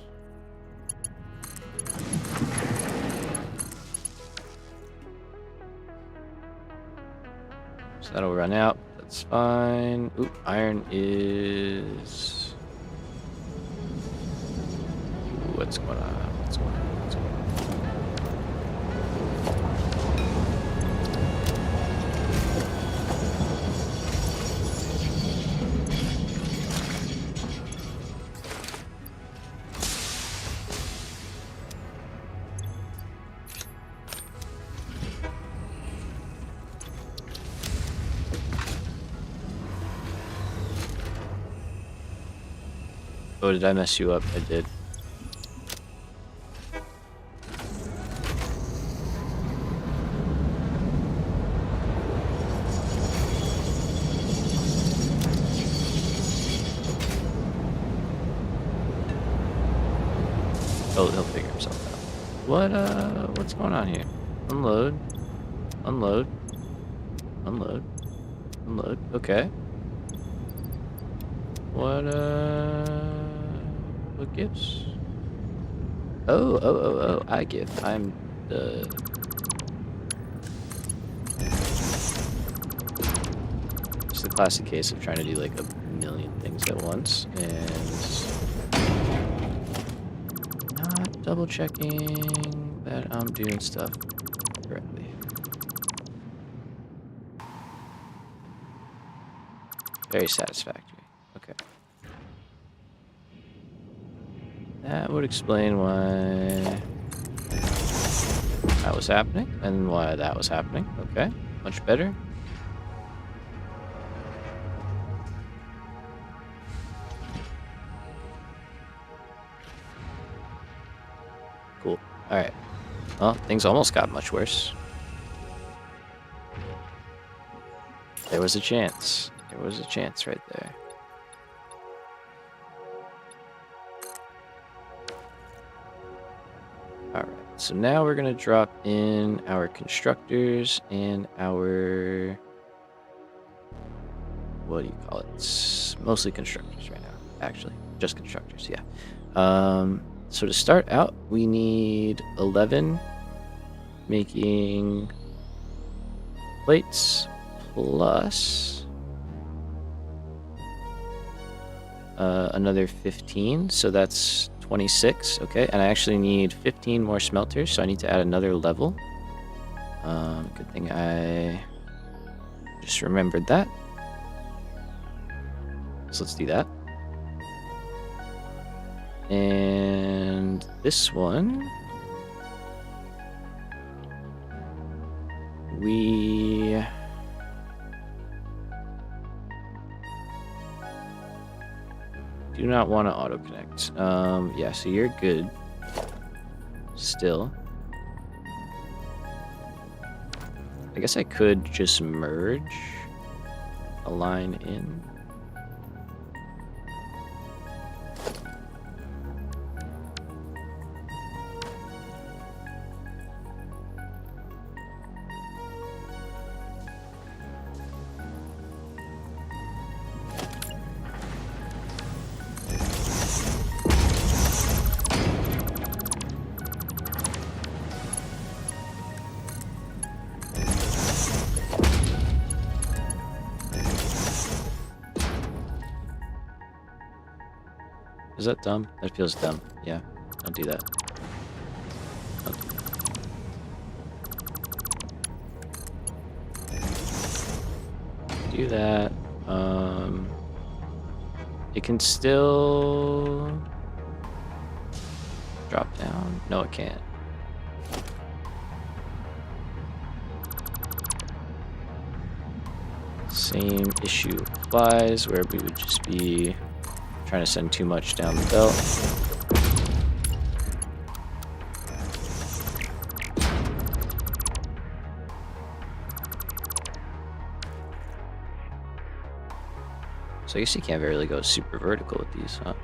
So that'll run out. That's fine. Ooh, iron is. Ooh, what's going on? What's going on? What's going on? Oh, did I mess you up? I did. Oh, he'll figure himself out. What's going on here? Unload. Unload. Unload. Unload. Okay. What gives? Oh, I give. I'm the... It's the classic case of trying to do like a million things at once and not double checking that I'm doing stuff correctly. Very satisfactory. Okay. That would explain why that was happening and why that was happening. Okay, much better. Cool. All right. Well, things almost got much worse. There was a chance. There was a chance right there. Alright, so now we're going to drop in our constructors and our... What do you call it? It's mostly constructors right now, actually. Just constructors, yeah. So to start out, we need 11 making plates plus another 15, so that's 26, okay, and I actually need 15 more smelters, so I need to add another level. Good thing I just remembered that. So let's do that. And this one, we... do not want to auto-connect. Yeah, so you're good. Still. I guess I could just merge a line in. Is that dumb? That feels dumb. Yeah, don't do that. Don't do that. It can still drop down. No, it can't. Same issue applies, where we would just be trying to send too much down the belt. So I guess you can't really go super vertical with these, huh?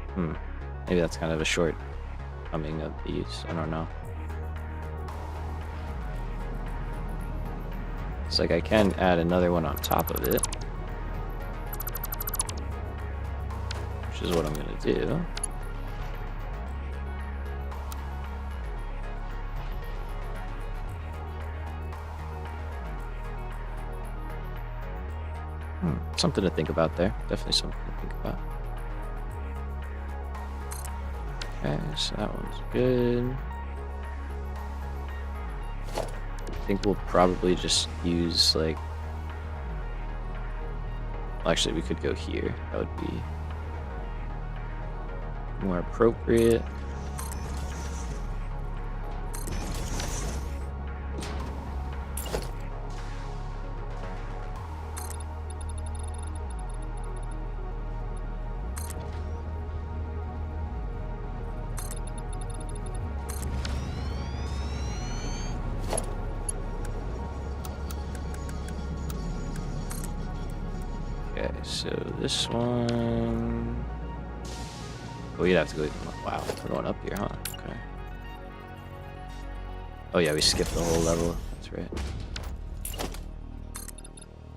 Maybe that's kind of a shortcoming of these. I don't know. It's like I can add another one on top of it, which is what I'm gonna do. Something to think about there. Definitely something to think about. Okay, so that one's good. I think we'll probably just use like... Well, actually, we could go here. That would be more appropriate. Okay, so this one... Oh, you'd have to go... Wow, we're going up here, huh? Okay. Oh yeah, we skipped the whole level. That's right.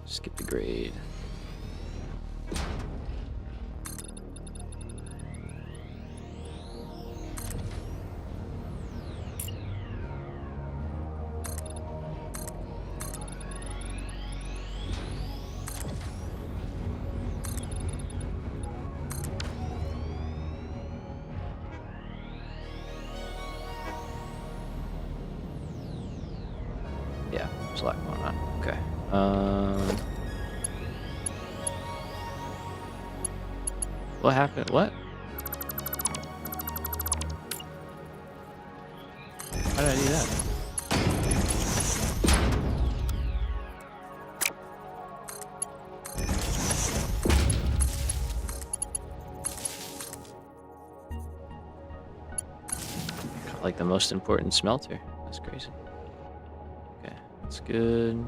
Skip the grade. What happened? What? How did I do that? Got like the most important smelter. That's crazy. Okay, that's good.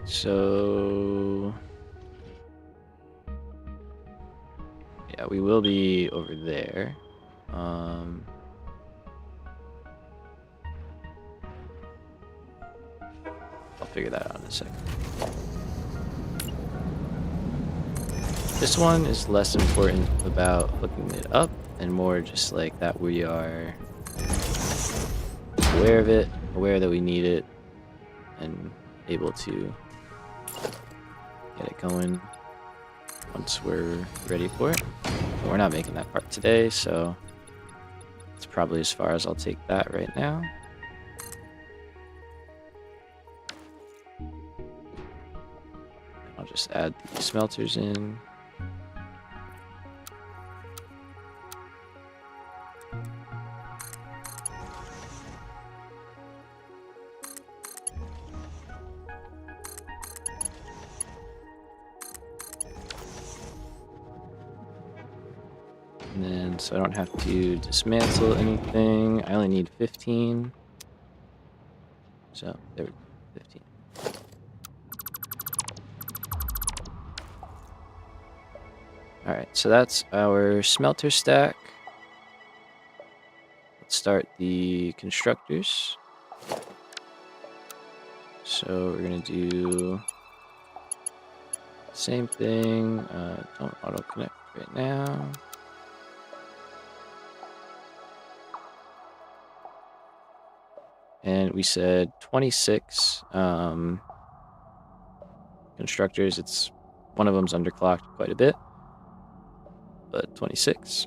So yeah, we will be over there. I'll figure that out in a second. This one is less important about hooking it up and more just like that we are aware of it, aware that we need it, and able to get it going once we're ready for it. But we're not making that part today, so it's probably as far as I'll take that right now. I'll just add the smelters in. And then, so I don't have to dismantle anything. I only need 15. So, there we go, 15. Alright, so that's our smelter stack. Let's start the constructors. So, we're going to do the same thing. Don't auto-connect right now. And we said 26 constructors. It's one of them's underclocked quite a bit, but 26.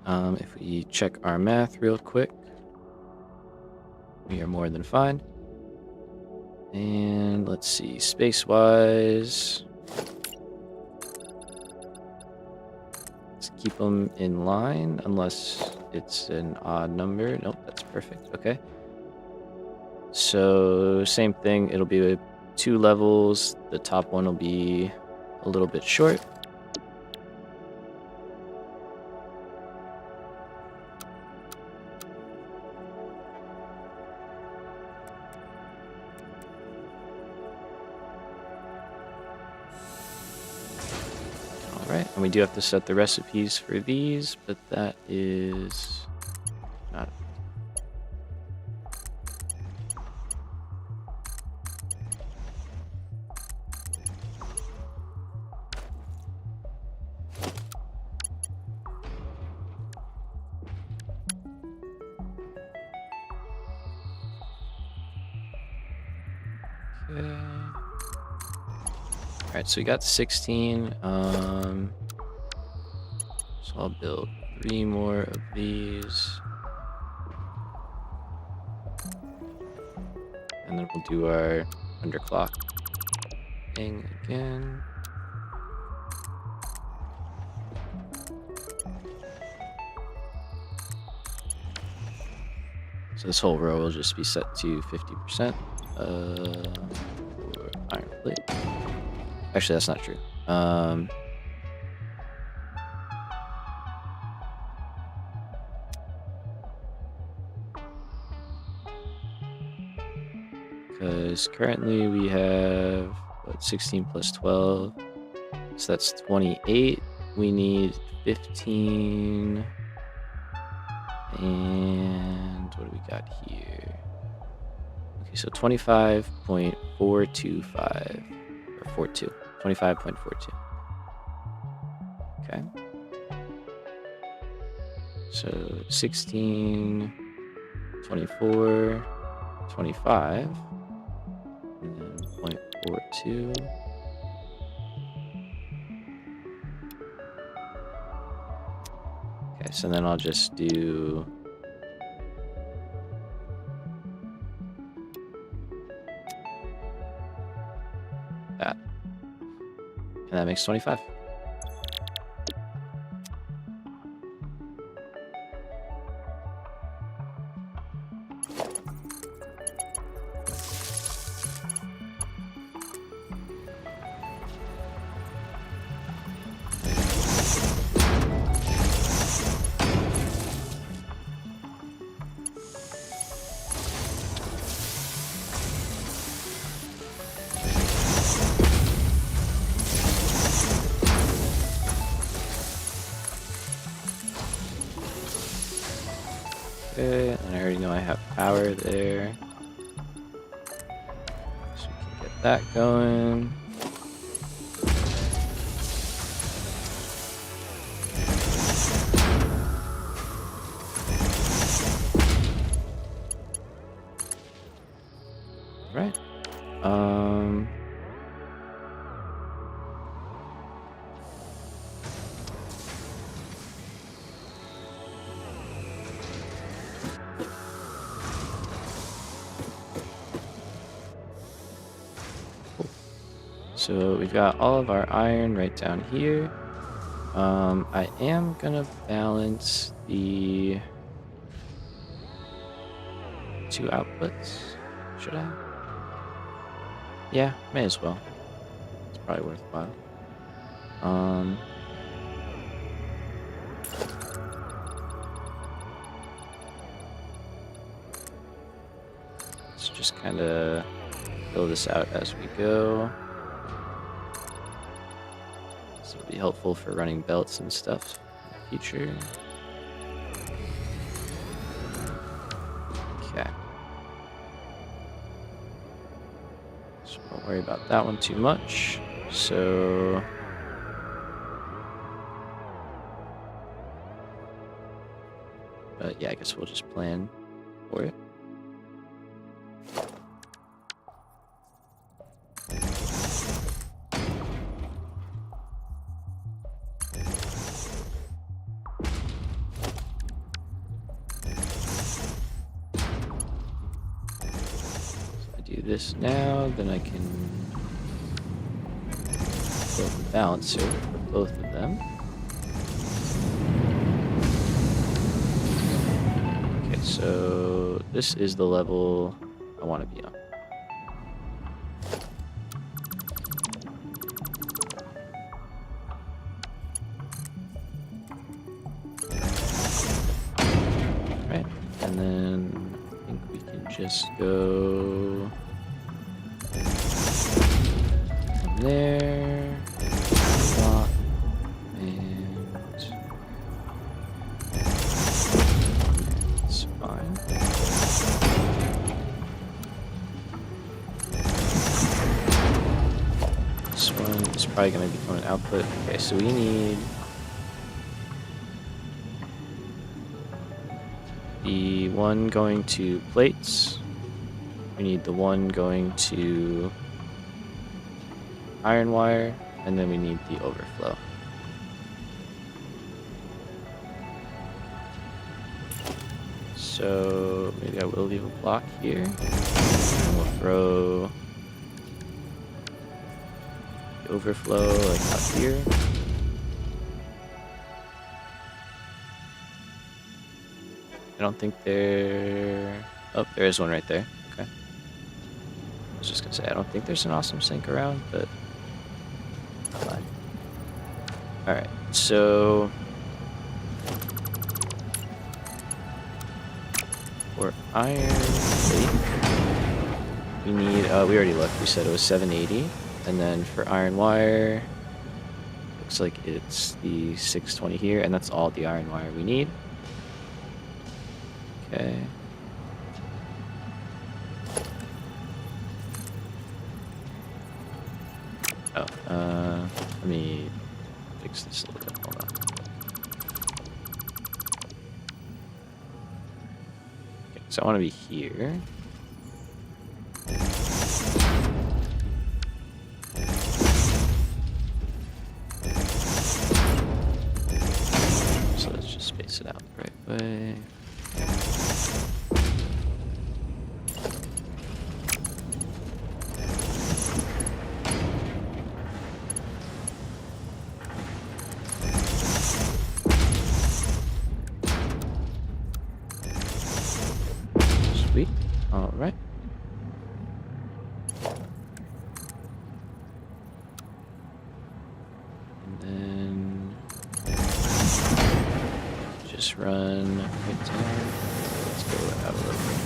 If we check our math real quick, we are more than fine. And let's see, space-wise, let's keep them in line unless it's an odd number. Nope, that's perfect. Okay. So same thing. It'll be 2 levels. The top one will be a little bit short. Alright, and we do have to set the recipes for these, but that is not. Okay. Alright, so we got 16. So I'll build 3 more of these. And then we'll do our underclock thing again. So this whole row will just be set to 50% for iron plate. Actually, that's not true. Because currently we have, what, 16 plus 12. So that's 28. We need 15. And what do we got here? Okay, see, so 25.425 or 42. 25.42. Okay. So 16, 24, 25, and then 0.42. Okay, so then I'll just do that. And that makes 25. Okay, and I already know I have power there. So we can get that going. Right. So we've got all of our iron right down here. I am gonna balance the 2 outputs. Should I? Yeah, may as well. It's probably worthwhile. Let's just kind of fill this out as we go. This will be helpful for running belts and stuff in the future. Okay. So don't worry about that one too much. So yeah, I guess we'll just plan for it. This now, then I can build the balancer for both of them. Okay, so this is the level I want to be on. Right, and then I think we can just go there, block, and it's fine. This one is probably going to become an output. Okay, so we need the one going to plates. We need the one going to iron wire, and then we need the overflow. So maybe I will leave a block here, and we'll throw the overflow like out here. I don't think there... Oh, there is one right there. Okay. I was just gonna say, I don't think there's an awesome sink around, but alright, so for iron plate, we need, we already looked, we said it was 780, and then for iron wire, looks like it's the 620 here, and that's all the iron wire we need. Okay. Oh, let me fix this a little bit. Hold on. Okay, so I want to be here. So let's just space it out the right way. Sweet. All right. And then just run right there. Let's go out a little bit.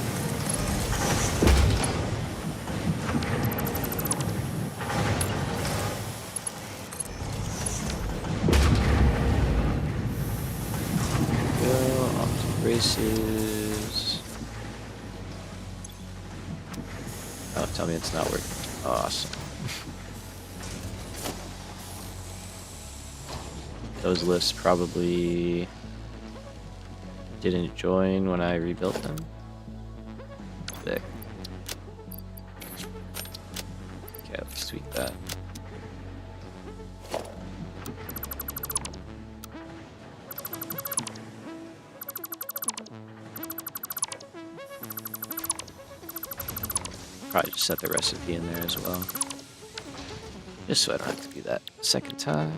Go off to braces. Oh, tell me it's not working. Awesome. Those lifts probably didn't join when I rebuilt them. Sick. Okay, let's tweak that. Probably just set the recipe in there as well. Just so I don't have to do that a second time.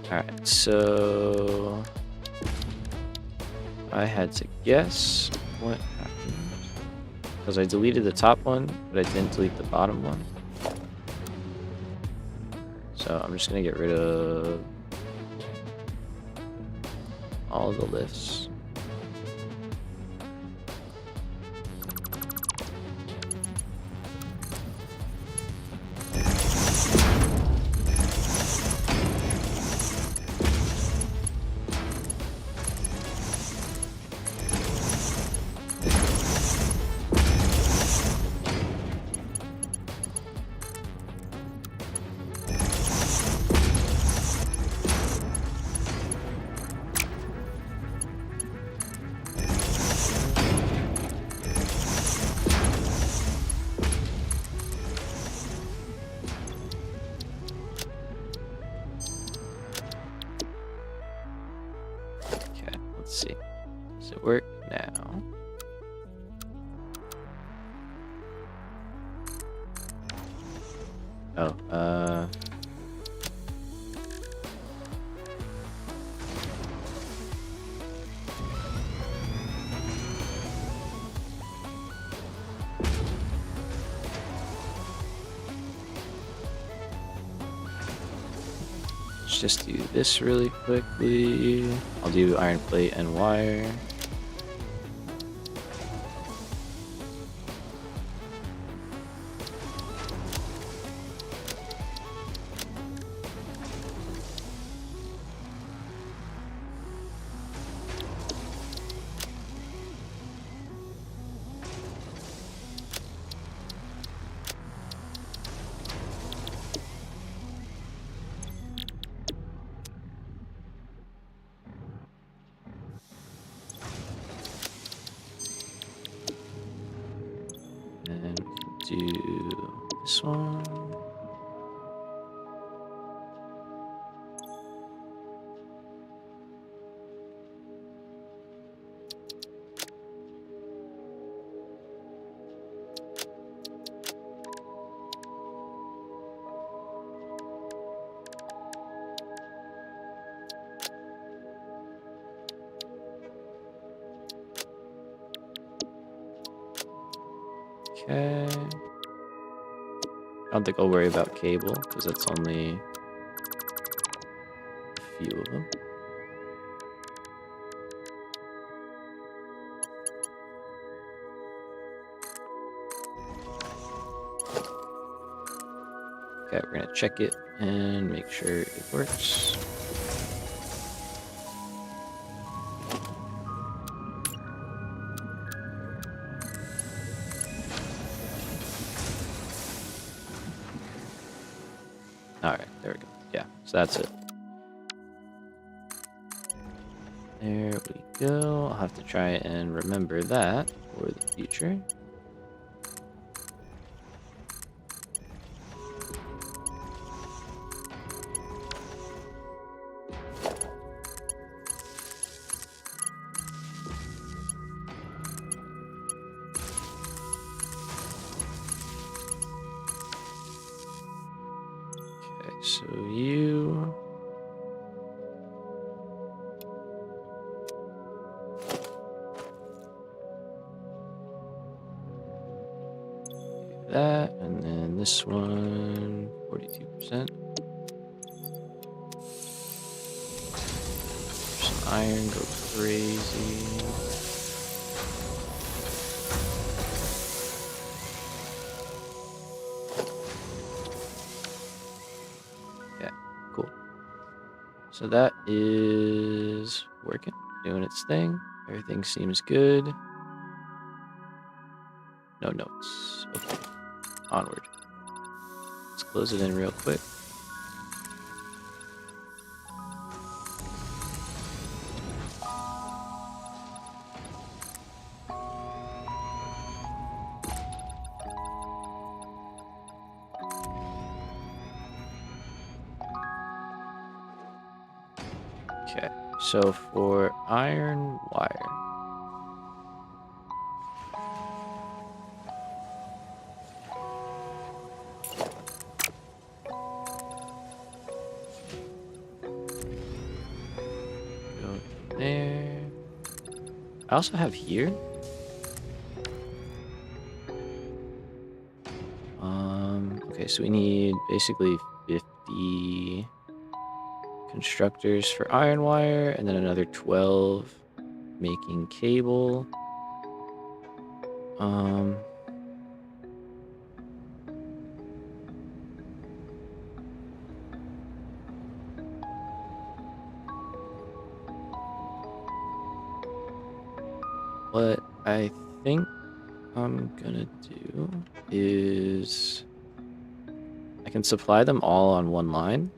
Alright, so I had to guess what happened. Because I deleted the top one, but I didn't delete the bottom one. So I'm just going to get rid of all the lifts. Let's see. Does it work now? Oh, let's just do this really quickly. I'll do iron plate and wire. And we can do this one. Okay. I don't think I'll worry about cable because that's only a few of them. Okay, we're gonna check it and make sure it works. Yeah, so that's it. There we go. I'll have to try and remember that for the future. Okay, so you... that, and then this one, 42%. Some iron, go crazy. Yeah, cool. So that is working, doing its thing. Everything seems good. No notes. Okay, onward. Let's close it in real quick. Okay, so for iron wire, go there. I also have here. Okay, so we need basically 50 constructors for iron wire, and then another 12 making cable. What I think I'm gonna do is I can supply them all on one line,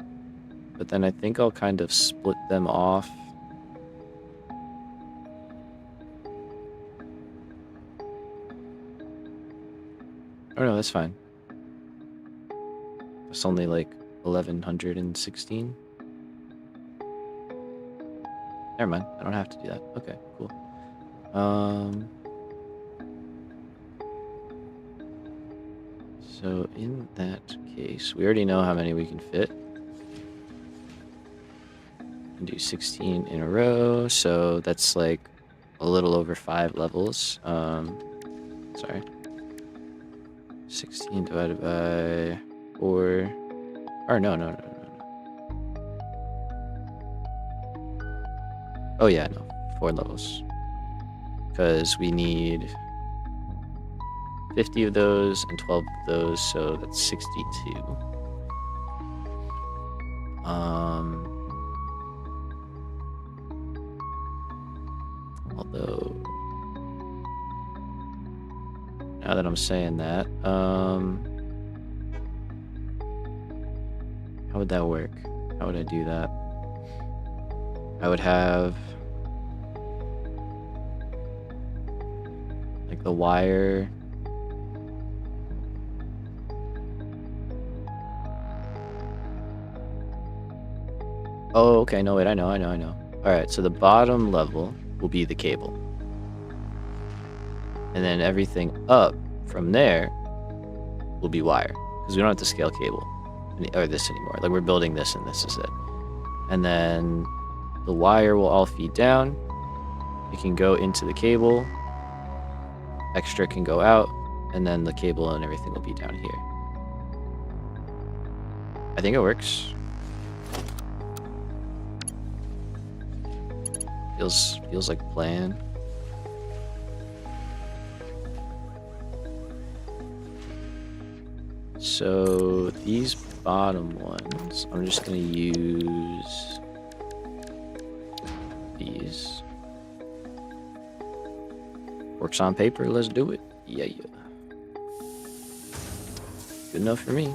but then I think I'll kind of split them off. Oh no, that's fine. It's only like 1116. Never mind, I don't have to do that. Okay, cool. So in that case, we already know how many we can fit. And do 16 in a row, so that's like a little over 5 levels. Sorry. 16 divided by 4. Or no. Oh yeah, no, 4 levels. Because we need 50 of those and 12 of those, so that's 62. Although, now that I'm saying that, how would that work? How would I do that? I would have like the wire. Oh, okay, no, wait, I know. Alright, so the bottom level will be the cable. And then everything up from there will be wire. Because we don't have to scale cable, or this anymore. Like, we're building this and this is it. And then the wire will all feed down. It can go into the cable. Extra can go out. And then the cable and everything will be down here. I think it works. Feels like a plan. So these bottom ones, I'm just gonna use these. Works on paper, let's do it. Yeah. Good enough for me.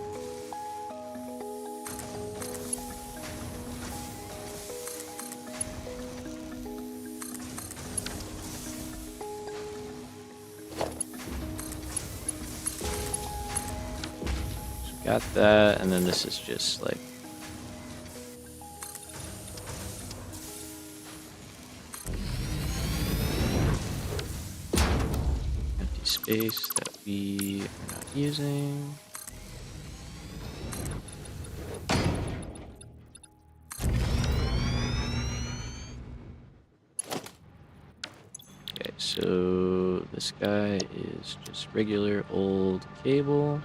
got that, and then this is just like empty space that we are not using. Okay, so this guy is just regular old cable.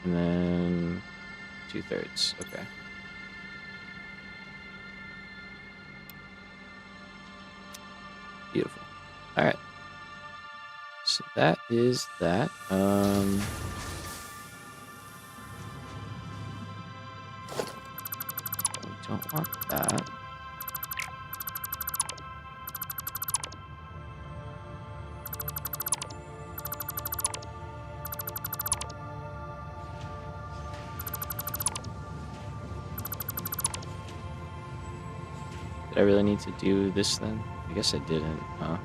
And then 2/3, okay. Beautiful. All right. So that is that. We don't want that. Did I really need to do this then? I guess I didn't, huh?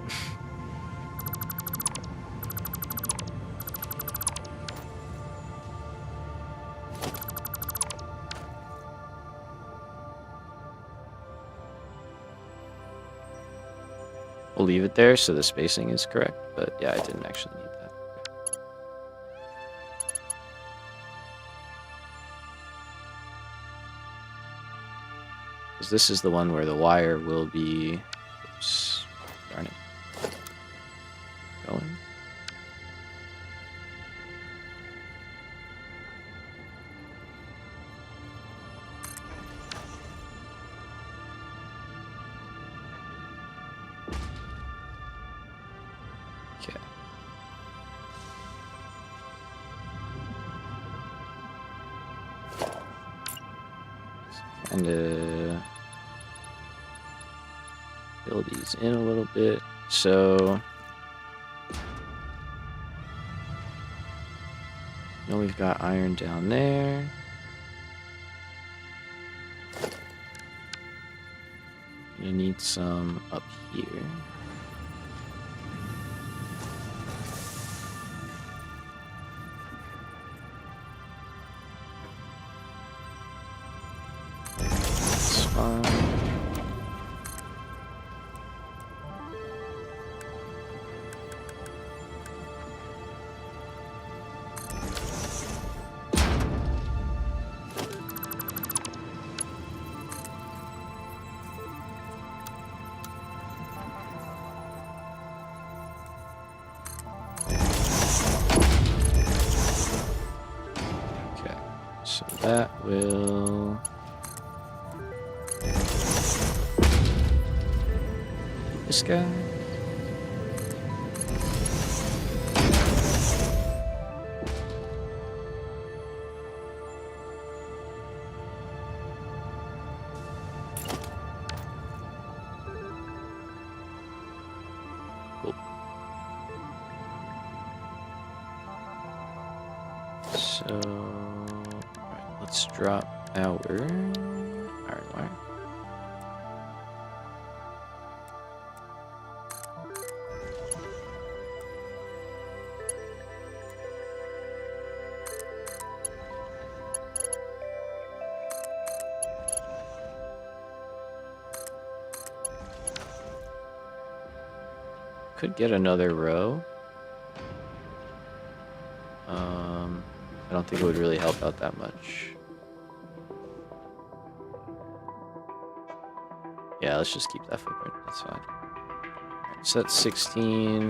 We'll leave it there so the spacing is correct, but yeah, I didn't actually need that. Because this is the one where the wire will be, oops, darn it, going. Okay. Kind of fill these in a little bit. So now we've got iron down there. Gonna need some up here. That's fine. So that will this guy. Cool. So let's drop our iron wire. Could get another row. I don't think it would really help out that much. Yeah, let's just keep that footprint. That's fine. Alright, so that's 16.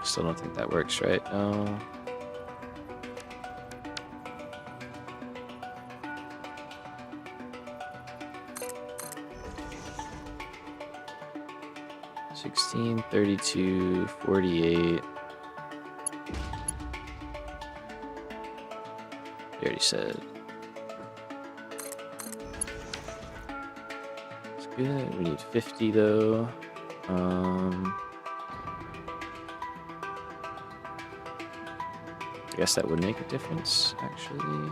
Still don't think that works, right? No. $16, $32, $48. We already said. It's good. We need 50 though. I guess that would make a difference, actually.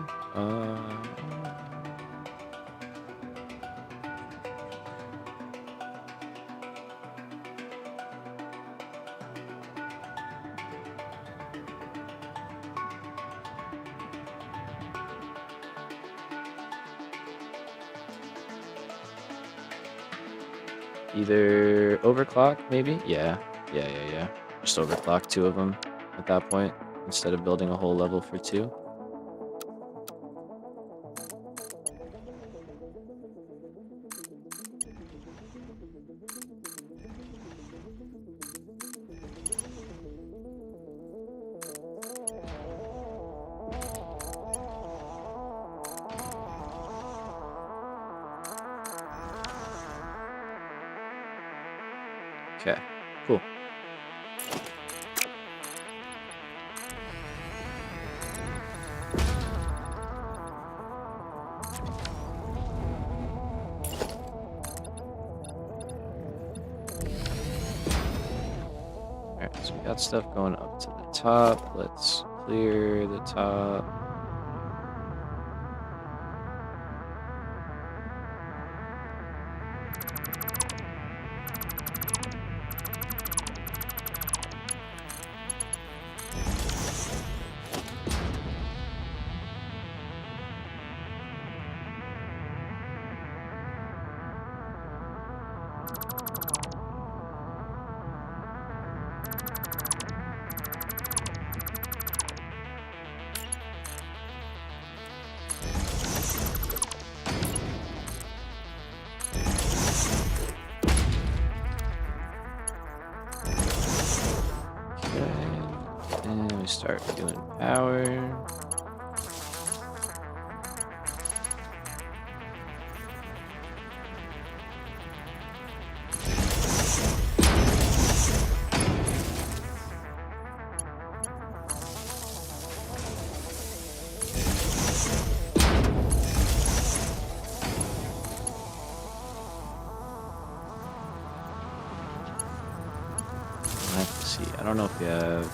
either overclock, maybe? Yeah. Just overclock 2 of them at that point, instead of building a whole level for 2. Okay, cool. Alright, so we got stuff going up to the top. Let's clear the top. And we start doing power. Let's see. I don't know if we have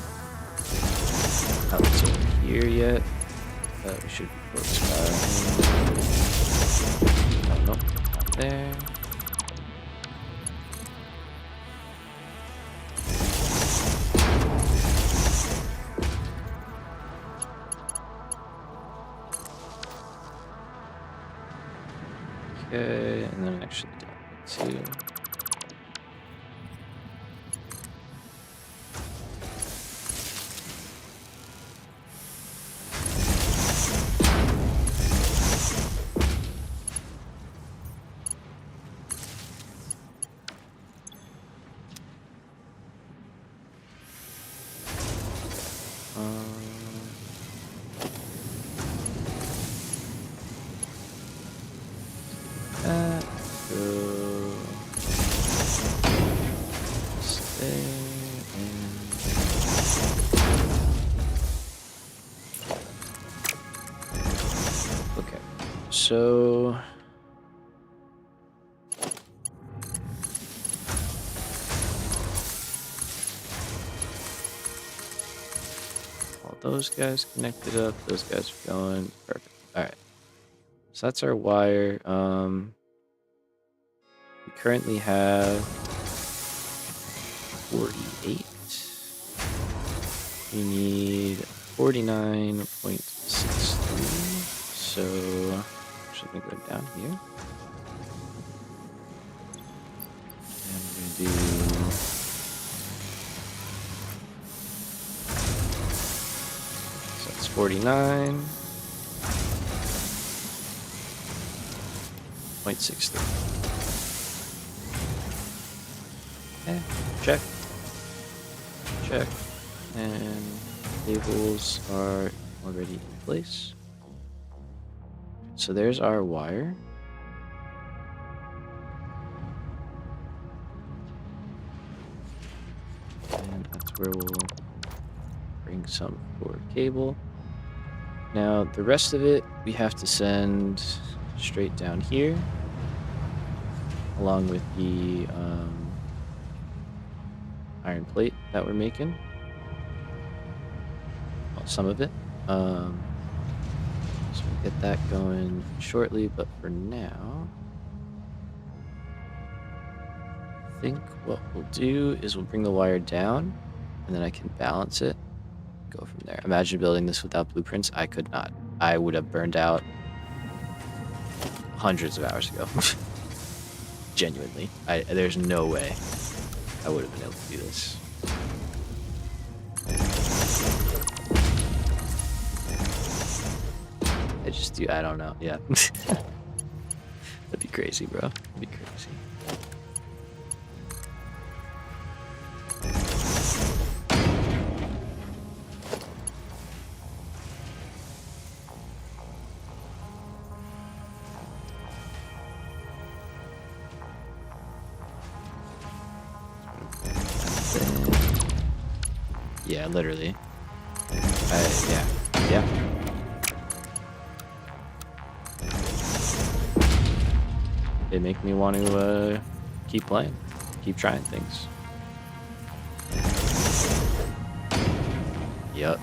outlets over here yet, but we should be close by. Oh, nope, not there. Okay, and then actually down to 2. So all those guys connected up, those guys are going perfect. All right, so that's our wire. We currently have 48. We need 49.63. So let me go down here. And we're going to do so that's 49.63. Okay, check. Check. And cables are already in place. So there's our wire. And that's where we'll bring some for cable. Now the rest of it we have to send straight down here, along with the iron plate that we're making. Well, some of it. So we'll get that going shortly, but for now, I think what we'll do is we'll bring the wire down, and then I can balance it, go from there. Imagine building this without blueprints. I could not. I would have burned out hundreds of hours ago. Genuinely. There's no way I would have been able to do this. I don't know. Yeah. That'd be crazy, bro. That'd be crazy. Yeah, literally. Yeah. They make me want to keep playing, keep trying things. Yep.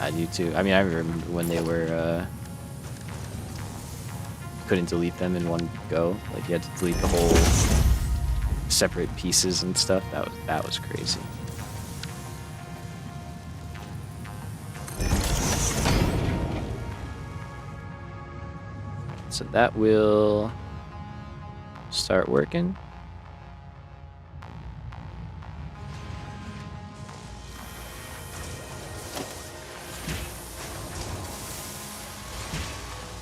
I do too. I mean, I remember when they were couldn't delete them in one go. Like you had to delete the whole separate pieces and stuff. That was crazy. So that will start working.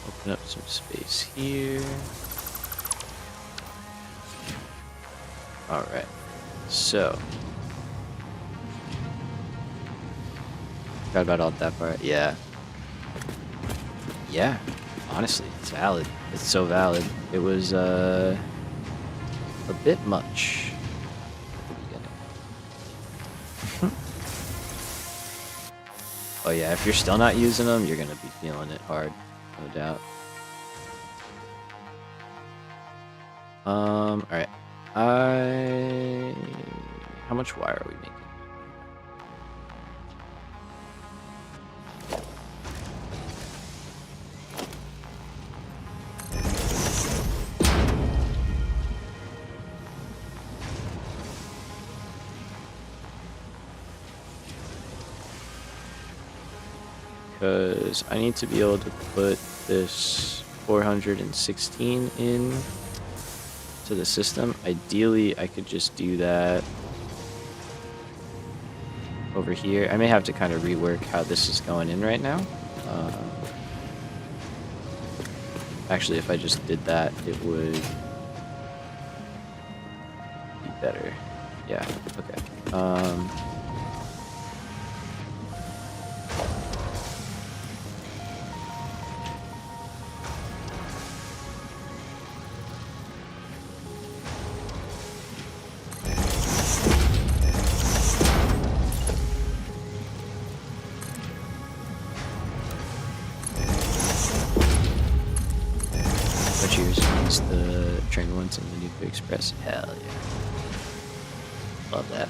Open up some space here. All right. So forgot about all that part. Yeah. Honestly, it's valid. It's so valid. It was a bit much. Oh yeah, if you're still not using them, you're gonna be feeling it hard, no doubt. All right. How much wire are we making? Because I need to be able to put this 416 in to the system. Ideally, I could just do that over here. I may have to kind of rework how this is going in right now. Actually, if I just did that, it would be better. Yeah, okay. The train ones and the Nuclear Express. Hell yeah. Love that.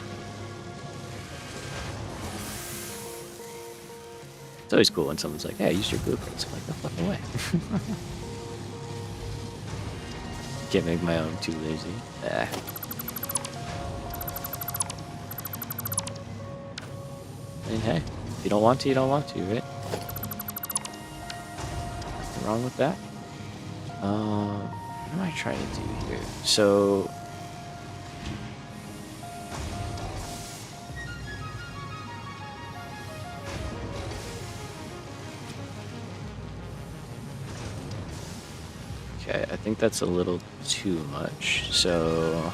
It's always cool when someone's like, hey, I used your blueprints. I'm like, no fucking way. Can't make my own, too lazy. I mean, hey, if you don't want to, you don't want to, right? Nothing wrong with that. What am I trying to do here? So okay, I think that's a little too much. So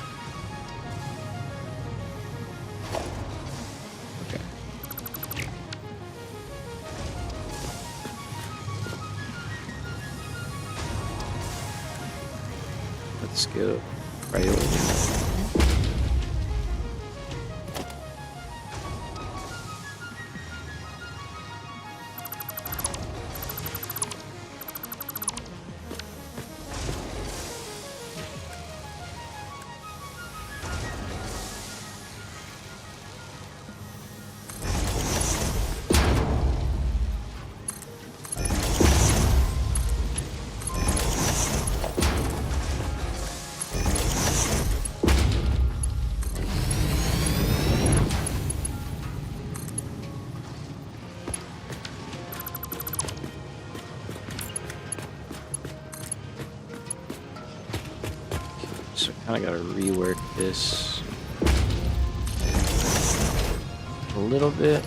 let's go priority. kind of got to rework this a little bit.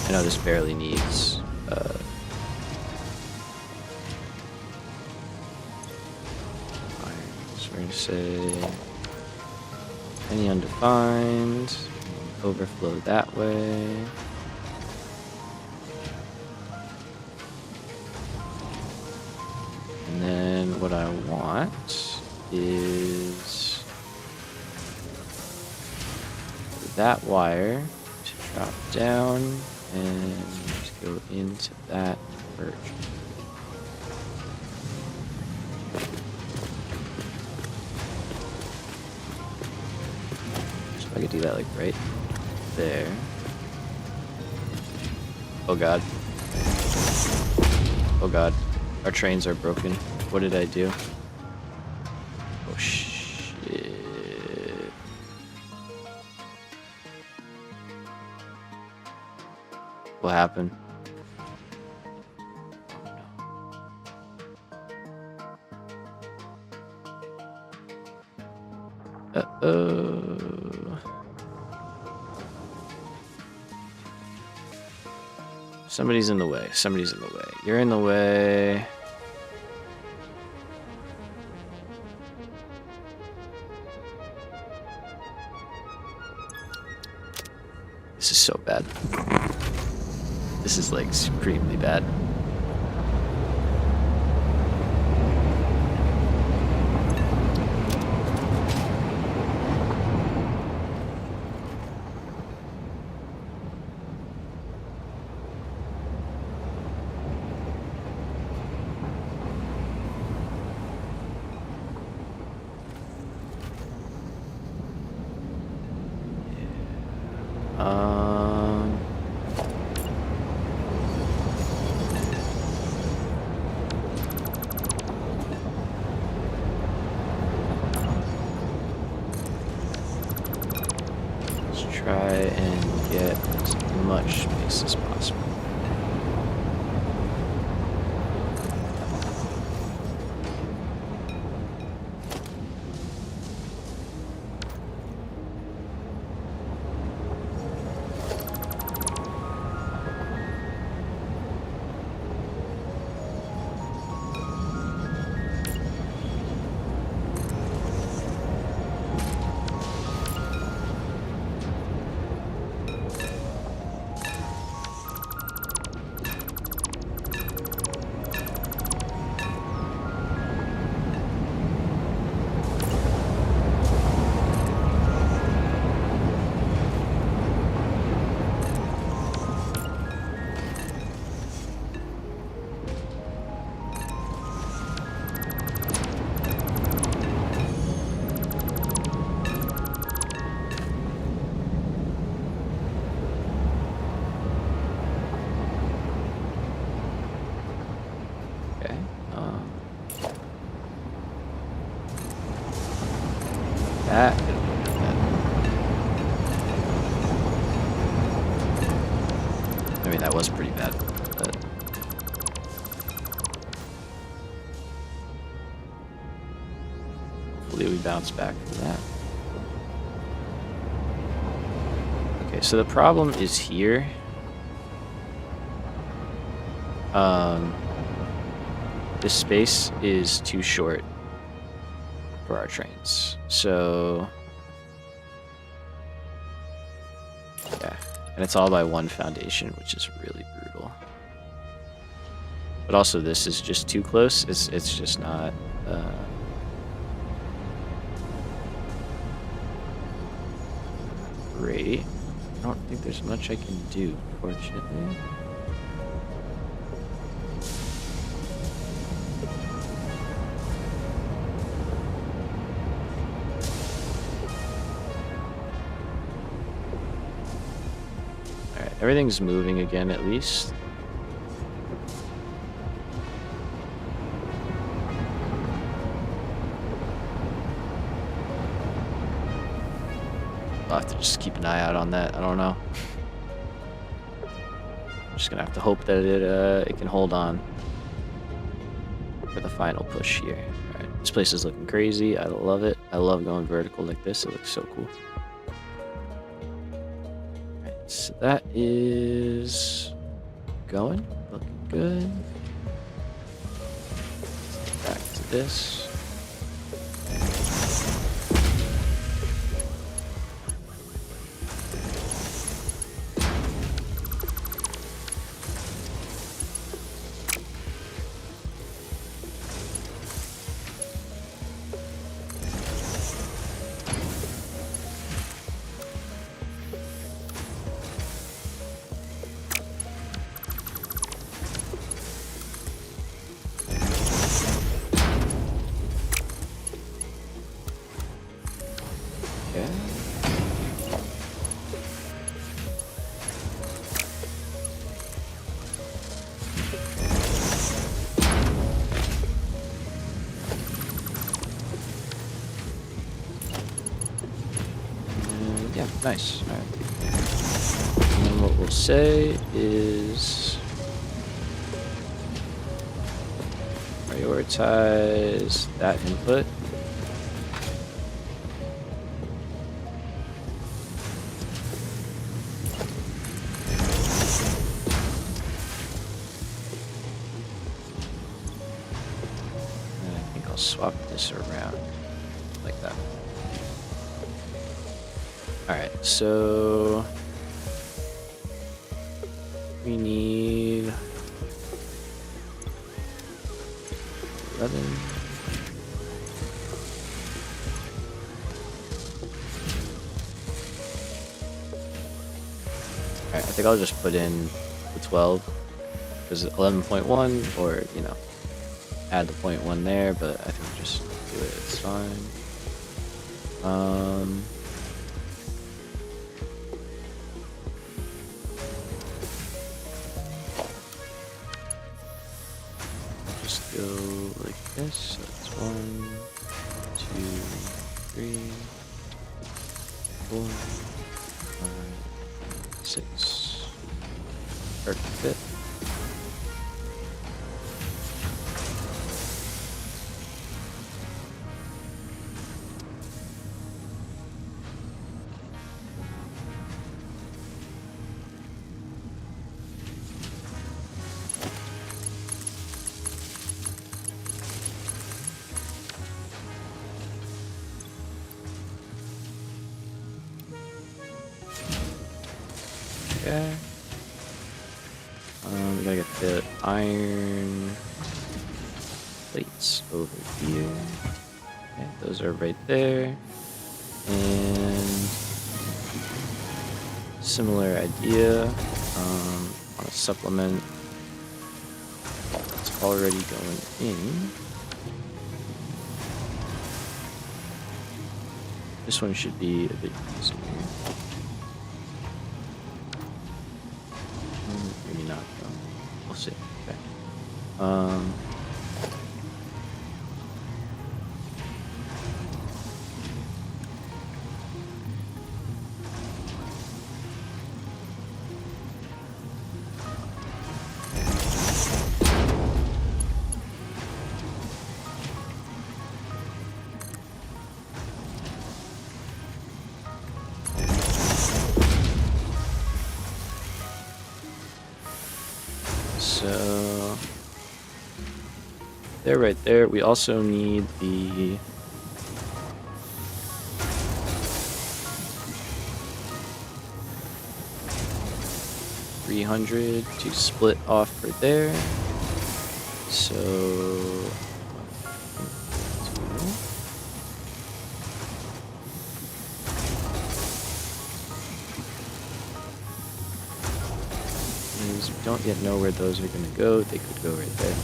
I know this barely needs so we're going to say any undefined, overflow that way. And then what I want is that wire to drop down and go into that version. So I could do that like right there. Oh god. Oh god. Our trains are broken. What did I do? Oh shit. What happened? Uh-oh. Somebody's in the way. Somebody's in the way. You're in the way. This is so bad. This is like supremely bad. Let's try and get as much space as possible. That could have been bad. I mean, that was pretty bad, but hopefully we bounce back from that. Okay, so the problem is here. This space is too short for our trains. So yeah, and it's all by one foundation, which is really brutal. But also this is just too close. It's just not great. I don't think there's much I can do, fortunately. Everything's moving again, at least. I'll have to just keep an eye out on that. I don't know. Just gonna have to hope that it can hold on for the final push here. All right, this place is looking crazy. I love it. I love going vertical like this. It looks so cool. All right, so that is going, looking good. Back to this. Yeah, nice. All right. And then what we'll say is prioritize that input. And I think I'll swap this around like that. Alright, so we need 11. Alright, I think I'll just put in the 12 because 11.1 or, you know, add the 0.1 there, but I think just do it, it's fine. Go like this, so it's 1, 2, 3, 4, 5, 6. Perfect fit. Okay. We gotta get the iron plates over here. Okay, those are right there. And similar idea. On a supplement that's already going in. This one should be a bit easier. Maybe not, though. We'll see. Okay. So they're right there. We also need the $300 to split off for there. So we don't yet know where those are going to go. They could go right there.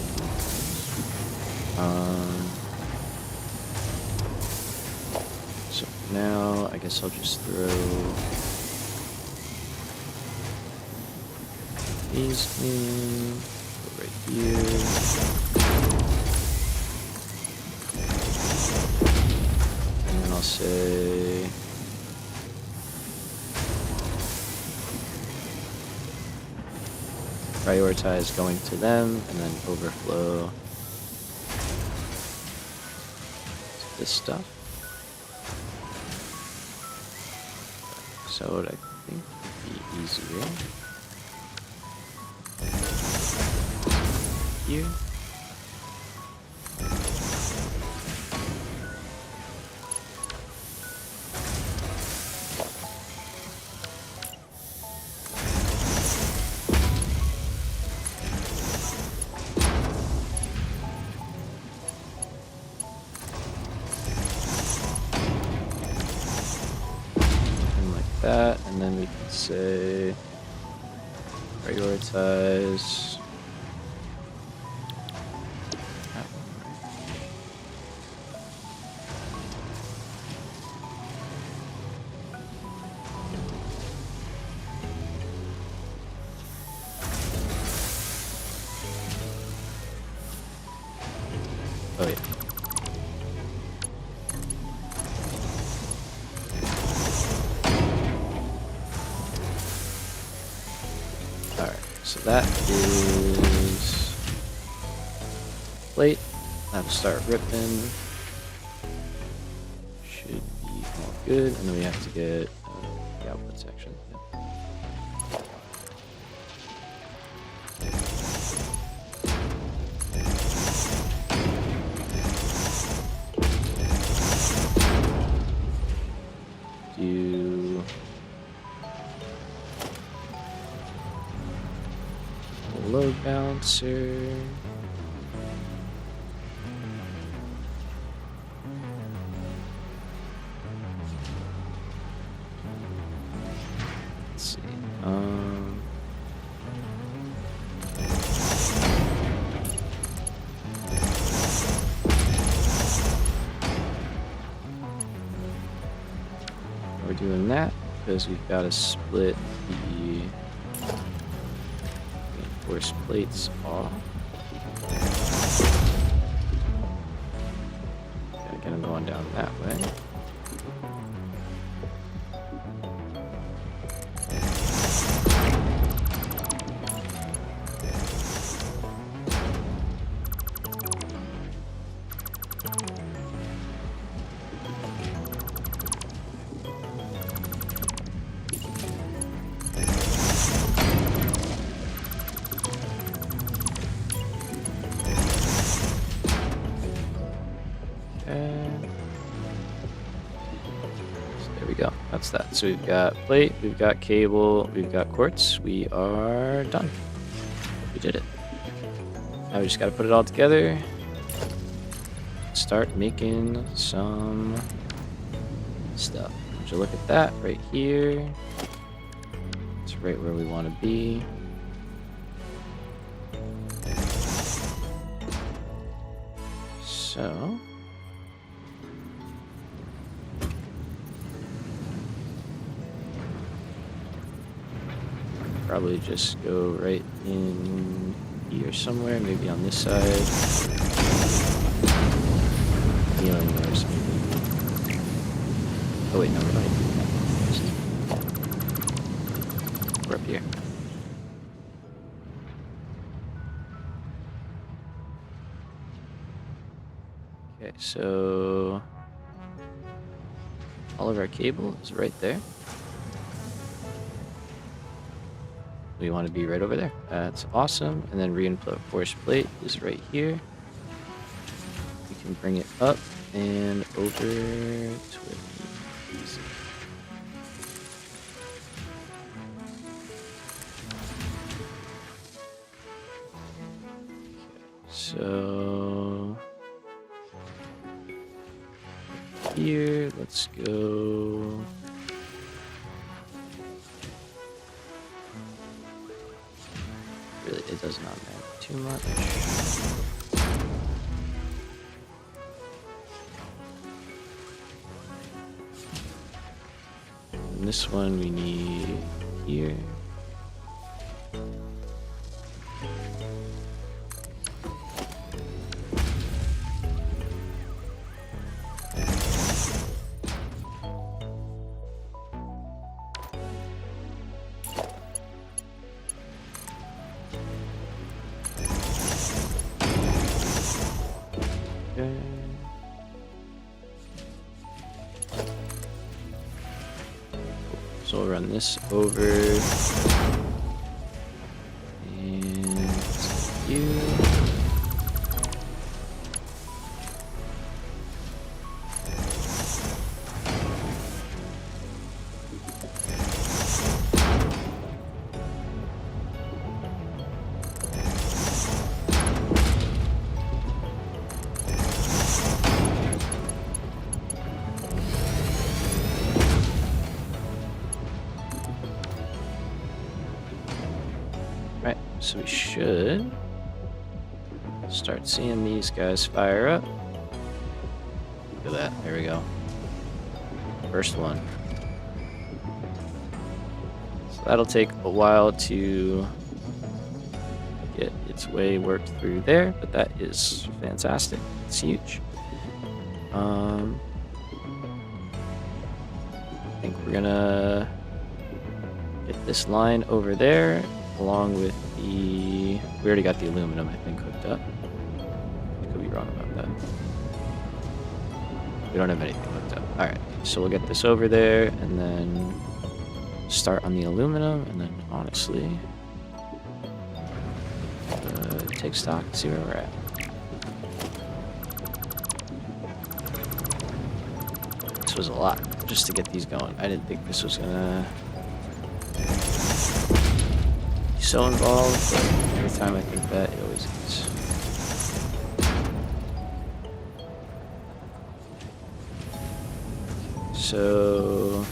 So now I guess I'll just throw these in, go right here. And then I'll say prioritize going to them and then overflow to this stuff. So what I think would be easier here. That, and then we can say prioritize that one, right? Oh yeah. So that is plate. That'll start ripping. Should be all good. And then we have to get the output section. Do load balancer. Let's see. We're doing that because we've got to split the reinforced plates off. Gotta get them going down that way. That's that. So we've got plate, we've got cable, we've got quartz. We are done. We did it. Now we just got to put it all together. Start making some stuff. Would you look at that right here? It's right where we want to be. So probably just go right in here somewhere, maybe on this side. Healing nurse, maybe. Oh wait, no, we're not doing that. We're up here. Okay, so all of our cable is right there. We want to be right over there. That's awesome. And then reinforced plate is right here. We can bring it up and over to it. Easy. So here, let's go. Really, it does not matter too much. And this one we need here. So we'll run this over. And you. Right, so we should start seeing these guys fire up. Look at that, there we go. First one. So that'll take a while to get its way worked through there, but that is fantastic. It's huge. I think we're gonna get this line over there. Along with the... We already got the aluminum, I think, hooked up. I could be wrong about that. We don't have anything hooked up. Alright, so we'll get this over there, and then start on the aluminum, and then, honestly, take stock, see where we're at. This was a lot, just to get these going. I didn't think this was gonna... so involved, but every time I think that, it always is. So...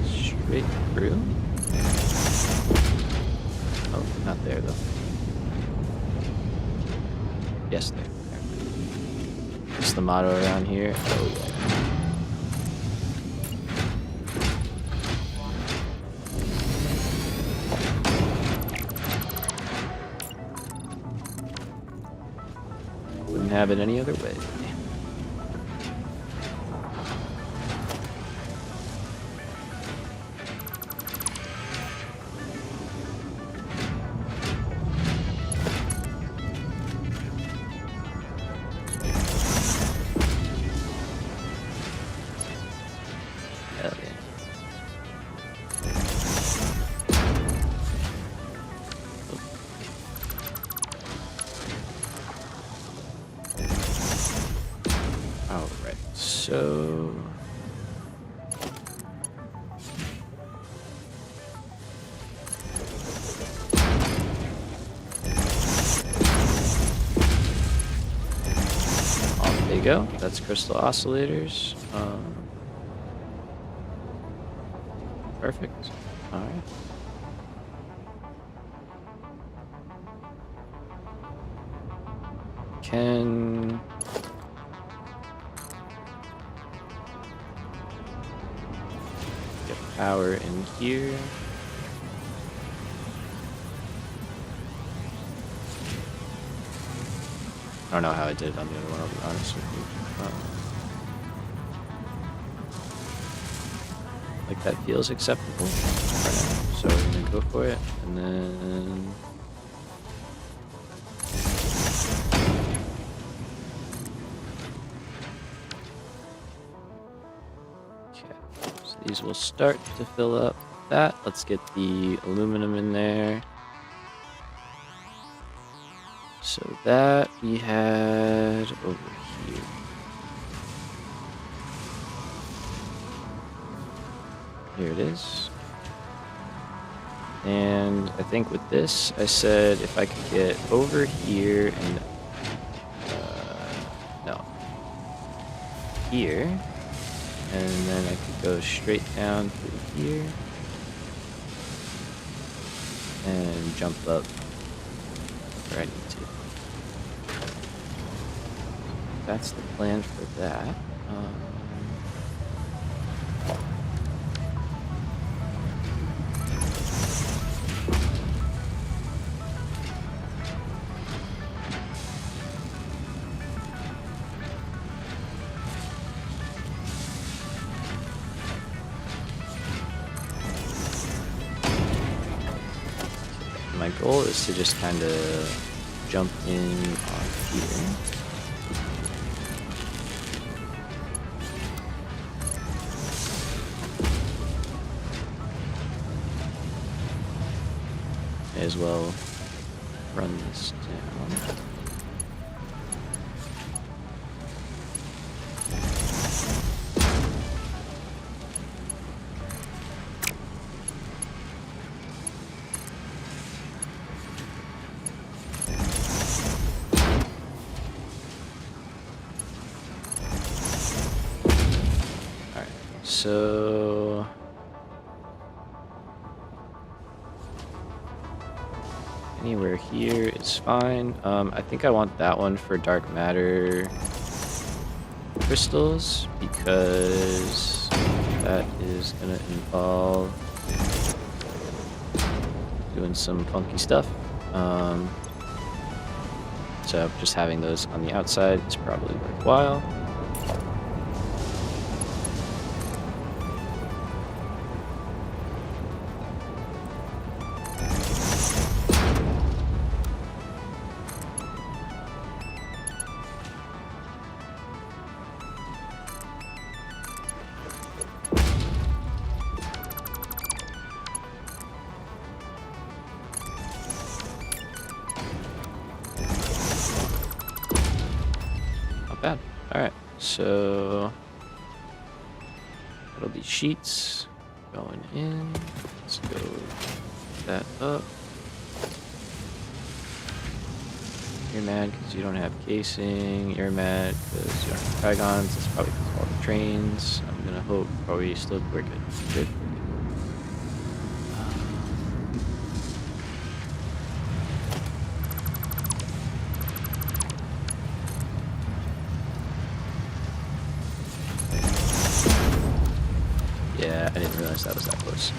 straight through? Oh, not there though. Yes, there. What's the motto around here? Oh, yeah. Wouldn't have it any other way. Alright, so... there you go, that's crystal oscillators. Perfect. Alright. Can... get power in here. I don't know how I did it on the other one, I'll be honest with you. Like that feels acceptable right now. So we're gonna go for it, and then... okay, so these will start to fill up that. Let's get the aluminum in there. So that we had over here. Here it is. And I think with this, I said if I could get over here and, no, here, and then I could go straight down through here, and jump up where I need to. That's the plan for that. My goal is to just kind of jump in on here. May as well run this down. So anywhere here is fine. I think I want that one for dark matter crystals because that is gonna involve doing some funky stuff. So just having those on the outside is probably worthwhile. Bad. Alright, so that'll be sheets going in. Let's go that up. You're mad because you don't have casing. You're mad because you don't have trigons. That's probably because of all the trains. I'm gonna hope. Are we still we're good? Good. Yeah, I didn't realize that was that close.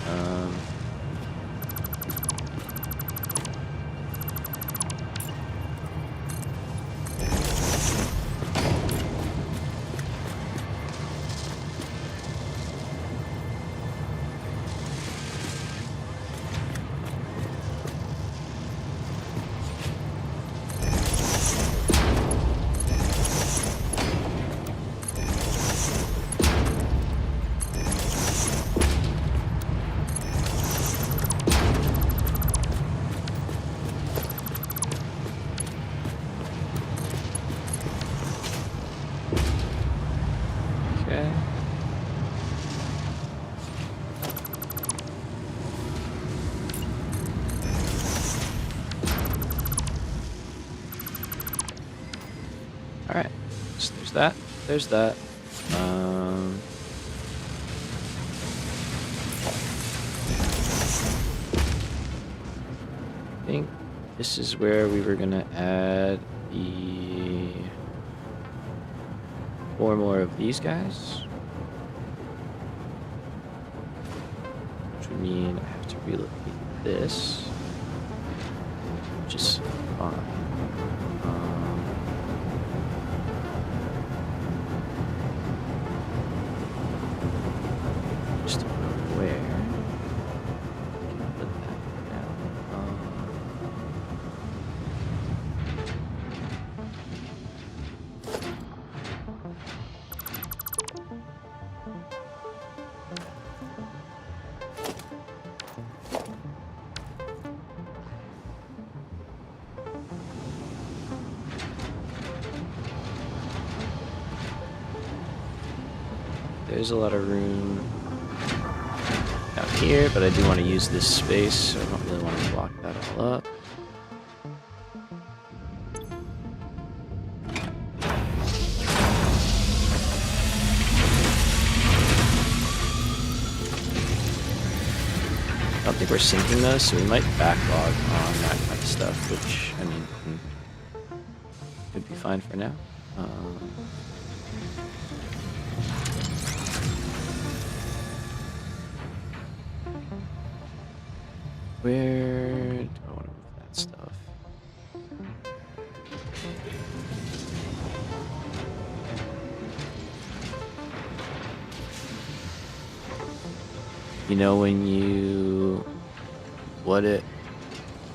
Alright, so there's that. There's that. I think this is where we were gonna add the 4 more of these guys. Which would mean I have to relocate this, which is fine. Just where I can put that down. There's a lot of room down here, but I do want to use this space, so I don't really want to block that all up. I don't think we're syncing those, so we might backlog on that kind of stuff, which, I mean, could be fine for now. Where do I want to move that stuff? You know when you what it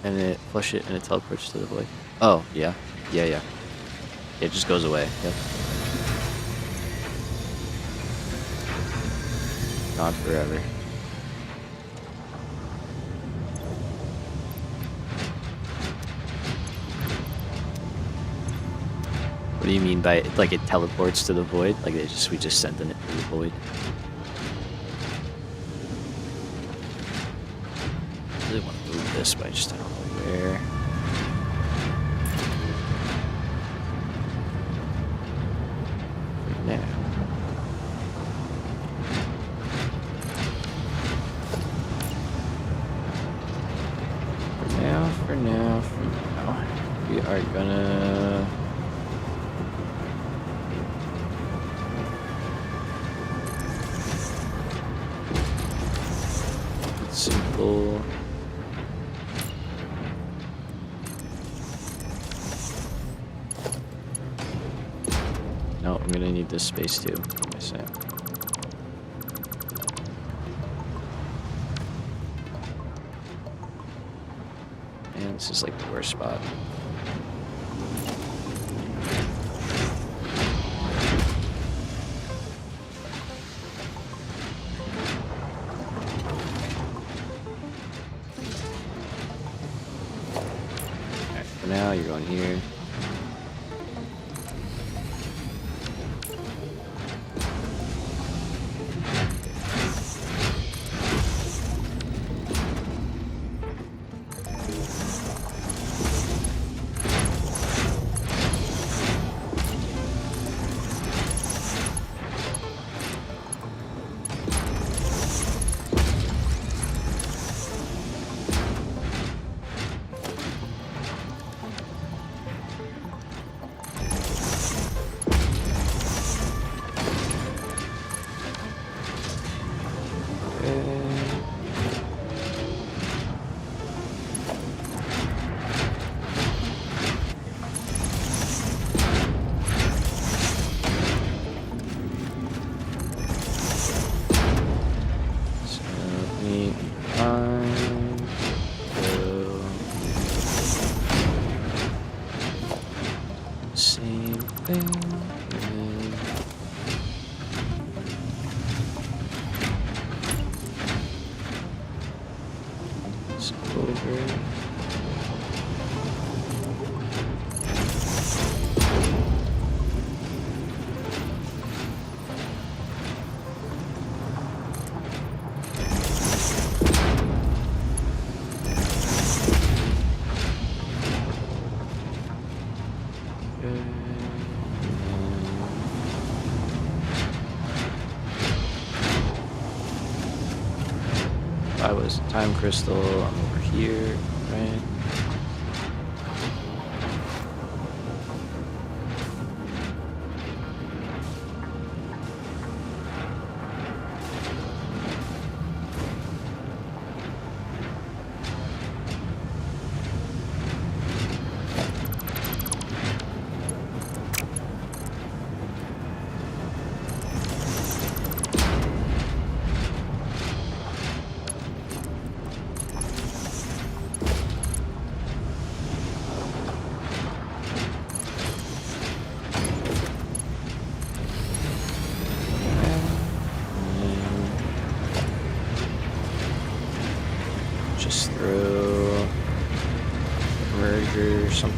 and it flush it and it teleports to the void? Oh, yeah. Yeah, yeah. It just goes away. Yep. Gone forever. What do you mean by like it teleports to the void? Like we just sent it to the void. I really want to move this, but I just don't know where. For now. For now, we are gonna simple. No, I'm gonna need this space too. I say. And this is like the worst spot. Alright, for now you're going here. I was time crystal, I'm over here, right? Just throw a merger or something.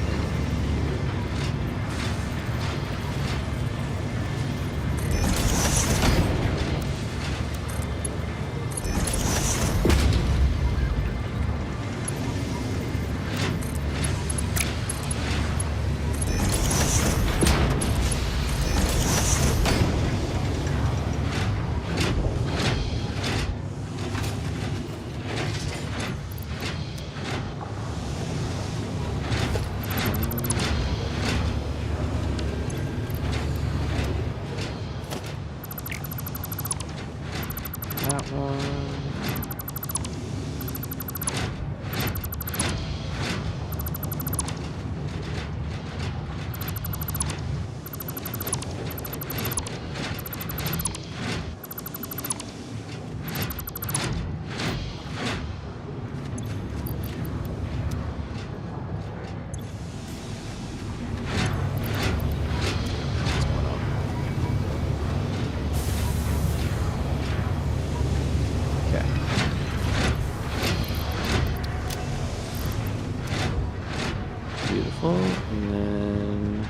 Beautiful. And then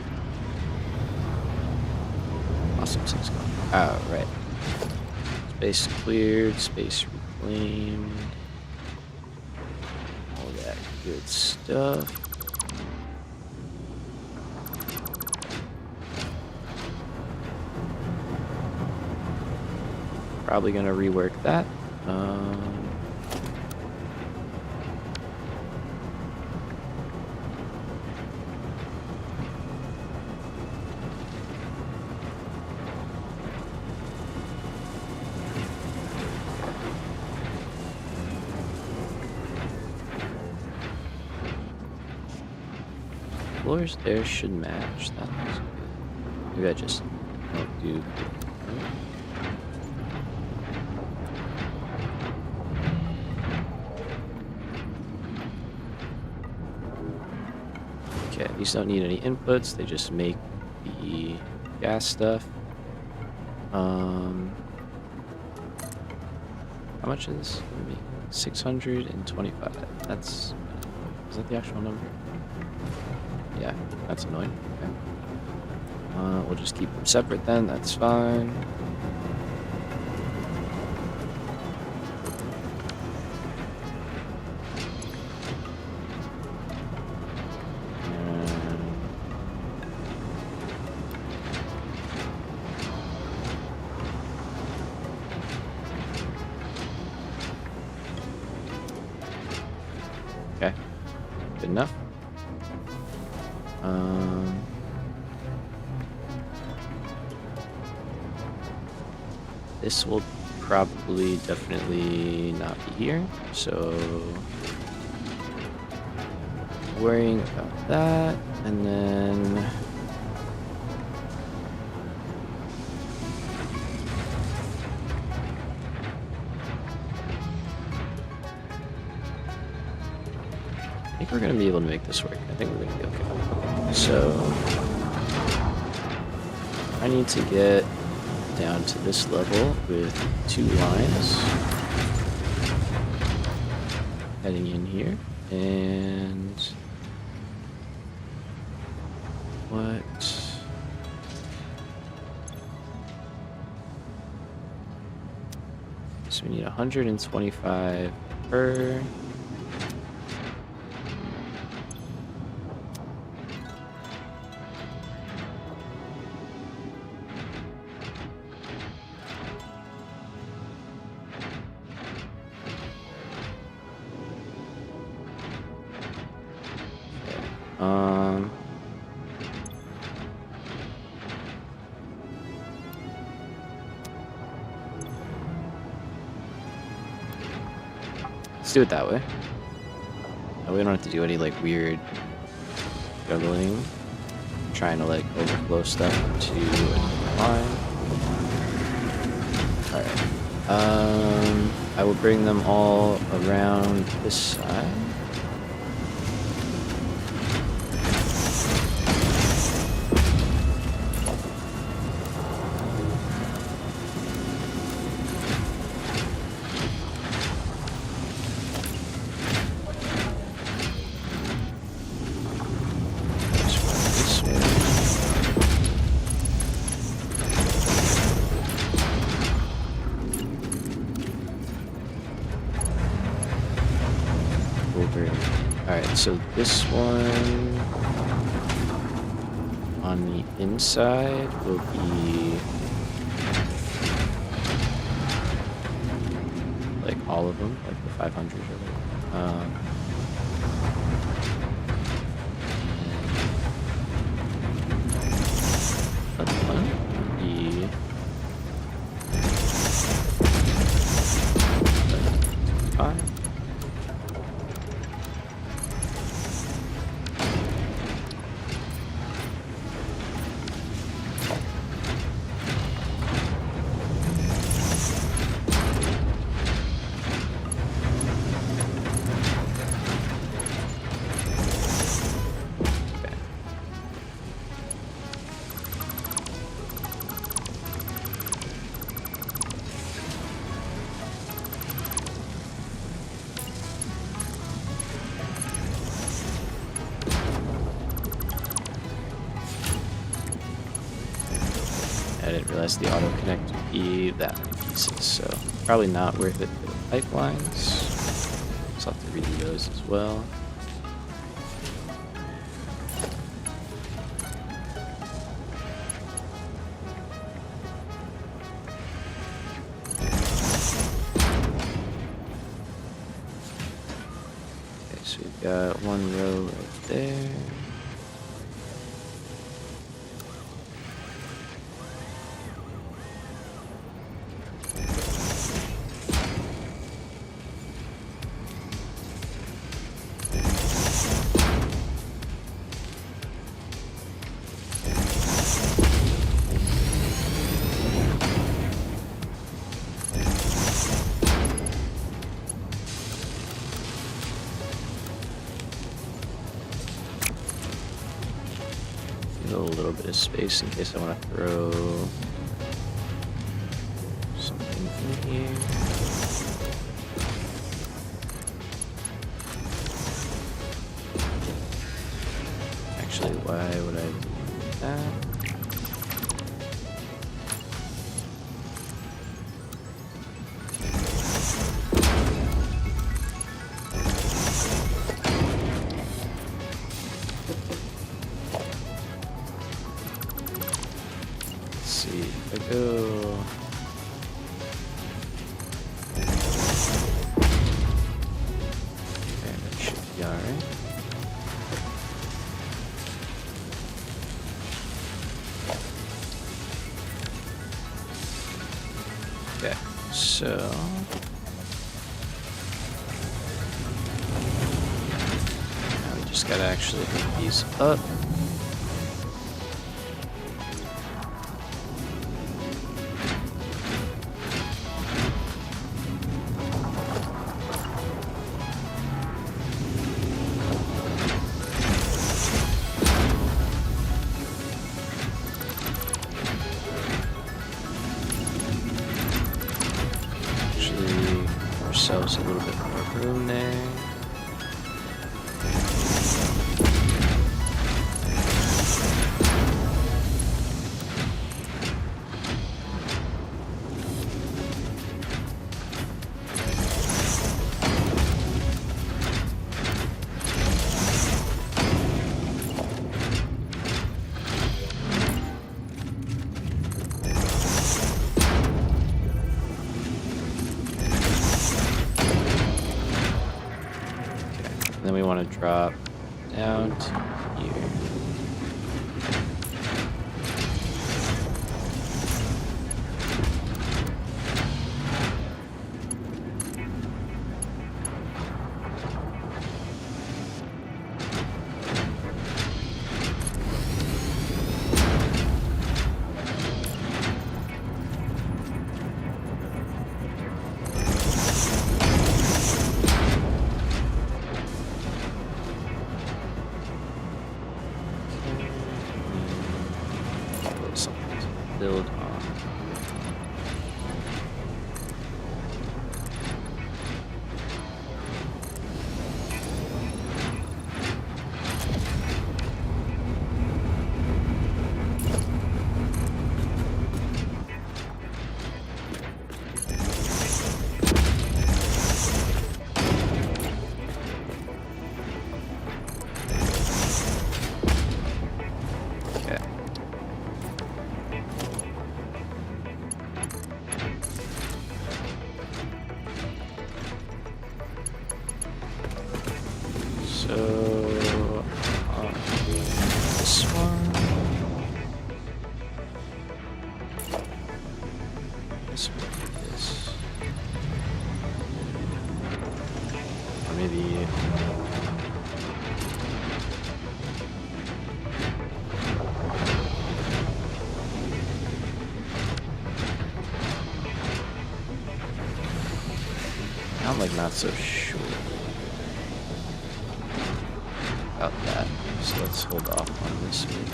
awesome 6 gone. Alright. Space cleared, space reclaimed. All that good stuff. Probably gonna rework that. Floors there should match. That looks good. Maybe I just don't do. Okay, these don't need any inputs. They just make the gas stuff. How much is this gonna be? 625. Is that the actual number? Yeah, that's annoying. Okay. We'll just keep them separate then. That's fine. Okay, good enough. This will probably definitely not be here, so worrying about that, and then I think we're gonna be able to make this work. I think we're gonna be okay. So I need to get down to this level with 2 lines heading in here, and what? So we need 125 per. Let's do it that way. We don't have to do any like weird juggling, trying to like overflow stuff to a line. All right. I will bring them all around this side. Alright, so this one on the inside will be like all of them, like the 500 or whatever. That one will be fine. realized the auto connect would be that many pieces, so probably not worth it for the pipelines. So I'll have to redo those as well. Okay, so we've got one row right there. A little bit of space in case I want to throw something in here. Actually, why would I do that? See if I go. Okay, that should be alright. Okay, so now we just gotta actually hook these up. Ourselves a little bit more room there. Then we want to drop down to here. Build on. So I'll do this one. This one, this. Or maybe. I'm like not so sure about that, so let's hold off on this one.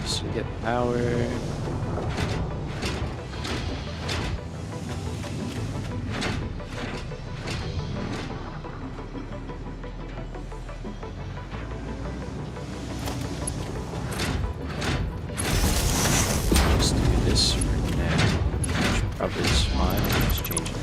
So we get power. this right now, which probably is fine. I'll just change it.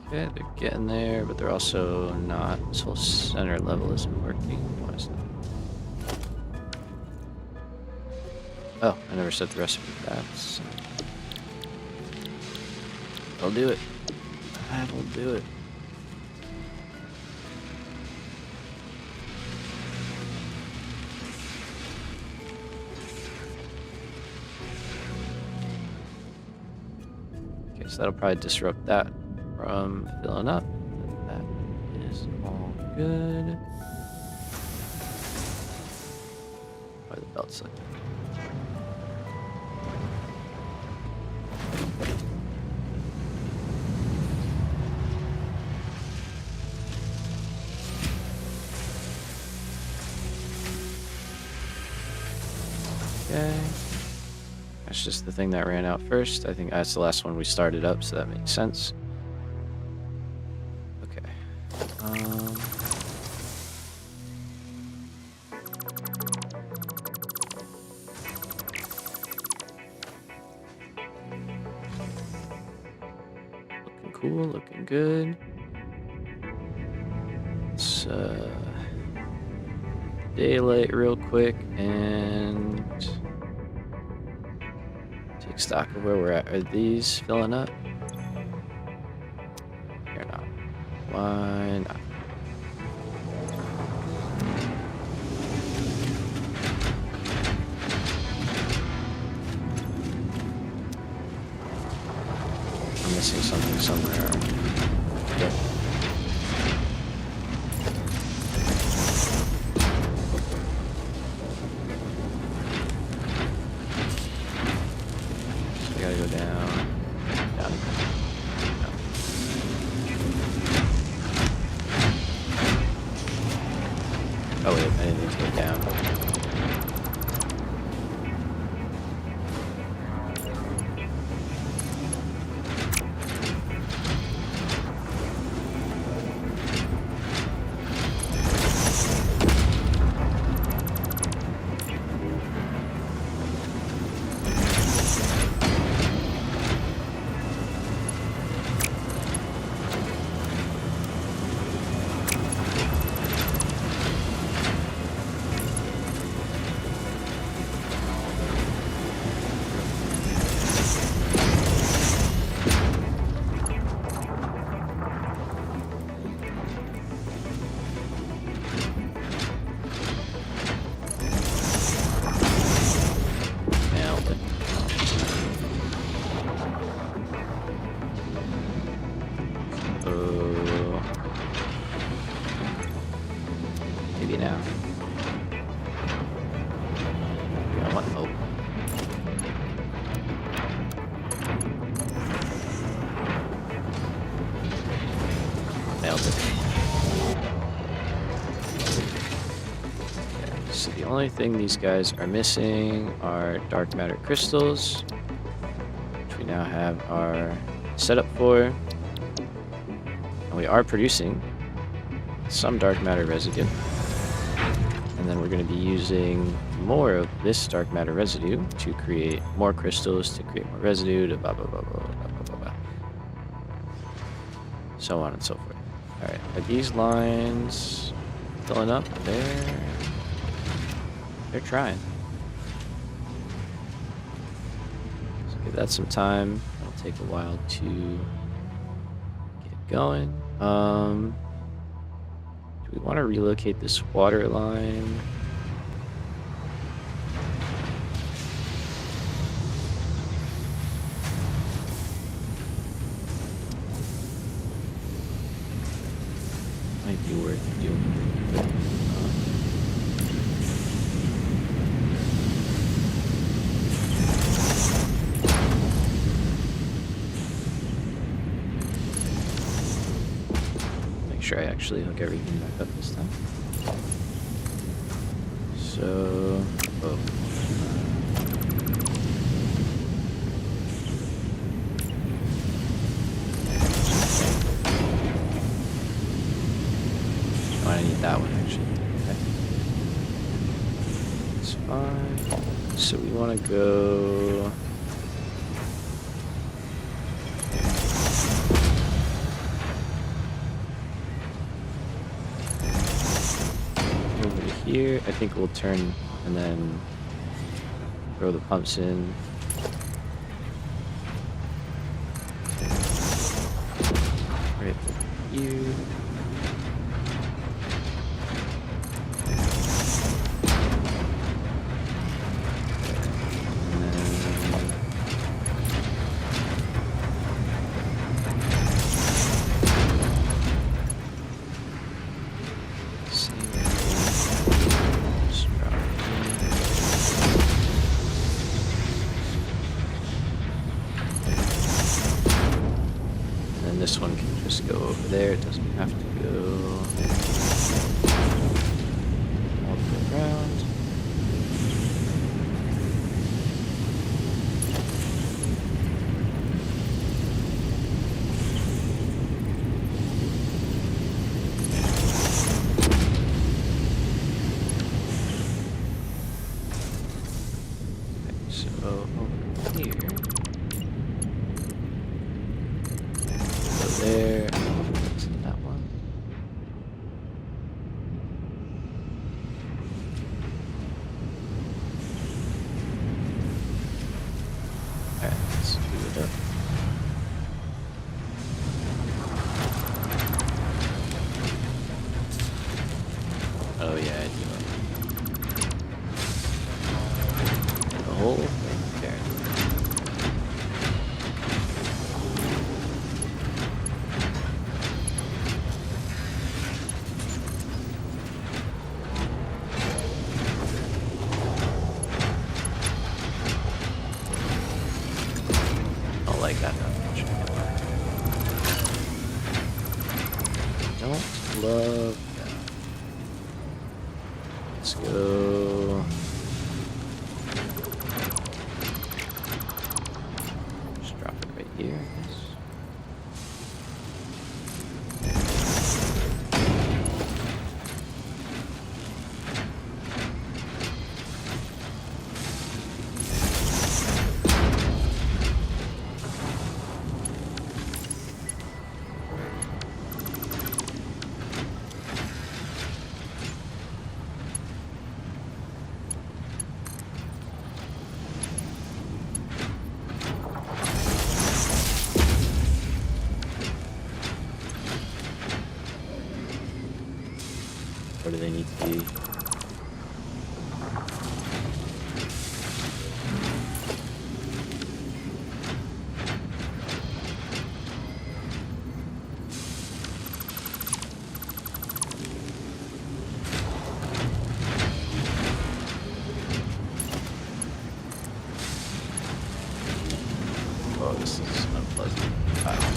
Okay, they're getting there, but they're also not. This whole center level isn't working. Why is that? Oh, I never set the recipe for that. So I'll do it. That'll do it. Okay, so that'll probably disrupt that from filling up. That is all good. Why the belt's like okay. That's just the thing that ran out first. I think that's the last one we started up, so that makes sense. Okay. Looking cool, looking good. Let's daylight real quick and take stock of where we're at. Are these filling up? They're not. Why not? I'm missing something somewhere. Yep. So I gotta go down. Down. No. Oh wait, I didn't need to go down. Maybe now. I want hope. Nailed it. Okay, so the only thing these guys are missing are dark matter crystals, which we now have our setup for. And we are producing some dark matter residue. And then we're going to be using more of this dark matter residue to create more crystals, to create more residue, to blah, blah, blah, blah, blah, blah, blah, blah. So on and so forth. Alright, are these lines filling up? They're trying. So give that some time. It'll take a while to get going. Do we want to relocate this water line? be worth doing. Make sure I actually hook everything back up this time. So, oh. I need that one actually. Okay. It's fine. So we want to go. Over to here. I think we'll turn and then throw the pumps in. Right here. This one can just go over there. It doesn't have to go all the way around. Okay, so over here. There, that one. Alright, let's do it up. Oh yeah, I do it. The whole thing there. Like that much. Don't love that. Let's go. Just drop it right here. Where do they need to be? Oh, this is unpleasant. Wow.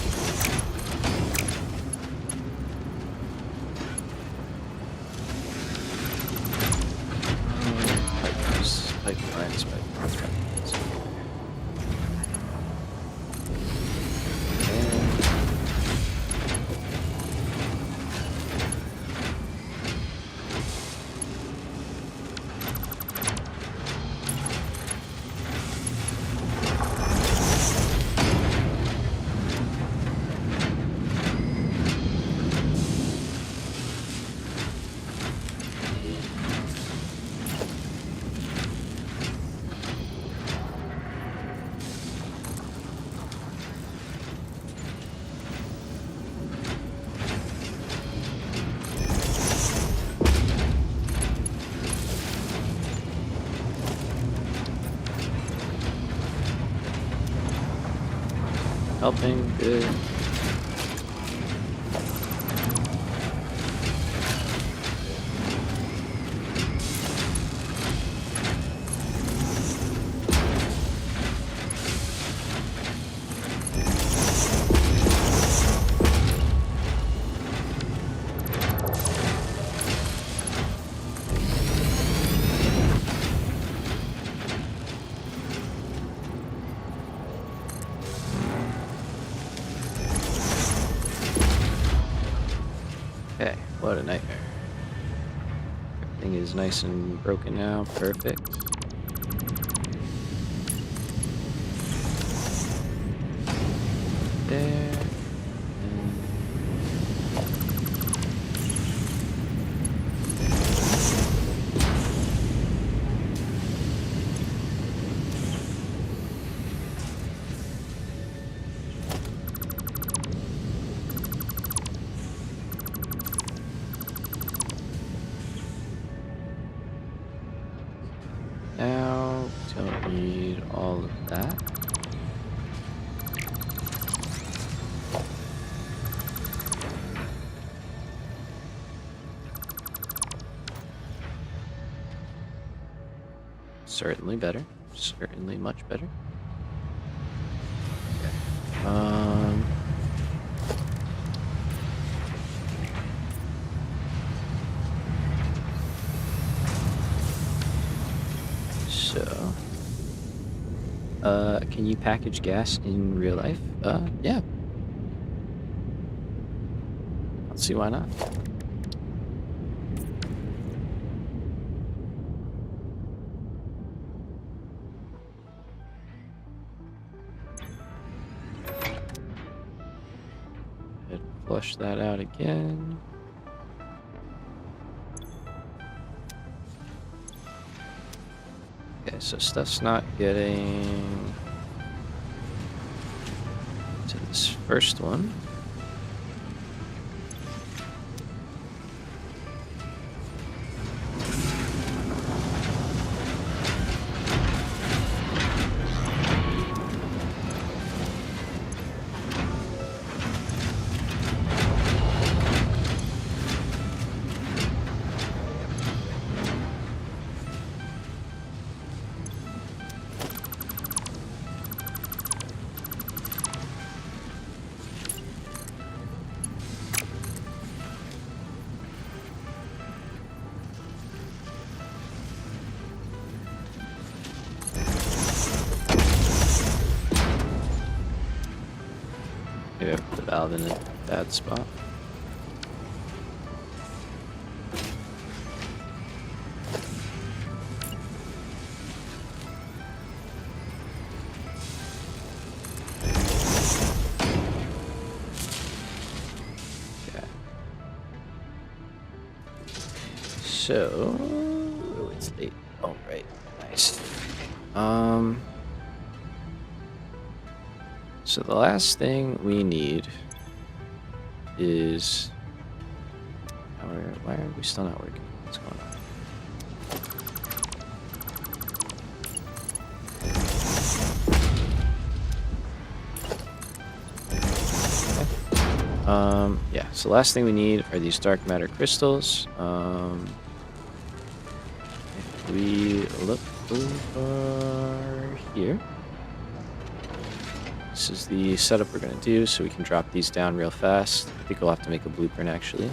Pipelines. Helping, good. What a nightmare. Everything is nice and broken now. Perfect. There. Now, don't need all of that. Certainly better. Certainly much better. Okay. So, can you package gas in real life? Yeah. Let's see why not. Flush that out again. Okay, so stuff's not getting to this first one. Maybe I put the valve in a bad spot. Okay. So, oh, it's late. Oh, right. Nice. So the last thing we need is... Why are we still not working? What's going on? Okay. Yeah, so the last thing we need are these dark matter crystals. If we look over here... This is the setup we're going to do, so we can drop these down real fast. I think we'll have to make a blueprint, actually.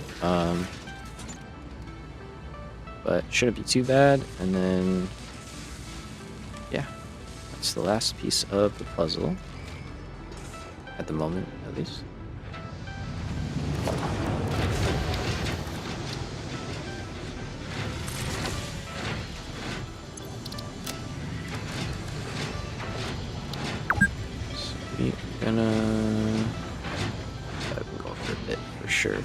But shouldn't be too bad. And then, yeah, that's the last piece of the puzzle. At the moment, at least. Gonna go for a bit for sure.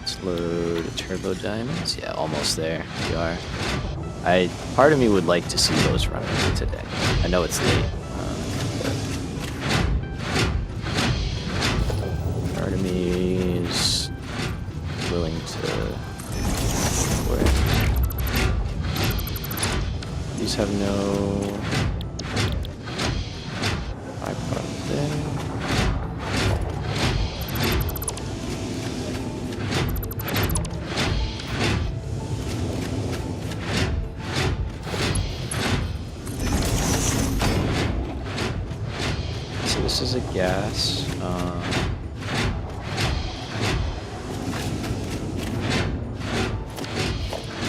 Let's load turbo diamonds. Yeah, almost there. We are. Part of me would like to see those running today. I know it's late, but part of me is willing to work. These have no. So this is a gas.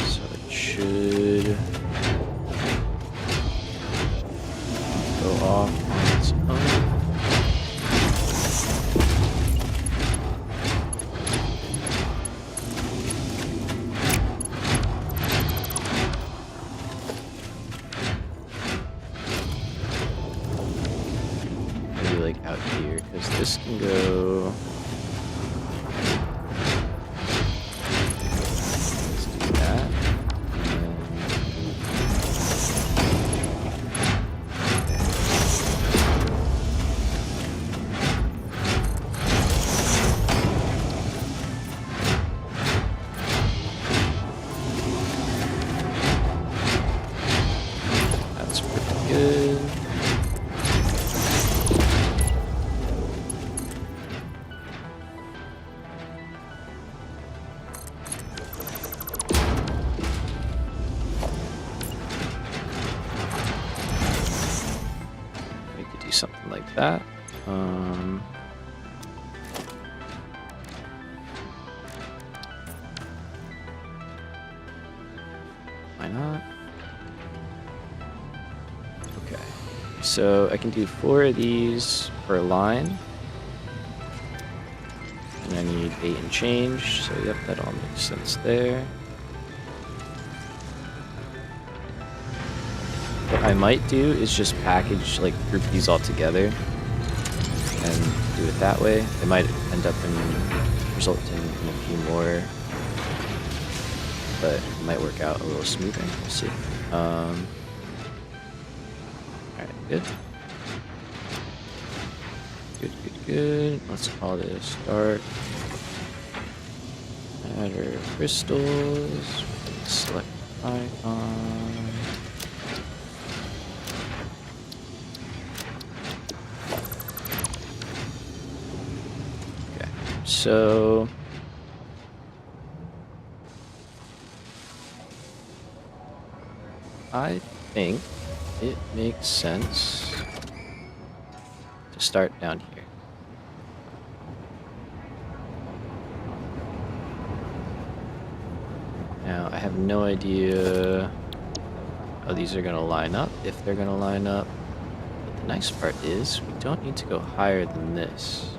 So it should go off on its own. out here because this can go. Let's do that. That's pretty good. Something like that. Why not? Okay. So I can do 4 of these per line. And I need bait and change. So yep, that all makes sense there. What I might do is just package, like group these all together and do it that way. It might end up result in a few more, but it might work out a little smoother. We'll see. Alright, good. Good. Let's call this start. Matter crystals. Select icon. So I think it makes sense to start down here. Now I have no idea how these are going to line up, if they're going to line up. But the nice part is we don't need to go higher than this.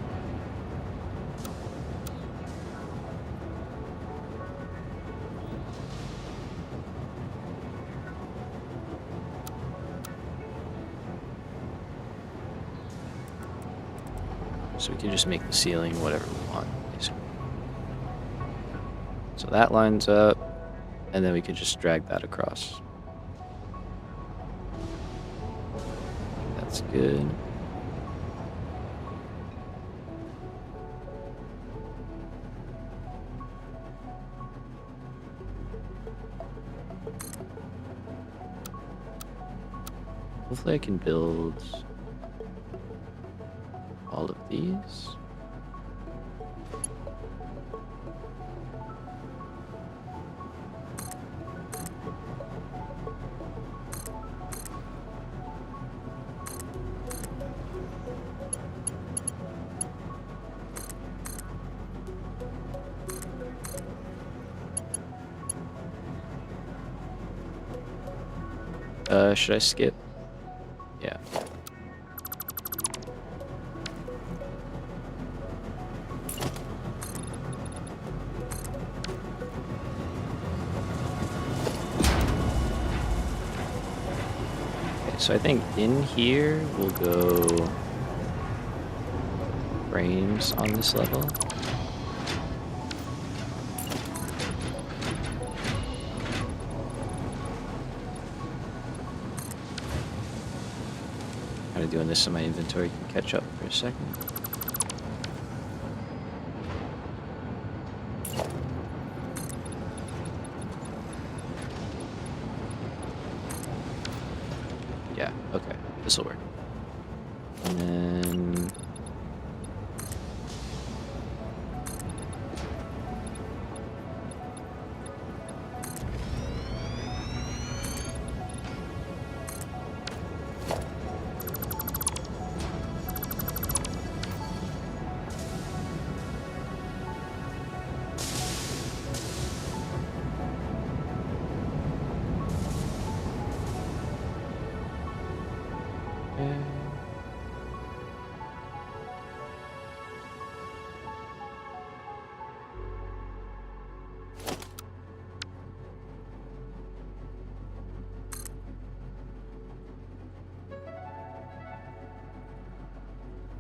So we can just make the ceiling whatever we want, basically. So that lines up, and then we could just drag that across. That's good. Hopefully I can build all of these. Should I skip? Yeah. So I think in here we'll go frames on this level. Kind of doing this so my inventory can catch up for a second. Yeah, okay, this'll work. And then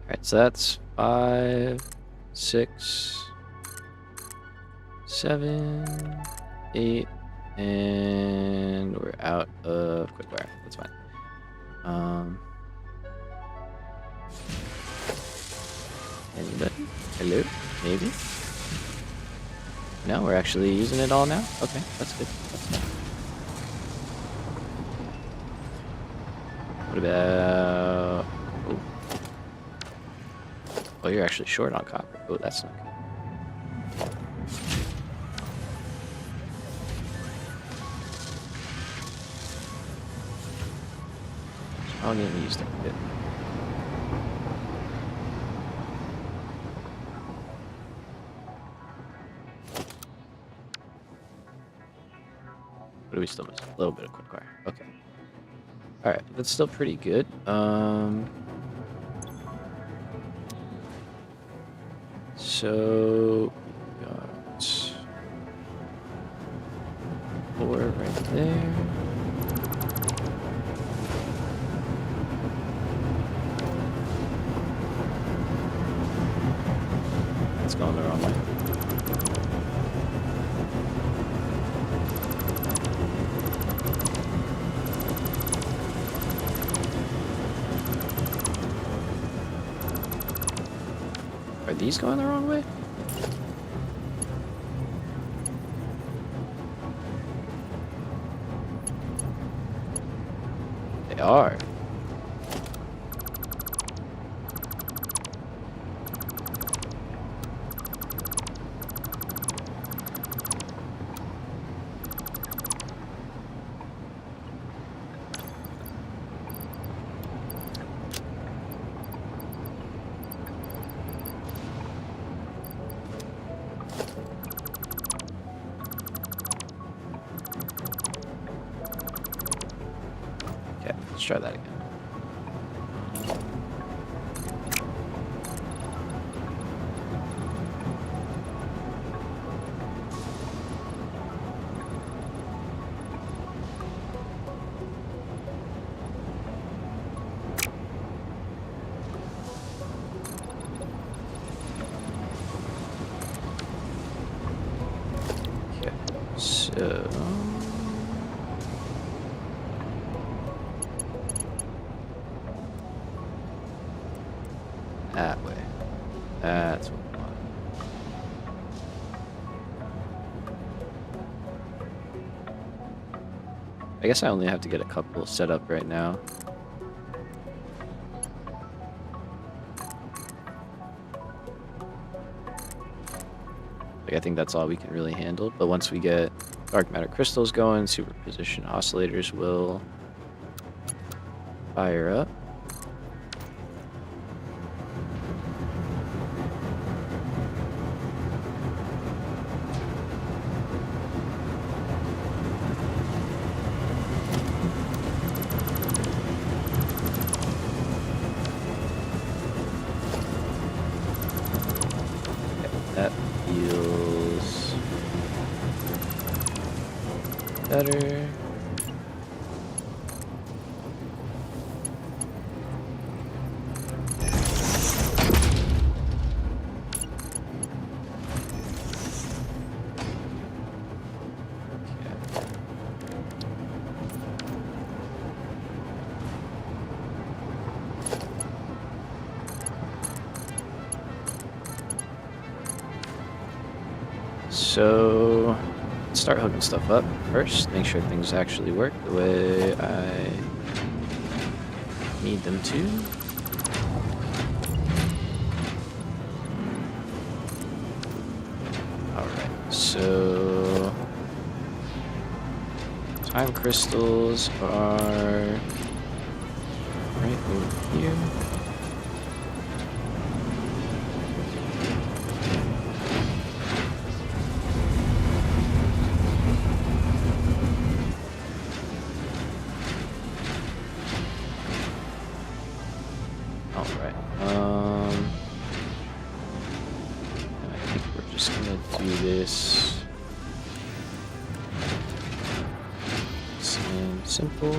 Alright, so that's 5, 6, 7, 8, and we're out of quick wire. That's fine. Anybody? Hello? Maybe? No, we're actually using it all now? Okay, that's good. That's good. What about... Oh. Oh, you're actually short on copper. Oh, that's not good. I don't even use that bit. What do we still miss? A little bit of quick wire. Okay. Alright, that's still pretty good. So we got 4 right there. It's going the wrong way. Are these going the wrong way? They are. Let's try that again. Okay, so... that way. That's what we want. I guess I only have to get a couple set up right now. Like, I think that's all we can really handle. But once we get dark matter crystals going, superposition oscillators will fire up. That feels better. So let's start hooking stuff up first. Make sure things actually work the way I need them to. Alright, so time crystals are right over here. This and simple.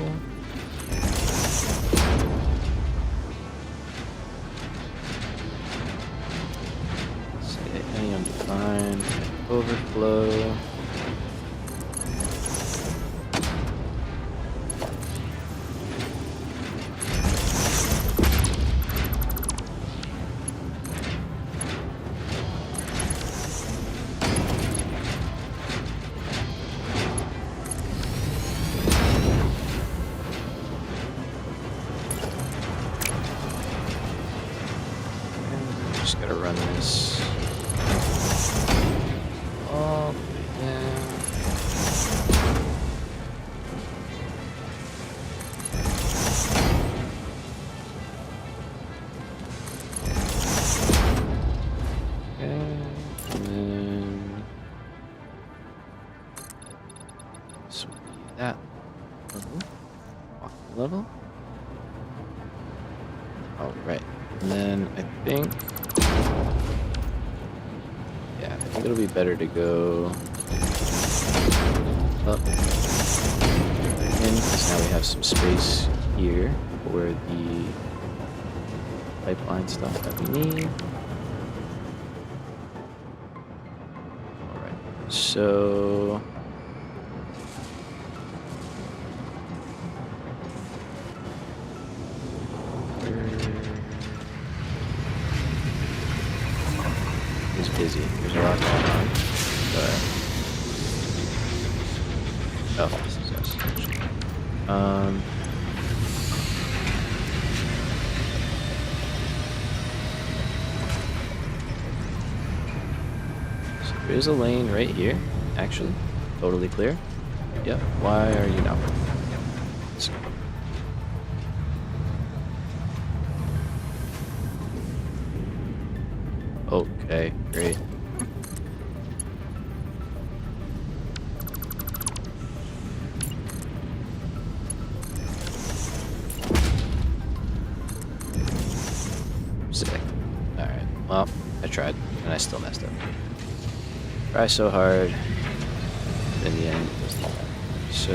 just gotta run this all the way down. And then this will be that level. Walking level. Alright. And then I think, yeah, I think it'll be better to go up in, because now we have some space here for the pipeline stuff that we need. Alright, so it's busy. There's a lot going on, but oh, this is us. So there's a lane right here, actually, totally clear. Yep. Why are you not working? Let's go. Okay, great. Sick. Alright, well, I tried, and I still messed up. Try so hard, in the end, it doesn't matter. So...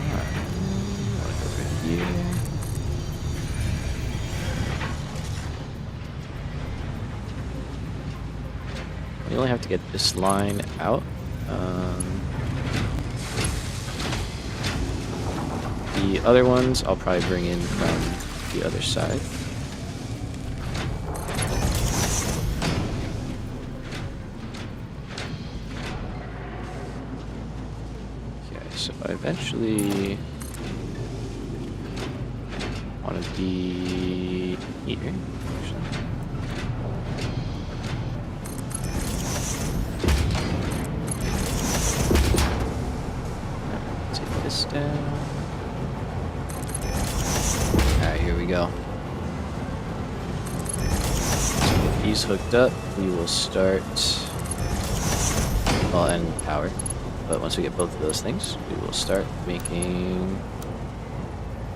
alright, I want to go over here. We only have to get this line out. The other ones I'll probably bring in from the other side. Okay, so I eventually want to be here, actually. This down. Alright, here we go. So with these hooked up, we will start, well, and power. But once we get both of those things, we will start making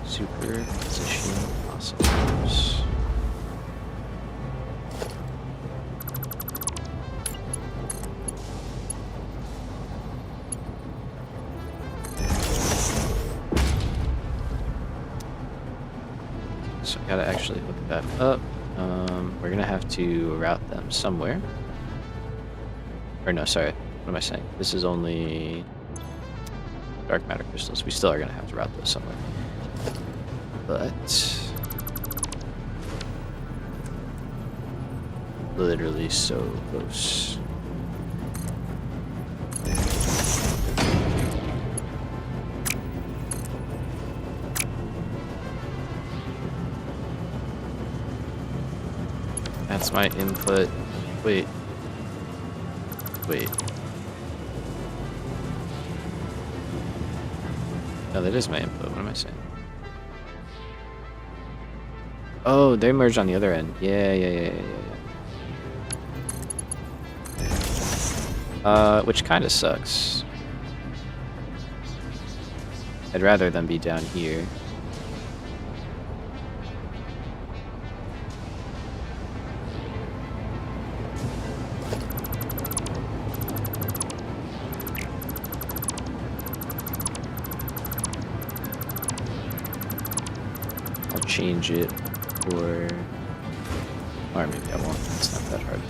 superposition oscillators. So I gotta actually hook that up. We're gonna have to route them somewhere. Or no, sorry, what am I saying? This is only dark matter crystals. We still are gonna have to route those somewhere. But literally so close. That's my input. Wait. No, that is my input. What am I saying? Oh, they merged on the other end. Yeah. Which kind of sucks. I'd rather them be down here. Change it, or maybe I won't. It's not that hard.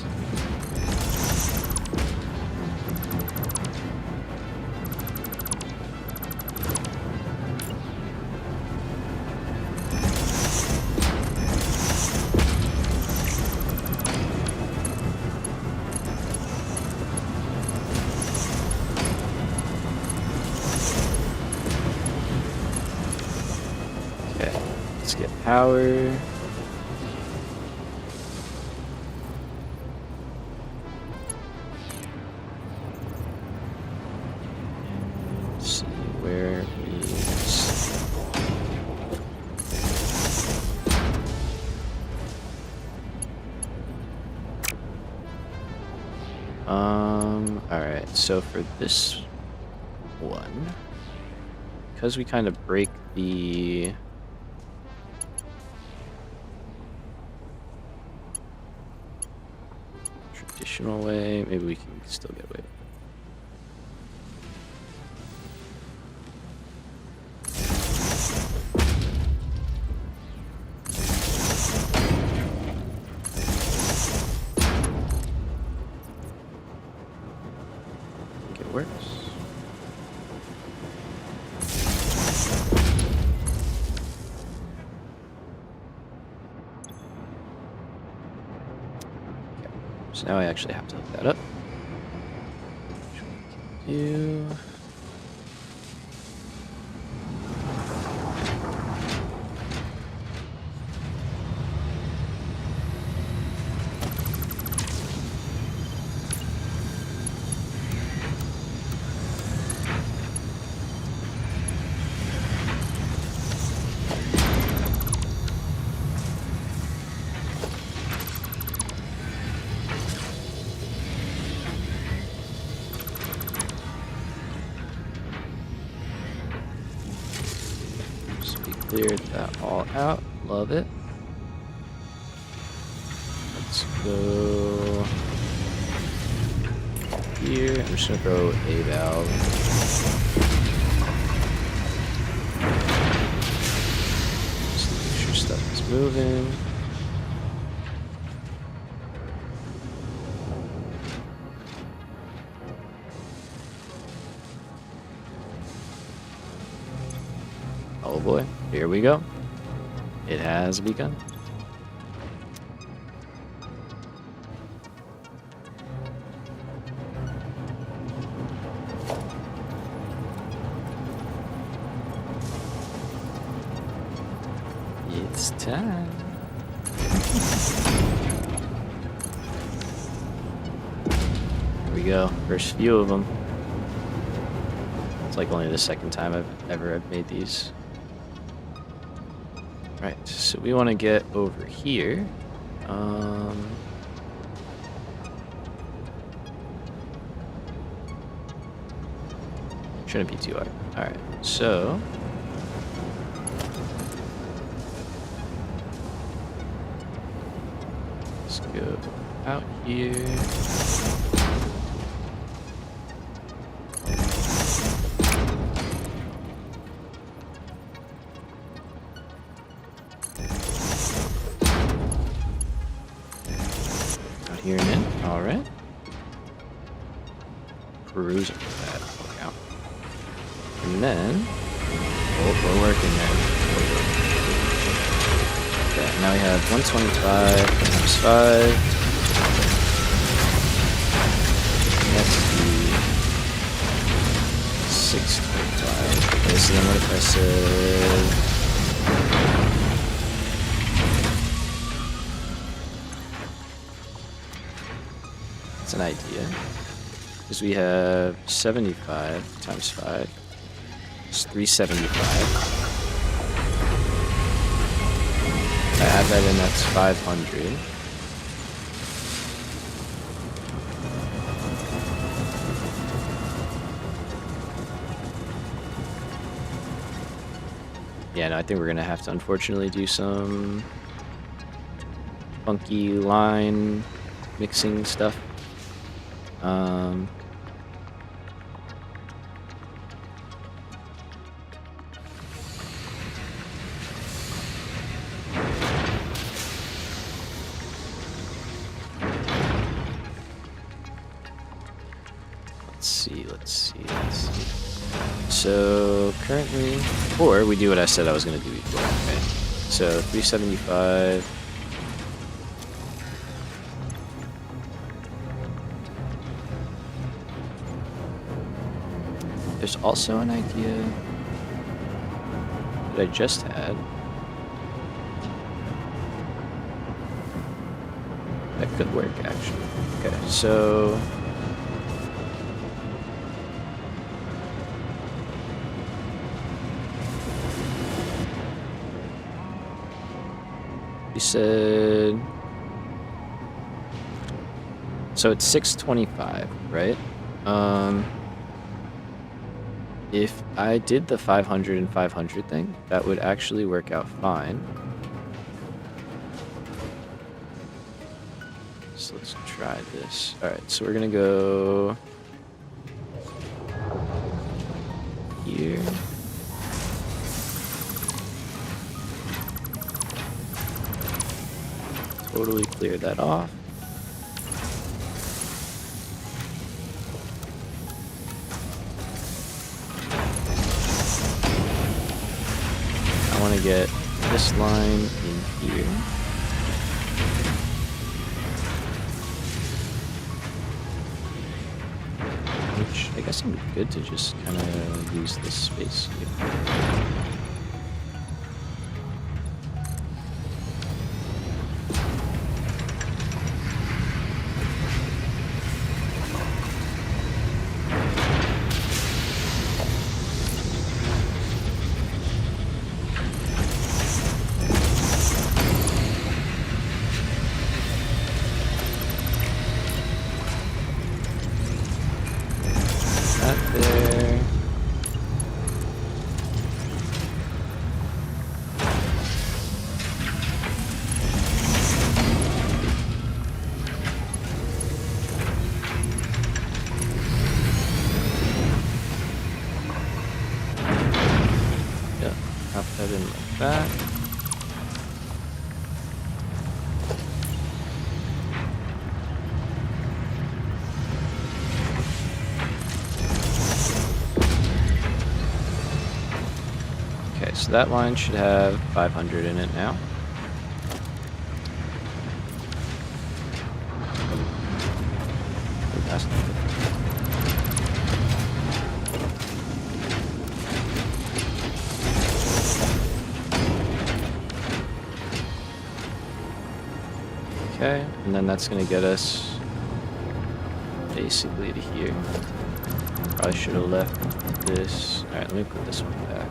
Let's get power. Let's see where is. Alright, so for this one, because we kind of break the traditional way, maybe we can still get away with it. Works. Okay. So now I actually have to hook that up. Which we can do. Cleared that all out. Love it. Let's go here. I'm just gonna throw a valve. Just make sure stuff is moving. Oh boy, here we go. It has begun. It's time. Here we go, first few of them. It's like only the second time I've ever made these. Right, so we want to get over here. Shouldn't be too hard. Alright, so let's go out here. Here and in. All right. Cruising for that. Look out. And then, oh, we're working there. Okay, now we have 125 times 5. That's the 625. Okay, so then what if I said an idea, because we have 75 times 5. It's 375. If I add that in, that's 500. Yeah, no, I think we're gonna have to unfortunately do some funky line mixing stuff. Let's see. So currently, or we do what I said I was going to do before. Okay. So 375. There's also an idea that I just had. could work, actually. Okay, so you said, so it's 625, right? If I did the 500 and 500 thing, that would actually work out fine. So let's try this. All right, so we're gonna go here. Totally clear that off. I want to get this line in here. Which I guess it would be good to just kind of use this space here. There. Yep, drop that in like that. So that line should have 500 in it now. Okay, and then that's going to get us basically to here. Probably should have left this. All right, let me put this one back.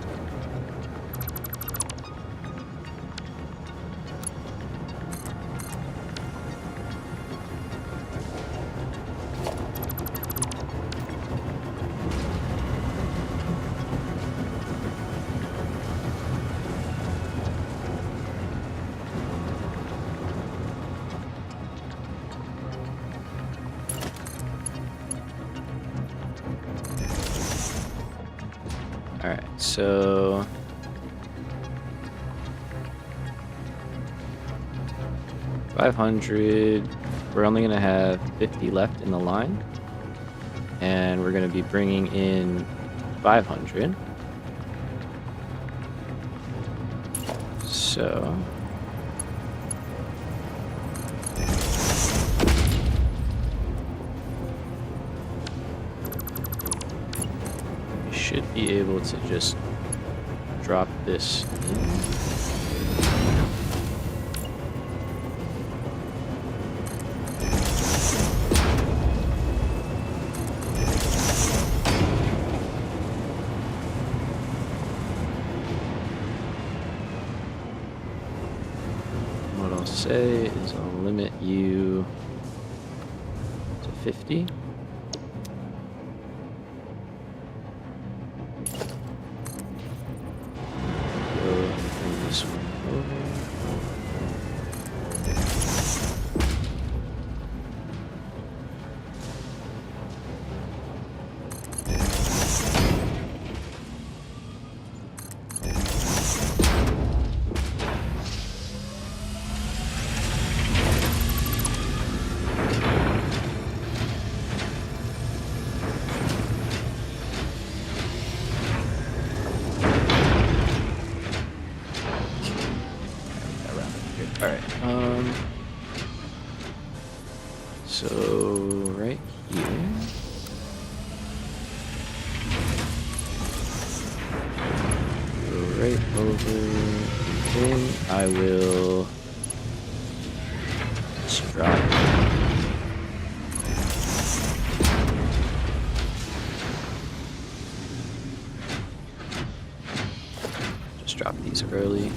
Alright, so $500, we're only going to have 50 left in the line, and we're going to be bringing in 500. So should be able to just drop this in. What I'll say is I'll limit you to 50. This one over. So right here, go right over in. I will just drop Just drop these early.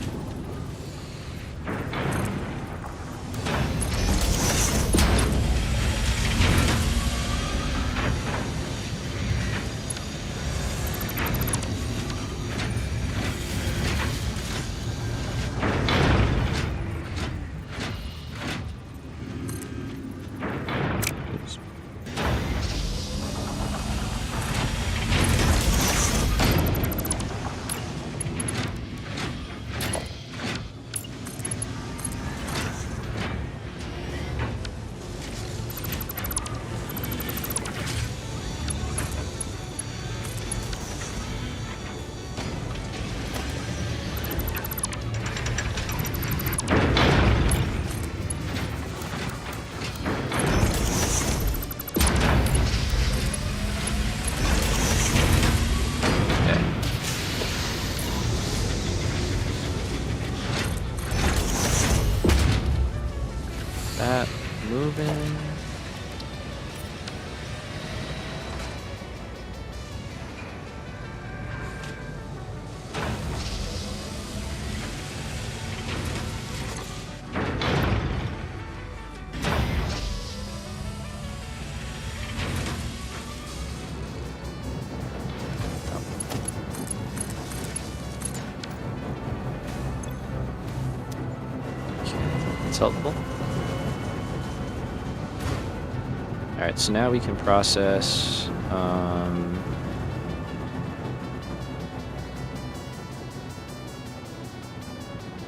That moving. That's helpful. Alright, so now we can process well,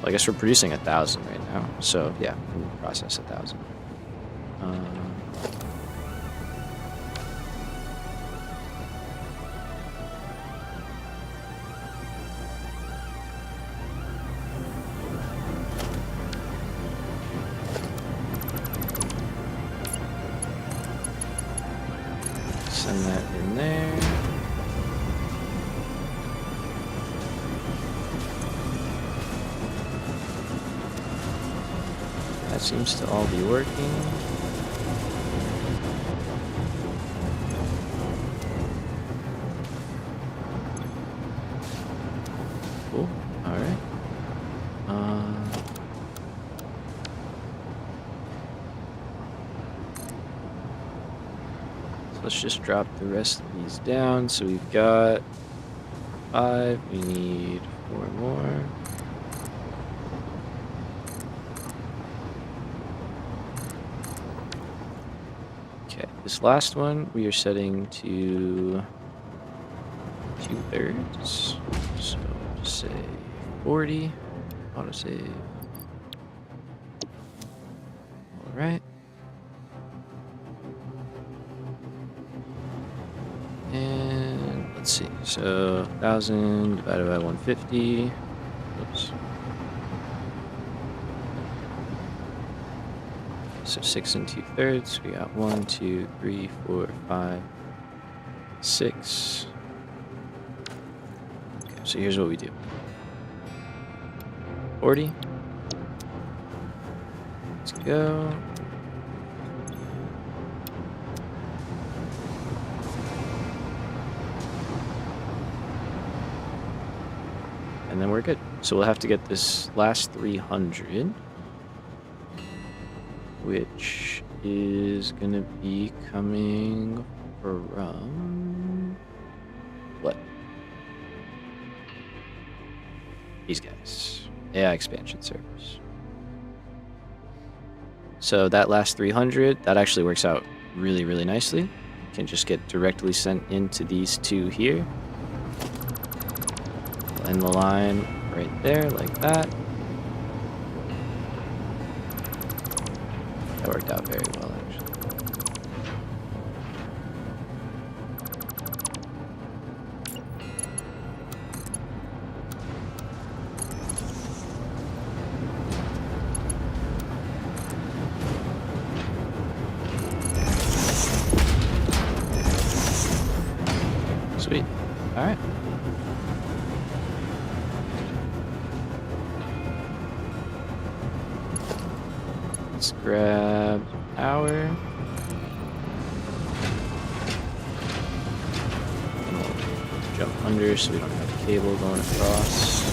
I guess we're producing 1,000 right now, so yeah, we can process 1,000. Send that in there. That seems to all be working. Cool. All right. Let's just drop the rest of these down. So we've got 5. We need 4 more. Okay, this last one we are setting to 2/3. So just say 40. Autosave. All right. And let's see, so 1,000 divided by 150. Oops. So 6 2/3. We got 1, 2, 3, 4, 5, 6. Okay, so here's what we do. 40. Let's go. And then we're good. So we'll have to get this last 300, which is gonna be coming from what? These guys. AI expansion servers. So that last 300, that actually works out really, really nicely. You can just get directly sent into these two here. End the line right there, like that. That worked out very well, actually. Sweet. All right. Let's grab power. And we'll jump under so we don't have a cable going across.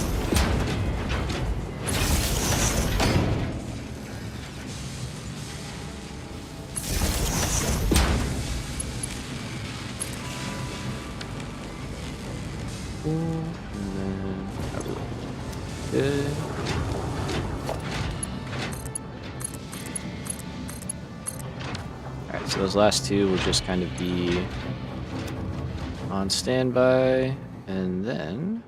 good. Alright, so those last two will just kind of be on standby, and then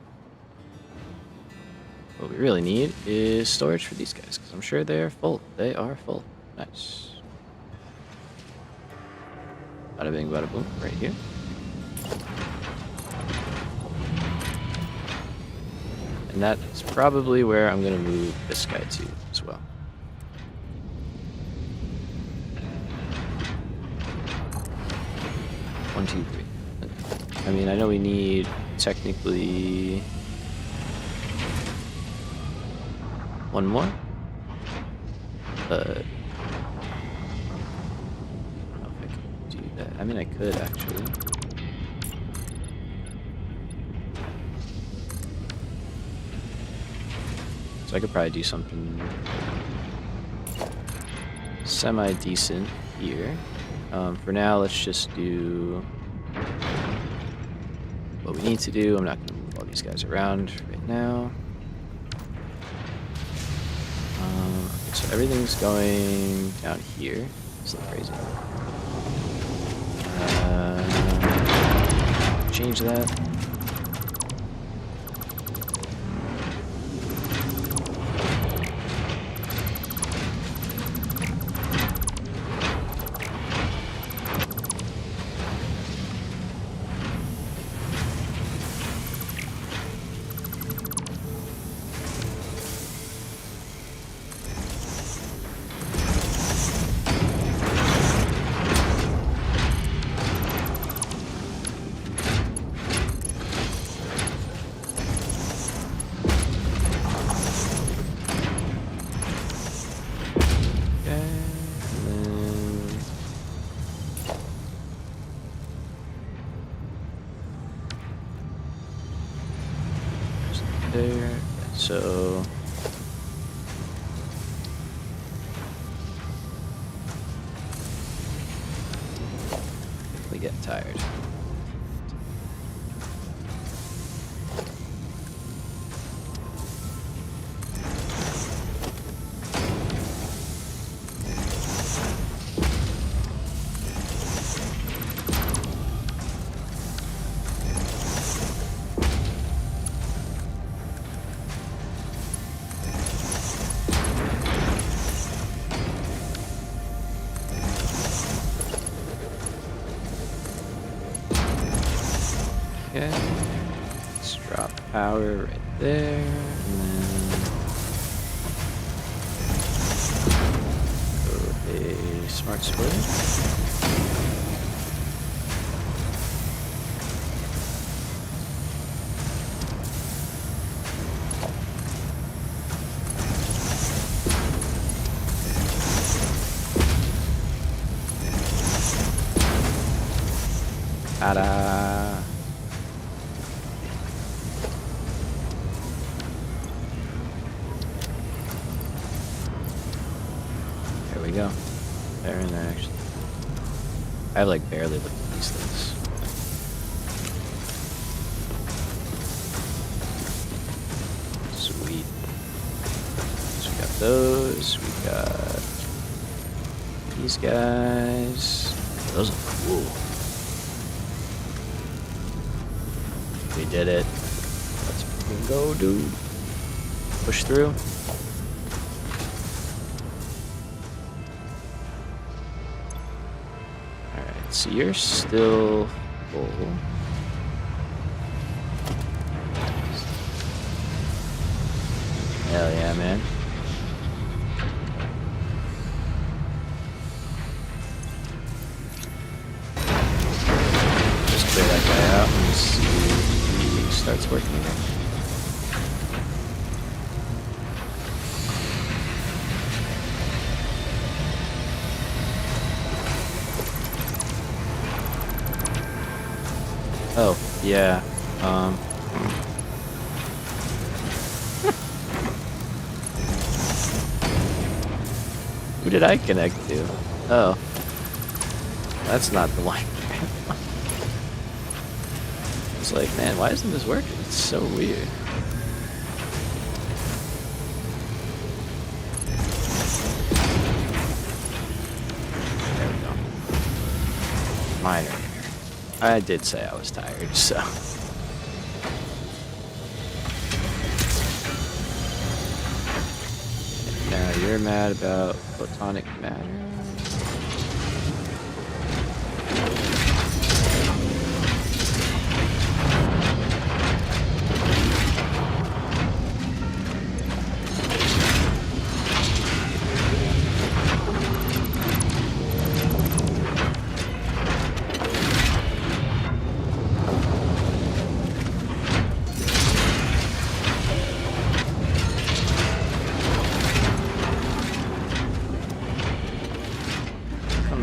what we really need is storage for these guys, because I'm sure they're full. They are full. Nice. Bada bing, bada boom, right here. And that's probably where I'm going to move this guy to as well. One, two, three. I mean, I know we need technically one more, but I don't know if I can do that. I mean, I could actually. So I could probably do something semi-decent here. For now, let's just do what we need to do. I'm not going to move all these guys around right now. Okay, so everything's going down here. It's like crazy. Change that. There, so we get tired. Okay, let's drop power right there, and then go a smart splitter. Ta-da! There we go. They're in there, actually. I've like barely looked at these things. Sweet. So we got those. We got these guys. Those are cool. We did it. Let's fucking go, dude. Push through. Alright, so you're still full. Hell yeah, man. Just clear that guy out and see if he starts working again. Oh, yeah. Who did I connect to? Oh. That's not the one. It's like, man, why isn't this working? It's so weird. I did say I was tired, so. Now you're mad about photonic matter.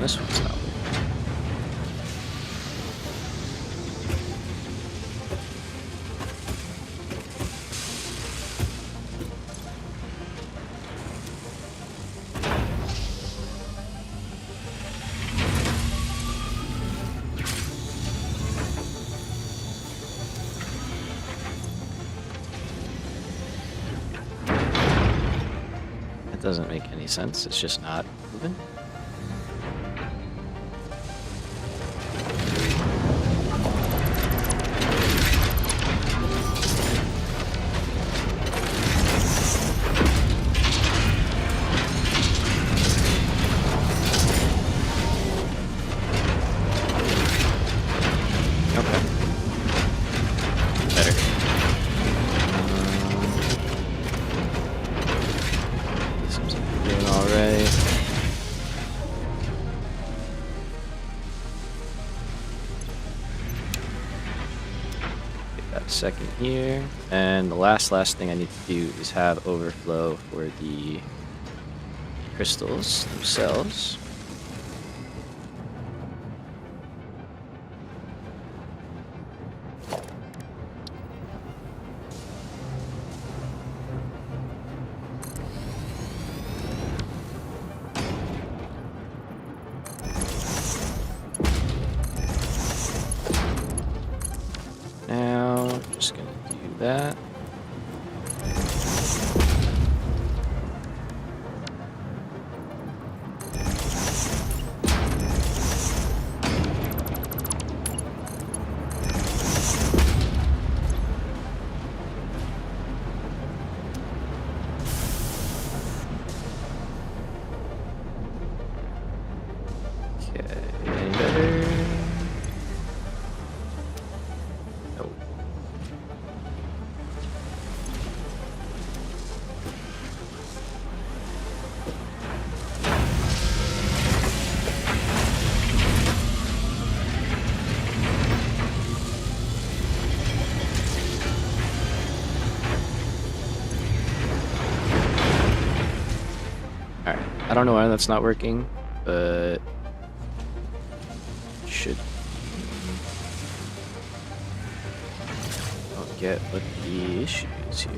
This one's not. That doesn't make any sense. It's just not moving. Second here, and the last thing I need to do is have overflow for the crystals themselves. Just gonna do that. Okay, any better? Nope. Alright, I don't know why that's not working, but should. I'll get what the issue is here.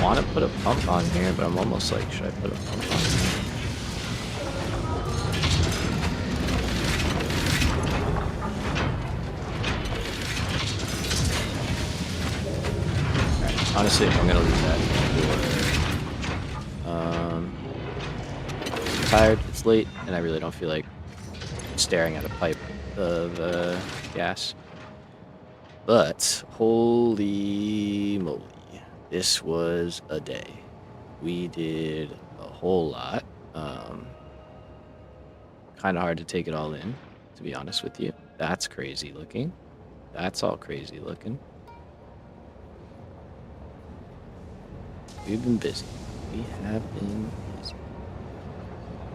Want to put a pump on here, but I'm almost like, should I put a pump on here? Right, honestly, I'm gonna leave that for, I'm tired, it's late, and I really don't feel like staring at a pipe of gas. But holy moly. this was a day. We did a whole lot. Kind of hard to take it all in, to be honest with you. That's crazy looking. That's all crazy looking. We've been busy. We have been busy.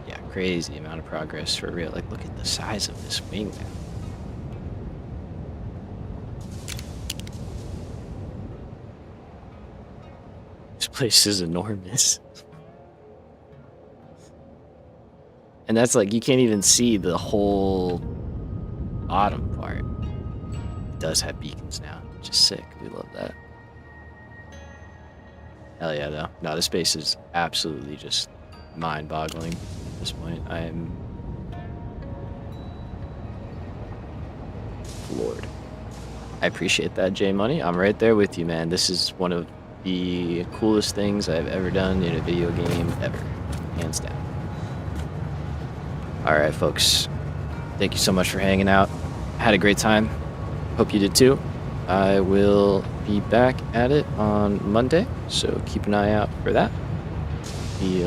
Yeah, crazy amount of progress for real. Like, look at the size of this wing now. This place is enormous. And that's like, you can't even see the whole bottom part. It does have beacons now, which is sick. We love that. Hell yeah, though. No, this space is absolutely just mind-boggling at this point. I am floored. I appreciate that, J Money. I'm right there with you, man. This is one of the coolest things I've ever done in a video game ever. Hands down. Alright, folks. Thank you so much for hanging out. Had a great time. Hope you did too. I will be back at it on Monday, so keep an eye out for that. Be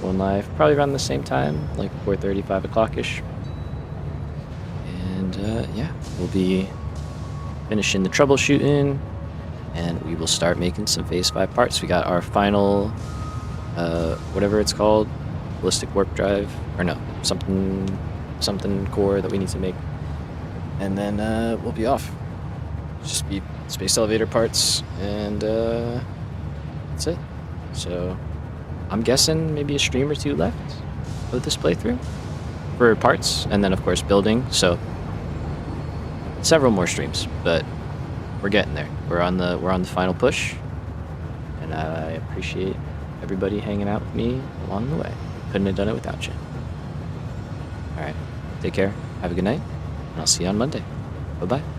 going live probably around the same time, like 4:30, 5 o'clock-ish. And yeah, we'll be finishing the troubleshooting, and we will start making some Phase 5 parts. We got our final, whatever it's called, ballistic warp drive, or no, something core that we need to make. And then we'll be off. Just be space elevator parts, and that's it. So I'm guessing maybe a stream or two left of this playthrough for parts, and then of course building. So several more streams, but we're getting there. We're on the final push, and I appreciate everybody hanging out with me along the way. Couldn't have done it without you. All right, take care. Have a good night, and I'll see you on Monday. Bye bye.